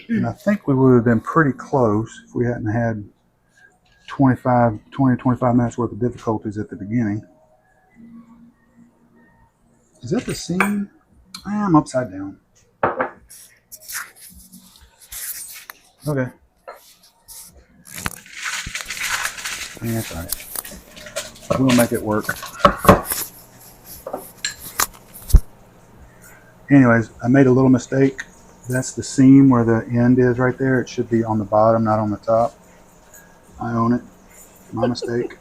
And I think we would have been pretty close if we hadn't had 20 to 25 minutes worth of difficulties at the beginning. Is that the seam? I'm upside down. Okay. Yeah, that's all right. We'll make it work. Anyways, I made a little mistake. That's the seam where the end is right there. It should be on the bottom, not on the top. I own it. My mistake.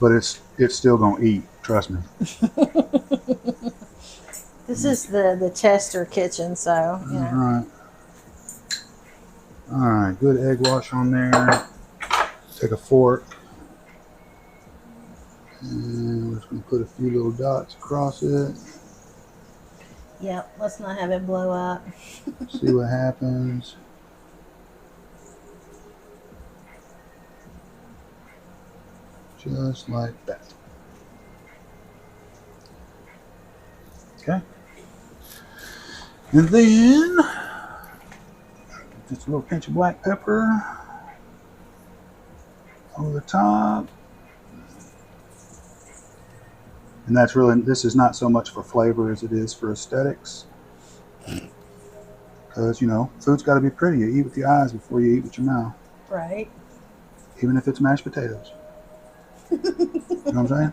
But it's still gonna eat. Trust me. This is the Chester kitchen, so you know. All right. All right. Good egg wash on there. Take a fork. And we're just gonna put a few little dots across it. Yep. Let's not have it blow up. See what happens. Just like that. Okay. And then just a little pinch of black pepper over the top. And that's really, this is not so much for flavor as it is for aesthetics. Because, you know, food's got to be pretty. You eat with your eyes before you eat with your mouth. Right. Even if it's mashed potatoes. You know what I'm saying?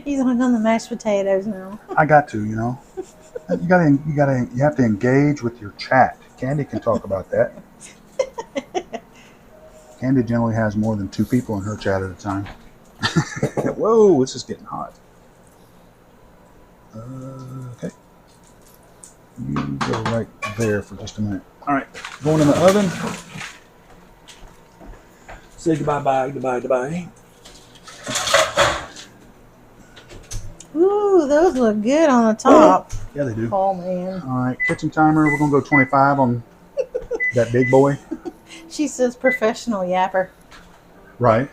He's on the mashed potatoes now. I got to, you know. You have to engage with your chat. Candy can talk about that. Candy generally has more than 2 people in her chat at a time. Whoa, this is getting hot. Okay. You go right there for just a minute. All right, going in the oven. Say goodbye. Ooh, those look good on the top. Yeah, they do. Oh man. All right, kitchen timer. We're gonna go 25 on that big boy. She says professional yapper. Right.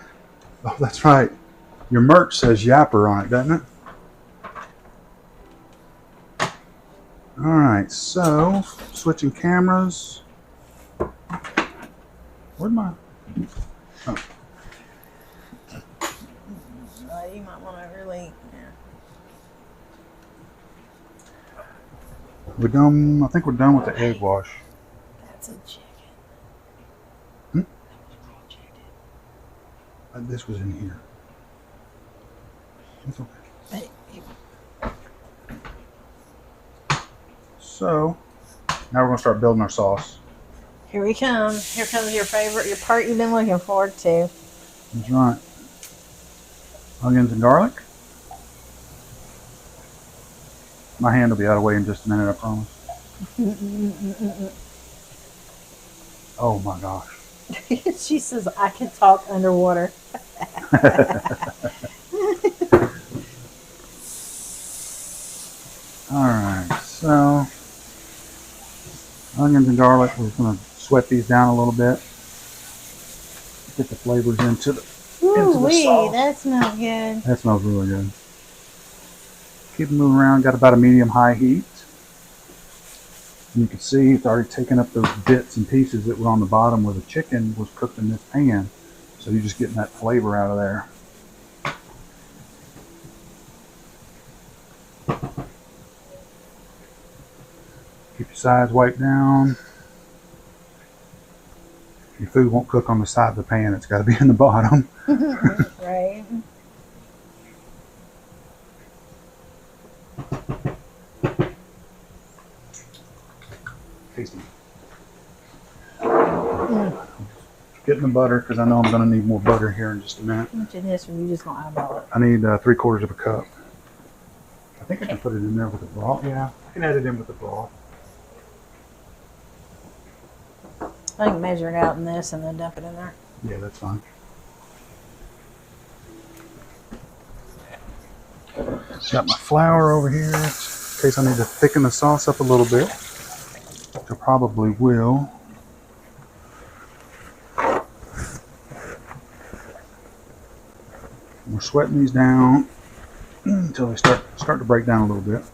Oh, that's right. Your merch says Yapper on it, doesn't it? All right, so switching cameras. Where'd my? Oh. You might want to really. We're done. I think we're done with the egg wash. That's a chicken. This was in here. It's okay. So now we're gonna start building our sauce. Here we come. Here comes your part you've been looking forward to. That's right. Onions and garlic. My hand will be out of the way in just a minute, I promise. Oh my gosh. She says I can talk underwater. Alright, so onions and garlic, we're going to sweat these down a little bit. Get the flavors into the into the sauce. That smells good. That smells really good. Keep it moving around. Got about a medium-high heat. And you can see it's already taken up those bits and pieces that were on the bottom where the chicken was cooked in this pan. So you're just getting that flavor out of there. Keep your sides wiped down. Your food won't cook on the side of the pan. It's got to be in the bottom. Right. Tasty. Getting the butter because I know I'm going to need more butter here in just a minute. How much of this are you just going to eyeball it? I need 3/4 of a cup. I think I can put it in there with the broth. Yeah, I can add it in with the broth. I can measure it out in this and then dump it in there. Yeah, that's fine. Got my flour over here in case I need to thicken the sauce up a little bit. I probably will. We're sweating these down until they start to break down a little bit.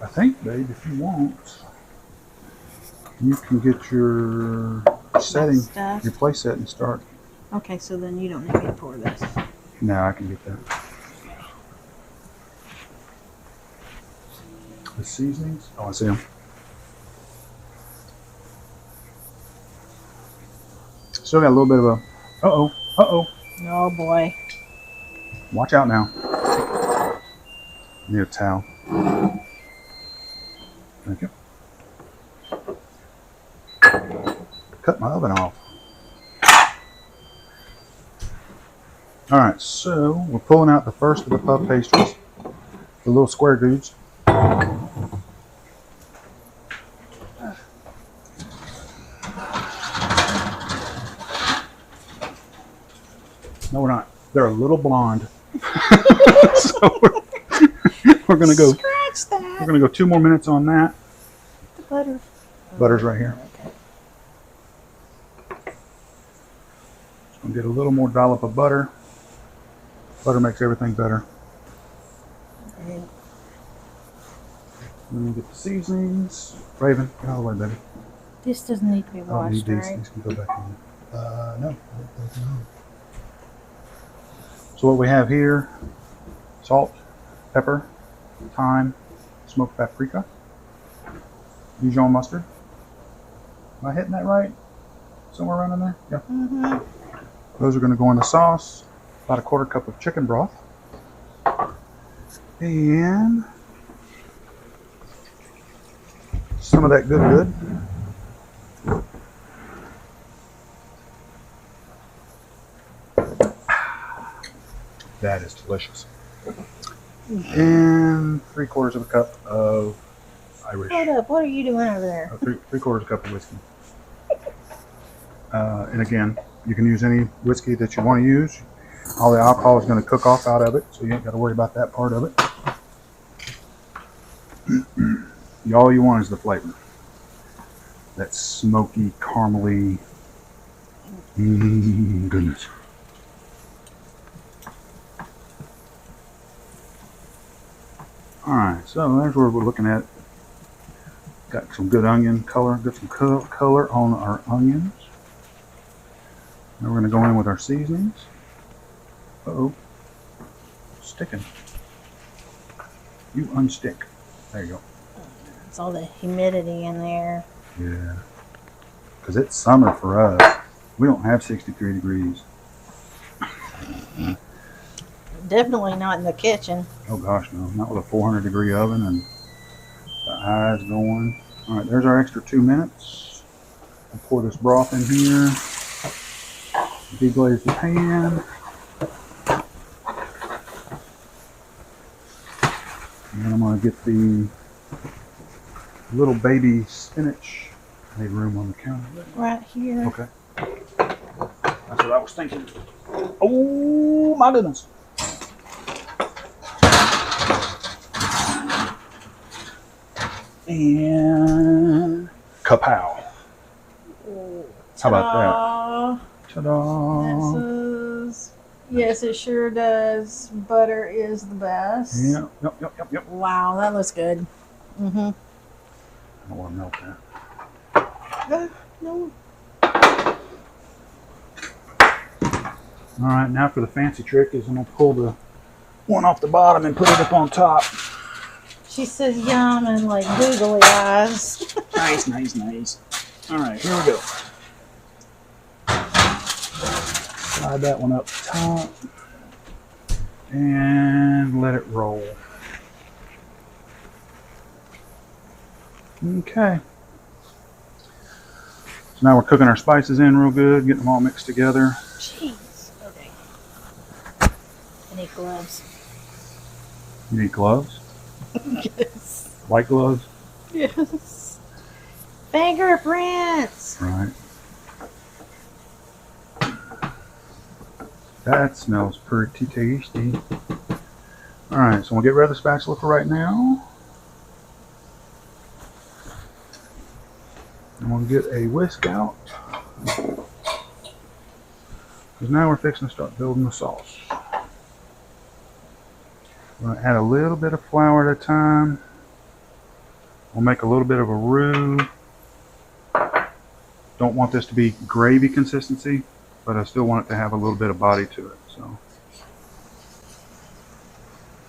I think, babe, if you want, you can get your setting, Stuff. your place set and start. Okay, so then you don't need me to pour this. No, I can get that. The seasonings. Oh, I see them. Still got a little bit of a. Oh boy. Watch out now. Need a towel. Thank you. Cut my oven off. All right, so we're pulling out the first of the puff pastries, the little square dudes. No, we're not. They're a little blonde. So we're gonna go. Scratch that. We're gonna go 2 more minutes on that. The butter. Butter's right here. Okay. Just gonna get a little more dollop of butter. Butter makes everything better. And Then we get the seasonings. Raven, get out of the way, baby. this doesn't need to be I don't need washed, these. right? These can go back in. No. So what we have here: salt, pepper, thyme, smoked paprika, Dijon mustard. Am I hitting that right? Somewhere around in there? Yeah. Mm-hmm. Those are going to go in the sauce. About a 1/4 cup of chicken broth. And some of that good. That is delicious. And 3/4 of a cup of Irish. Hold up. What are you doing over there? 3/4 cup of whiskey. And again, you can use any whiskey that you want to use. All the alcohol is going to cook off out of it, so you ain't got to worry about that part of it. All you want is the flavor. That smoky, caramely, goodness. Alright, so there's where we're looking at. Got some good onion color, got some color on our onions. Now we're going to go in with our seasonings. Uh-oh. Sticking. You unstick. There you go. It's all the humidity in there. Yeah. Because it's summer for us. We don't have 63 degrees. Definitely not in the kitchen. Oh gosh, no. Not with a 400-degree oven and the eyes going. Alright, there's our extra 2 minutes. I'll pour this broth in here. Deglaze the pan. And then I'm going to get the little baby spinach. I need room on the counter. Right here. Okay. That's what I was thinking. Oh my goodness. And kapow. How about that? Ta-da. That Ta-da! says, yes, it sure does. Butter is the best. Yep. Wow, that looks good. Mm-hmm. I don't want to melt that. No. All right, now for the fancy trick is I'm going to pull the one off the bottom and put it up on top. She says yum and like googly eyes. Nice. All right, here we go. Slide that one up top and let it roll. Okay. So now we're cooking our spices in real good, getting them all mixed together. Jeez. Okay. I need gloves. You need gloves? Yes. White gloves? Yes. Fingerprints. Right. That smells pretty tasty. All right, so we'll get rid of the spatula for right now. I'm going to get a whisk out. Because now we're fixing to start building the sauce. We're going to add a little bit of flour at a time. We'll make a little bit of a roux. Don't want this to be gravy consistency, but I still want it to have a little bit of body to it. So,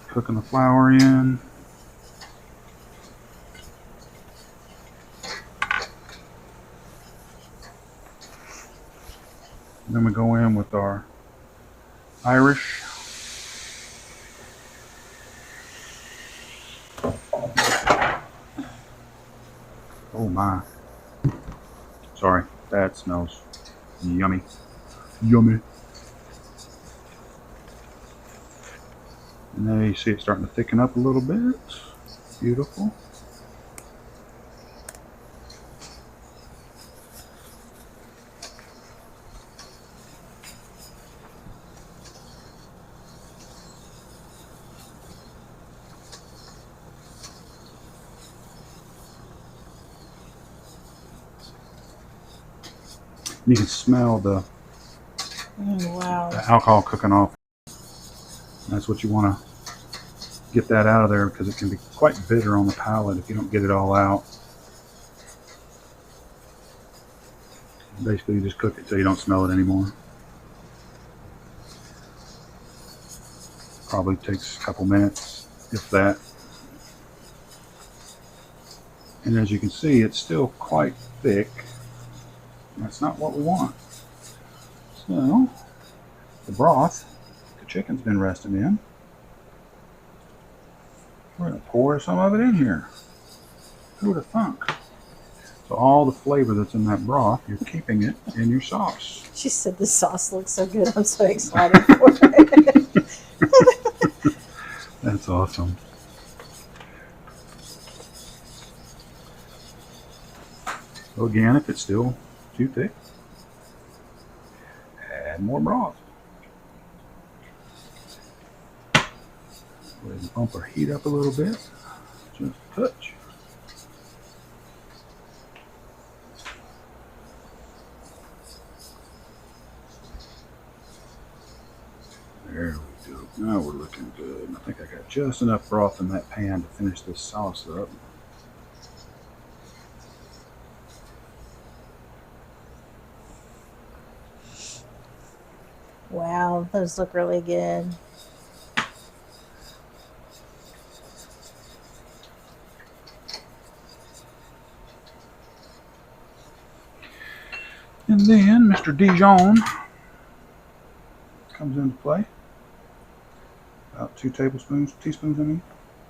cooking the flour in. And then we go in with our Irish. Oh my. Sorry, that smells yummy. Yummy. And there you see it starting to thicken up a little bit. Beautiful. You can smell the Wow. alcohol cooking off. That's what you want to get that out of there because it can be quite bitter on the palate if you don't get it all out. Basically, you just cook it till you don't smell it anymore. Probably takes a couple minutes, if that. And as you can see, it's still quite thick. That's not what we want. So, the broth, the chicken's been resting in. We're going to pour some of it in here. Who would have thunk? So all the flavor that's in that broth, you're keeping it in your sauce. She said the sauce looks so good. I'm so excited for it. That's awesome. So again, if it's still too thick, add more broth. Go ahead and bump our heat up a little bit, just a touch. There we go. Now we're looking good. I think I got just enough broth in that pan to finish this sauce up. Wow, those look really good. And then Mr. Dijon comes into play. About 2 teaspoons, I mean.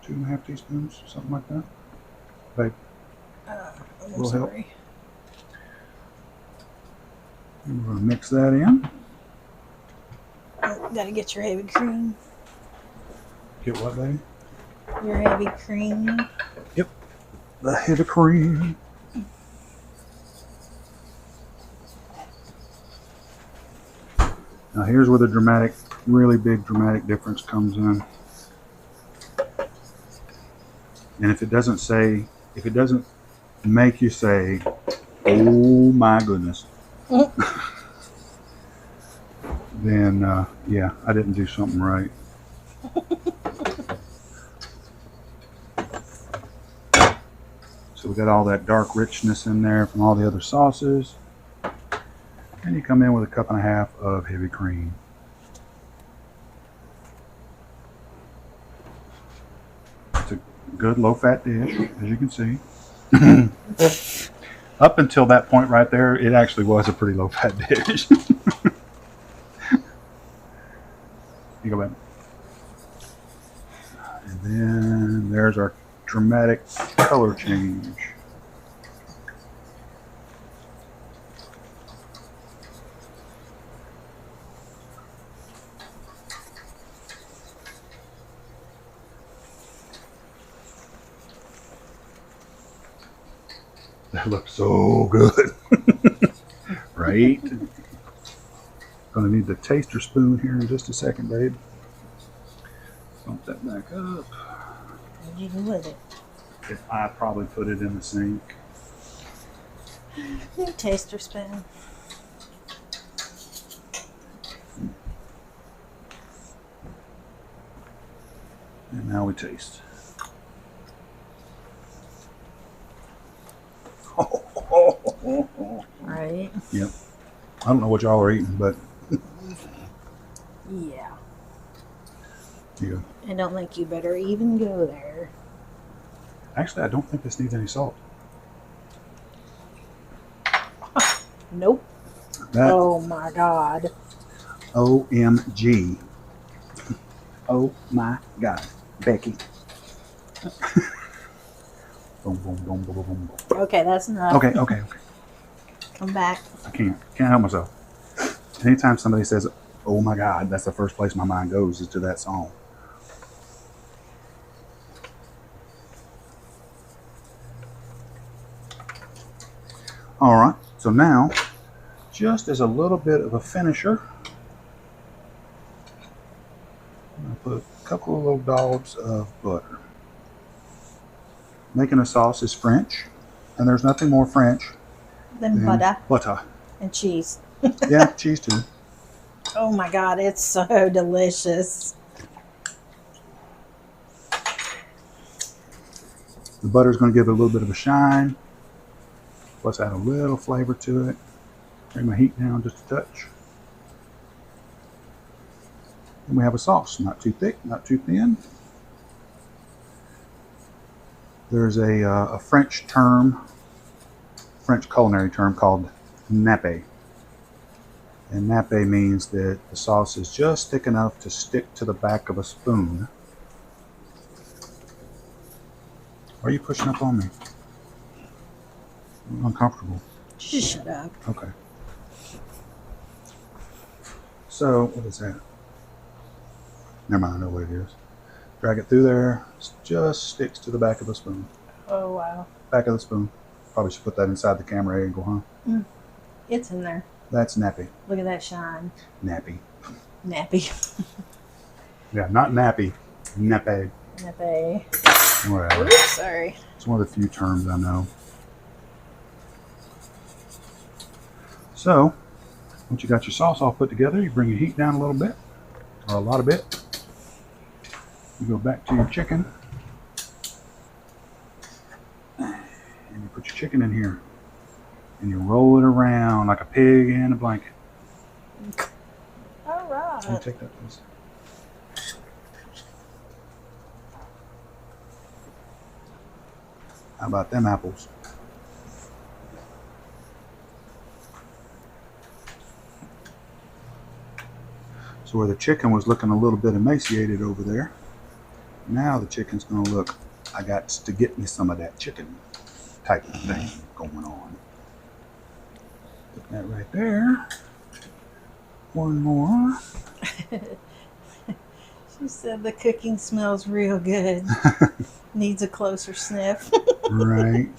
2.5 teaspoons, something like that. Babe, I'm will help. sorry. And we're going to mix that in. Oh, gotta get your heavy cream. Get what, baby? Your heavy cream. Yep. The heavy cream. Now here's where the dramatic, really big dramatic difference comes in. And if it doesn't make you say, oh my goodness, then yeah, I didn't do something right. So we got all that dark richness in there from all the other sauces. And you come in with a cup and a half of heavy cream. It's a good low-fat dish, as you can see. Up until that point right there, it actually was a pretty low-fat dish. You go back. And then there's our dramatic color change. That looks so good. Right? Gonna need the taster spoon here in just a second, babe. Bump that back up. What did you do with it? I probably put it in the sink. New taster spoon. And now we taste. Right? Yep. I don't know what y'all are eating, but Yeah. yeah. I don't think you better even go there. Actually, I don't think this needs any salt. Nope. That Oh my God. OMG. Oh my God. Becky. Boom, boom, boom, boom, boom, boom. Okay, that's enough. Okay. Come back. I can't help myself. Anytime somebody says, oh my God, that's the first place my mind goes is to that song. All right, so now, just as a little bit of a finisher, I'm going to put a couple of little dollops of butter. Making a sauce is French, and there's nothing more French Then than butter butter. and cheese. Yeah, cheese too. Oh my God, it's so delicious. The butter's going to give it a little bit of a shine, plus add a little flavor to it. Bring my heat down just a touch. And we have a sauce, not too thick, not too thin. There's a French term, French culinary term called nappe. And nappe means that the sauce is just thick enough to stick to the back of a spoon. Why are you pushing up on me? I'm uncomfortable. Just shut up. Okay. So, what is that? Never mind, I know what it is. Drag it through there. It just sticks to the back of the spoon. Oh wow. Back of the spoon. Probably should put that inside the camera angle, huh? It's in there. That's nappy. Look at that shine. Nappy. Nappy. Yeah, not nappy. Nappe. Nappe. Whatever. Oops, sorry. It's one of the few terms I know. So, once you got your sauce all put together, you bring your heat down a little bit, or a lot of bit. You go back to your chicken, and you put your chicken in here, and you roll it around like a pig in a blanket. All right. Can you take that, please? How about them apples? So where the chicken was looking a little bit emaciated over there, now the chicken's going to look, I got to get me some of that chicken type of thing going on. Put that right there. One more. She said the cooking smells real good. Needs a closer sniff. Right.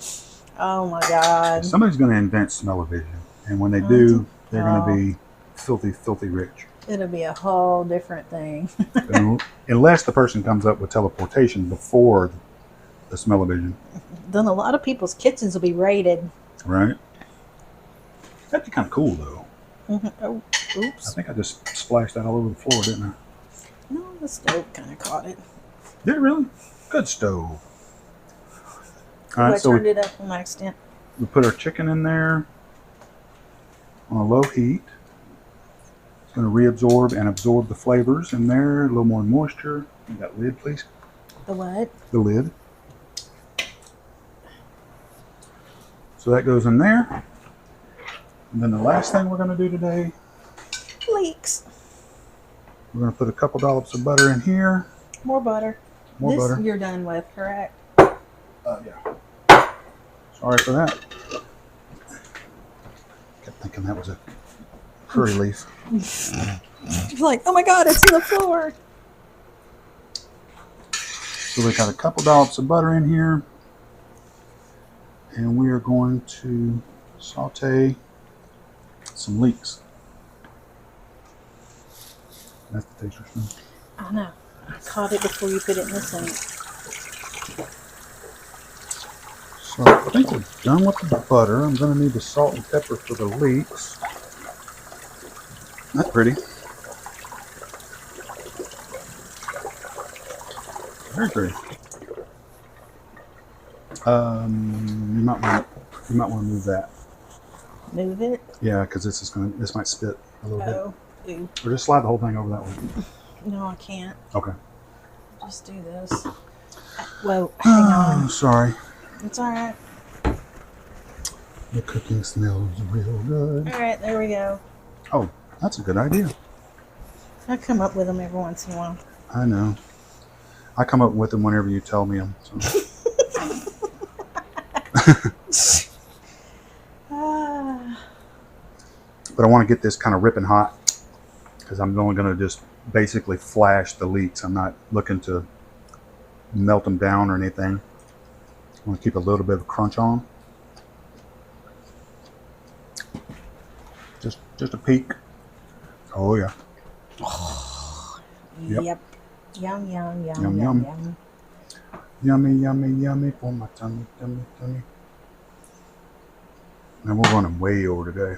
Oh my God. Somebody's going to invent smell-o-vision. And when they do, they're going to be filthy, filthy rich. It'll be a whole different thing. Unless the person comes up with teleportation before the smell-o-vision. Then a lot of people's kitchens will be raided. Right. That'd be kind of cool, though. Oh, I oops. think I just splashed that all over the floor, didn't I? No, the stove kind of caught it. Did it really? Good stove. All Ooh, I right, so turned it up on accident. we put our chicken in there on a low heat. It's going to reabsorb and absorb the flavors in there. A little more moisture. That lid, please. The what? The lid. So that goes in there. And then the last thing we're going to do today, Leeks. we're going to put a couple dollops of butter in here. More butter. More this butter. You're done with, correct? Yeah. Sorry for that. Kept thinking that was a curry leaf. Like, oh my God, it's in the floor. So we got a couple dollops of butter in here. And we are going to saute some leeks. That's the taster spoon. I know. I caught it before you put it in the sink. So I think we're done with the butter. I'm going to need the salt and pepper for the leeks. That's pretty. Very pretty. You might want to move that. Move it? Yeah, because this might spit a little Oh. bit. Ooh. Or just slide the whole thing over that way. No, I can't. Okay. Just do this. Whoa, hang on. Sorry. It's all right. The cooking smells real good. All right, there we go. Oh, that's a good idea. I come up with them every once in a while. I know. I come up with them whenever you tell me them. So. But I want to get this kind of ripping hot because I'm only going to just basically flash the leeks. I'm not looking to melt them down or anything. I want to keep a little bit of crunch on. Just a peek. Oh yeah. Yep. Yep. Yum, yum, yum, Yum, yum, yum. yum. Yummy, yummy, yummy for my tummy, tummy, tummy. And we're running way over today.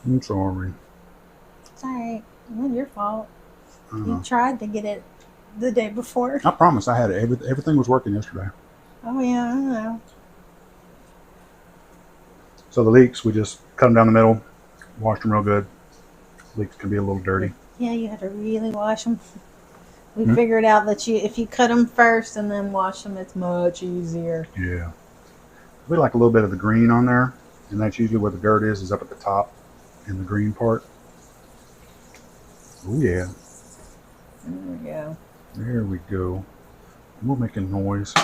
I'm sorry. It's all right. Not your fault. Uh-huh. You tried to get it the day before. I promise I had it. Everything was working yesterday. Oh, yeah, I know. So the leeks, we just cut them down the middle, washed them real good. Leeks can be a little dirty. Yeah, you have to really wash them. We figured out that if you cut them first and then wash them, it's much easier. Yeah. We like a little bit of the green on there, and that's usually where the dirt is up at the top in the green part. Oh yeah. There we go. There we go. We're making noise.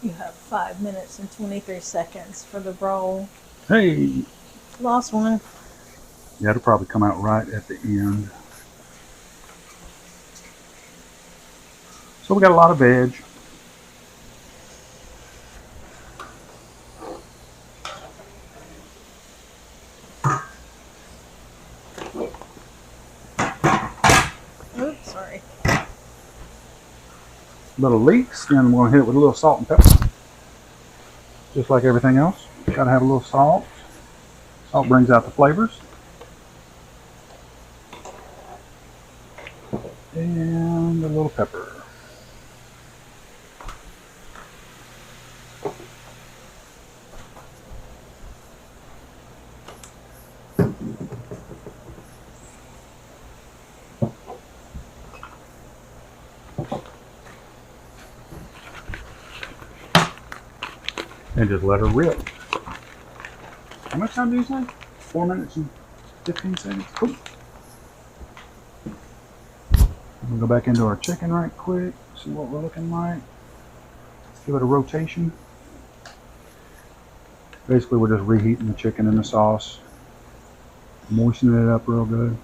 You have 5 minutes and 23 seconds for the roll. Hey. Lost one. Yeah, it'll probably come out right at the end. So we got a lot of veg. Oops, sorry. Little leeks, then we're going to hit it with a little salt and pepper. Just like everything else. Got to have a little salt. Salt brings out the flavors. And a little pepper. And just let her rip. How much time do you say? 4 minutes and 15 seconds? Cool. We'll go back into our chicken right quick, see what we're looking like. Let's give it a rotation. Basically, we're just reheating the chicken in the sauce, moistening it up real good.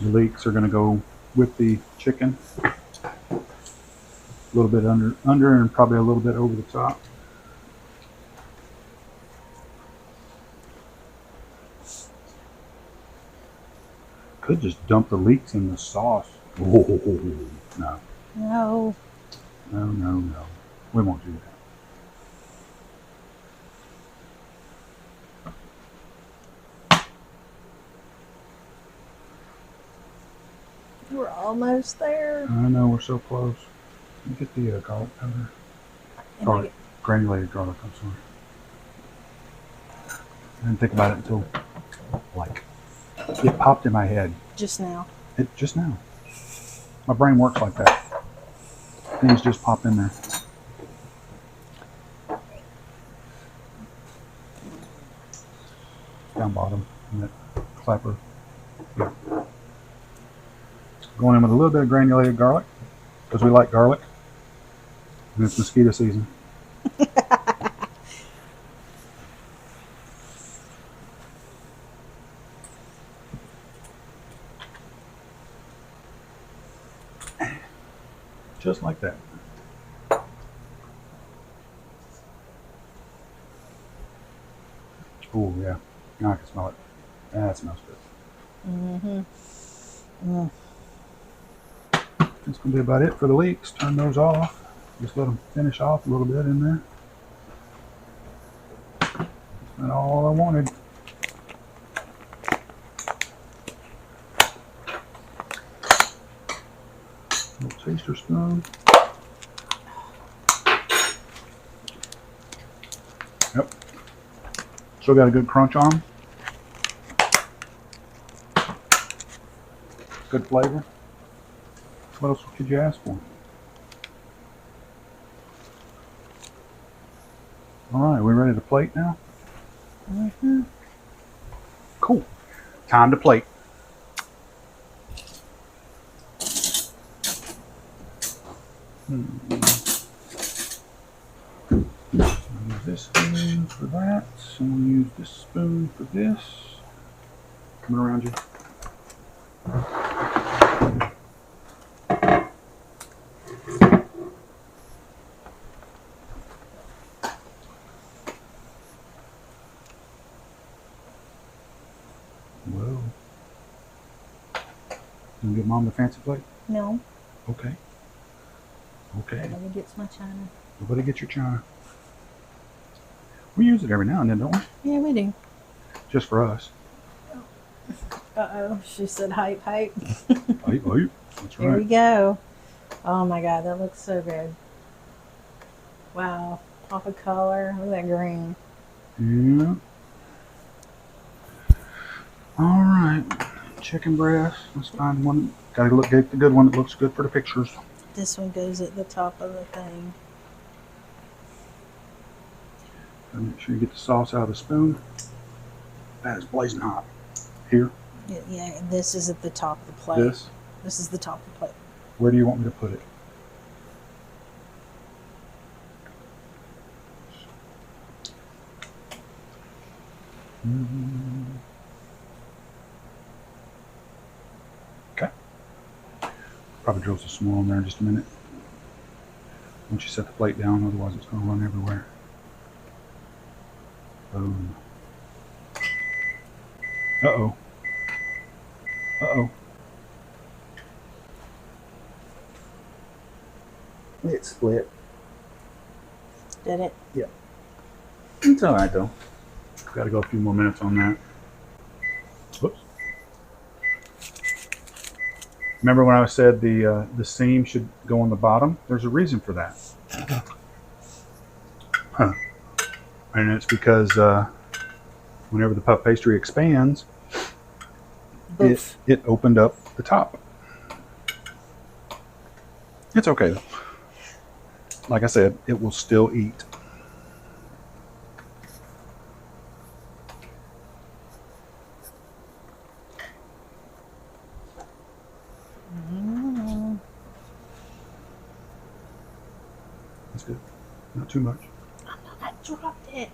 The leeks are going to go with the chicken. A little bit under and probably a little bit over the top. Could just dump the leeks in the sauce. Oh, no. No. No. We won't do that. We're almost there. I know, we're so close. Let me get the garlic powder. Garlic. Granulated garlic, I'm sorry. I didn't think about it until, like, it popped in my head. Just now. Just now. My brain works like that. Things just pop in there. Down bottom, and that clapper. Yeah. Going in with a little bit of granulated garlic, because we like garlic. And it's mosquito season. Just like that. Oh, yeah. Now I can smell it. That smells good. Mm-hmm. Mm. That's going to be about it for the leeks. Turn those off. Just let them finish off a little bit in there. That's not all I wanted. Little taster spoon. Yep. Still got a good crunch on them. Good flavor. What else could you ask for? All right, we ready to plate now? Mm-hmm. Cool. Time to plate. Use this spoon for that. Someone use this spoon for this. Coming around you. Whoa. Can you give Mom the fancy plate? No. Okay. Okay. Nobody gets my china. Nobody get your china. We use it every now and then, don't we? Yeah, we do. Just for us. Uh-oh. She said hype, hype. Hype, hype. That's Here we right. go. Oh my God, that looks so good. Wow. Pop of color. Look at that green. Yeah. All right. Chicken breast. Let's find one. Gotta get the good one that looks good for the pictures. This one goes at the top of the thing. And make sure you get the sauce out of the spoon. That is blazing hot. Here. Yeah, this is at the top of the plate. This. This is the top of the plate. Where do you want me to put it? Okay. Probably drill some small in there in just a minute. Once you set the plate down, otherwise it's going to run everywhere. Boom. Uh-oh. Uh-oh. It split. Did it? Yeah. It's all right, though. Got to go a few more minutes on that. Whoops. Remember when I said the seam should go on the bottom? There's a reason for that. Huh. And it's because whenever the puff pastry expands, it opened up the top. It's okay though. Like I said, it will still eat. That's good. Not too much. I dropped it.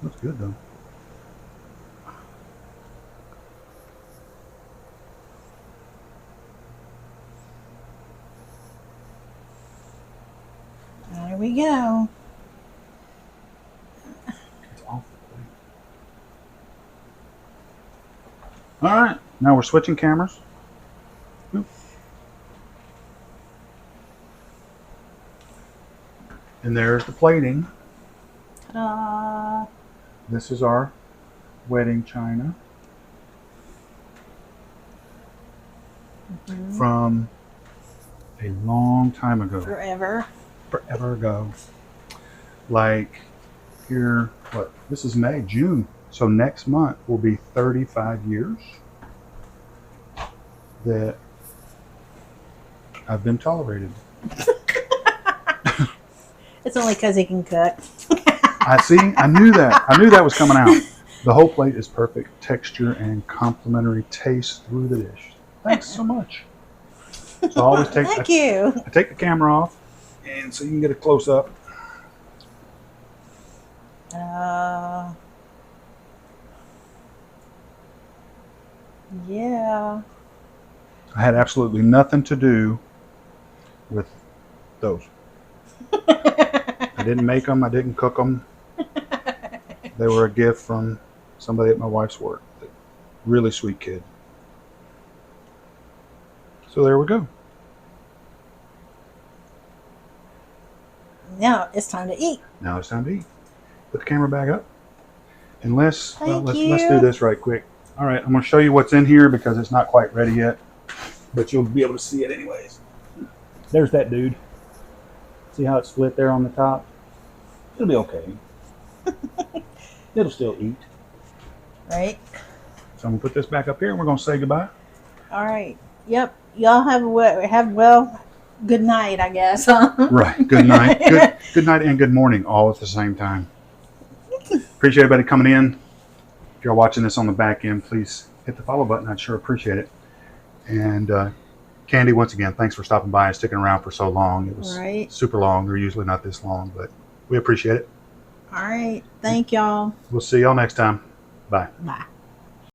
That's good though. There we go. It's off the plate. All right. Now we're switching cameras. Oop. And there's the plating. Ta-da. This is our wedding china from a long time ago. Forever ago. Like here, what? This is May, June. So next month will be 35 years that I've been tolerated. It's only because he can cook. I see. I knew that. I knew that was coming out. The whole plate is perfect texture and complimentary taste through the dish. Thanks so much. So I always take. Thank you. I take the camera off, and so you can get a close up. Yeah. I had absolutely nothing to do with those. I didn't make them. I didn't cook them. They were a gift from somebody at my wife's work. Really sweet kid. So there we go. Now it's time to eat. Now it's time to eat. Put the camera back up. And let's Thank let's you. do this right quick. All right, I'm going to show you what's in here because it's not quite ready yet, but you'll be able to see it anyways. There's that dude. See how it's split there on the top? It'll be okay. It'll still eat. Right. So I'm going to put this back up here and we're going to say goodbye. All right. Yep. Y'all good night, I guess. Right. Good night. Good night and good morning all at the same time. Appreciate everybody coming in. If you're watching this on the back end, please hit the follow button. I'd sure appreciate it. And Candy, once again, thanks for stopping by and sticking around for so long. It was super long. They're usually not this long, but we appreciate it. All right. Thank y'all. We'll see y'all next time. Bye. Bye.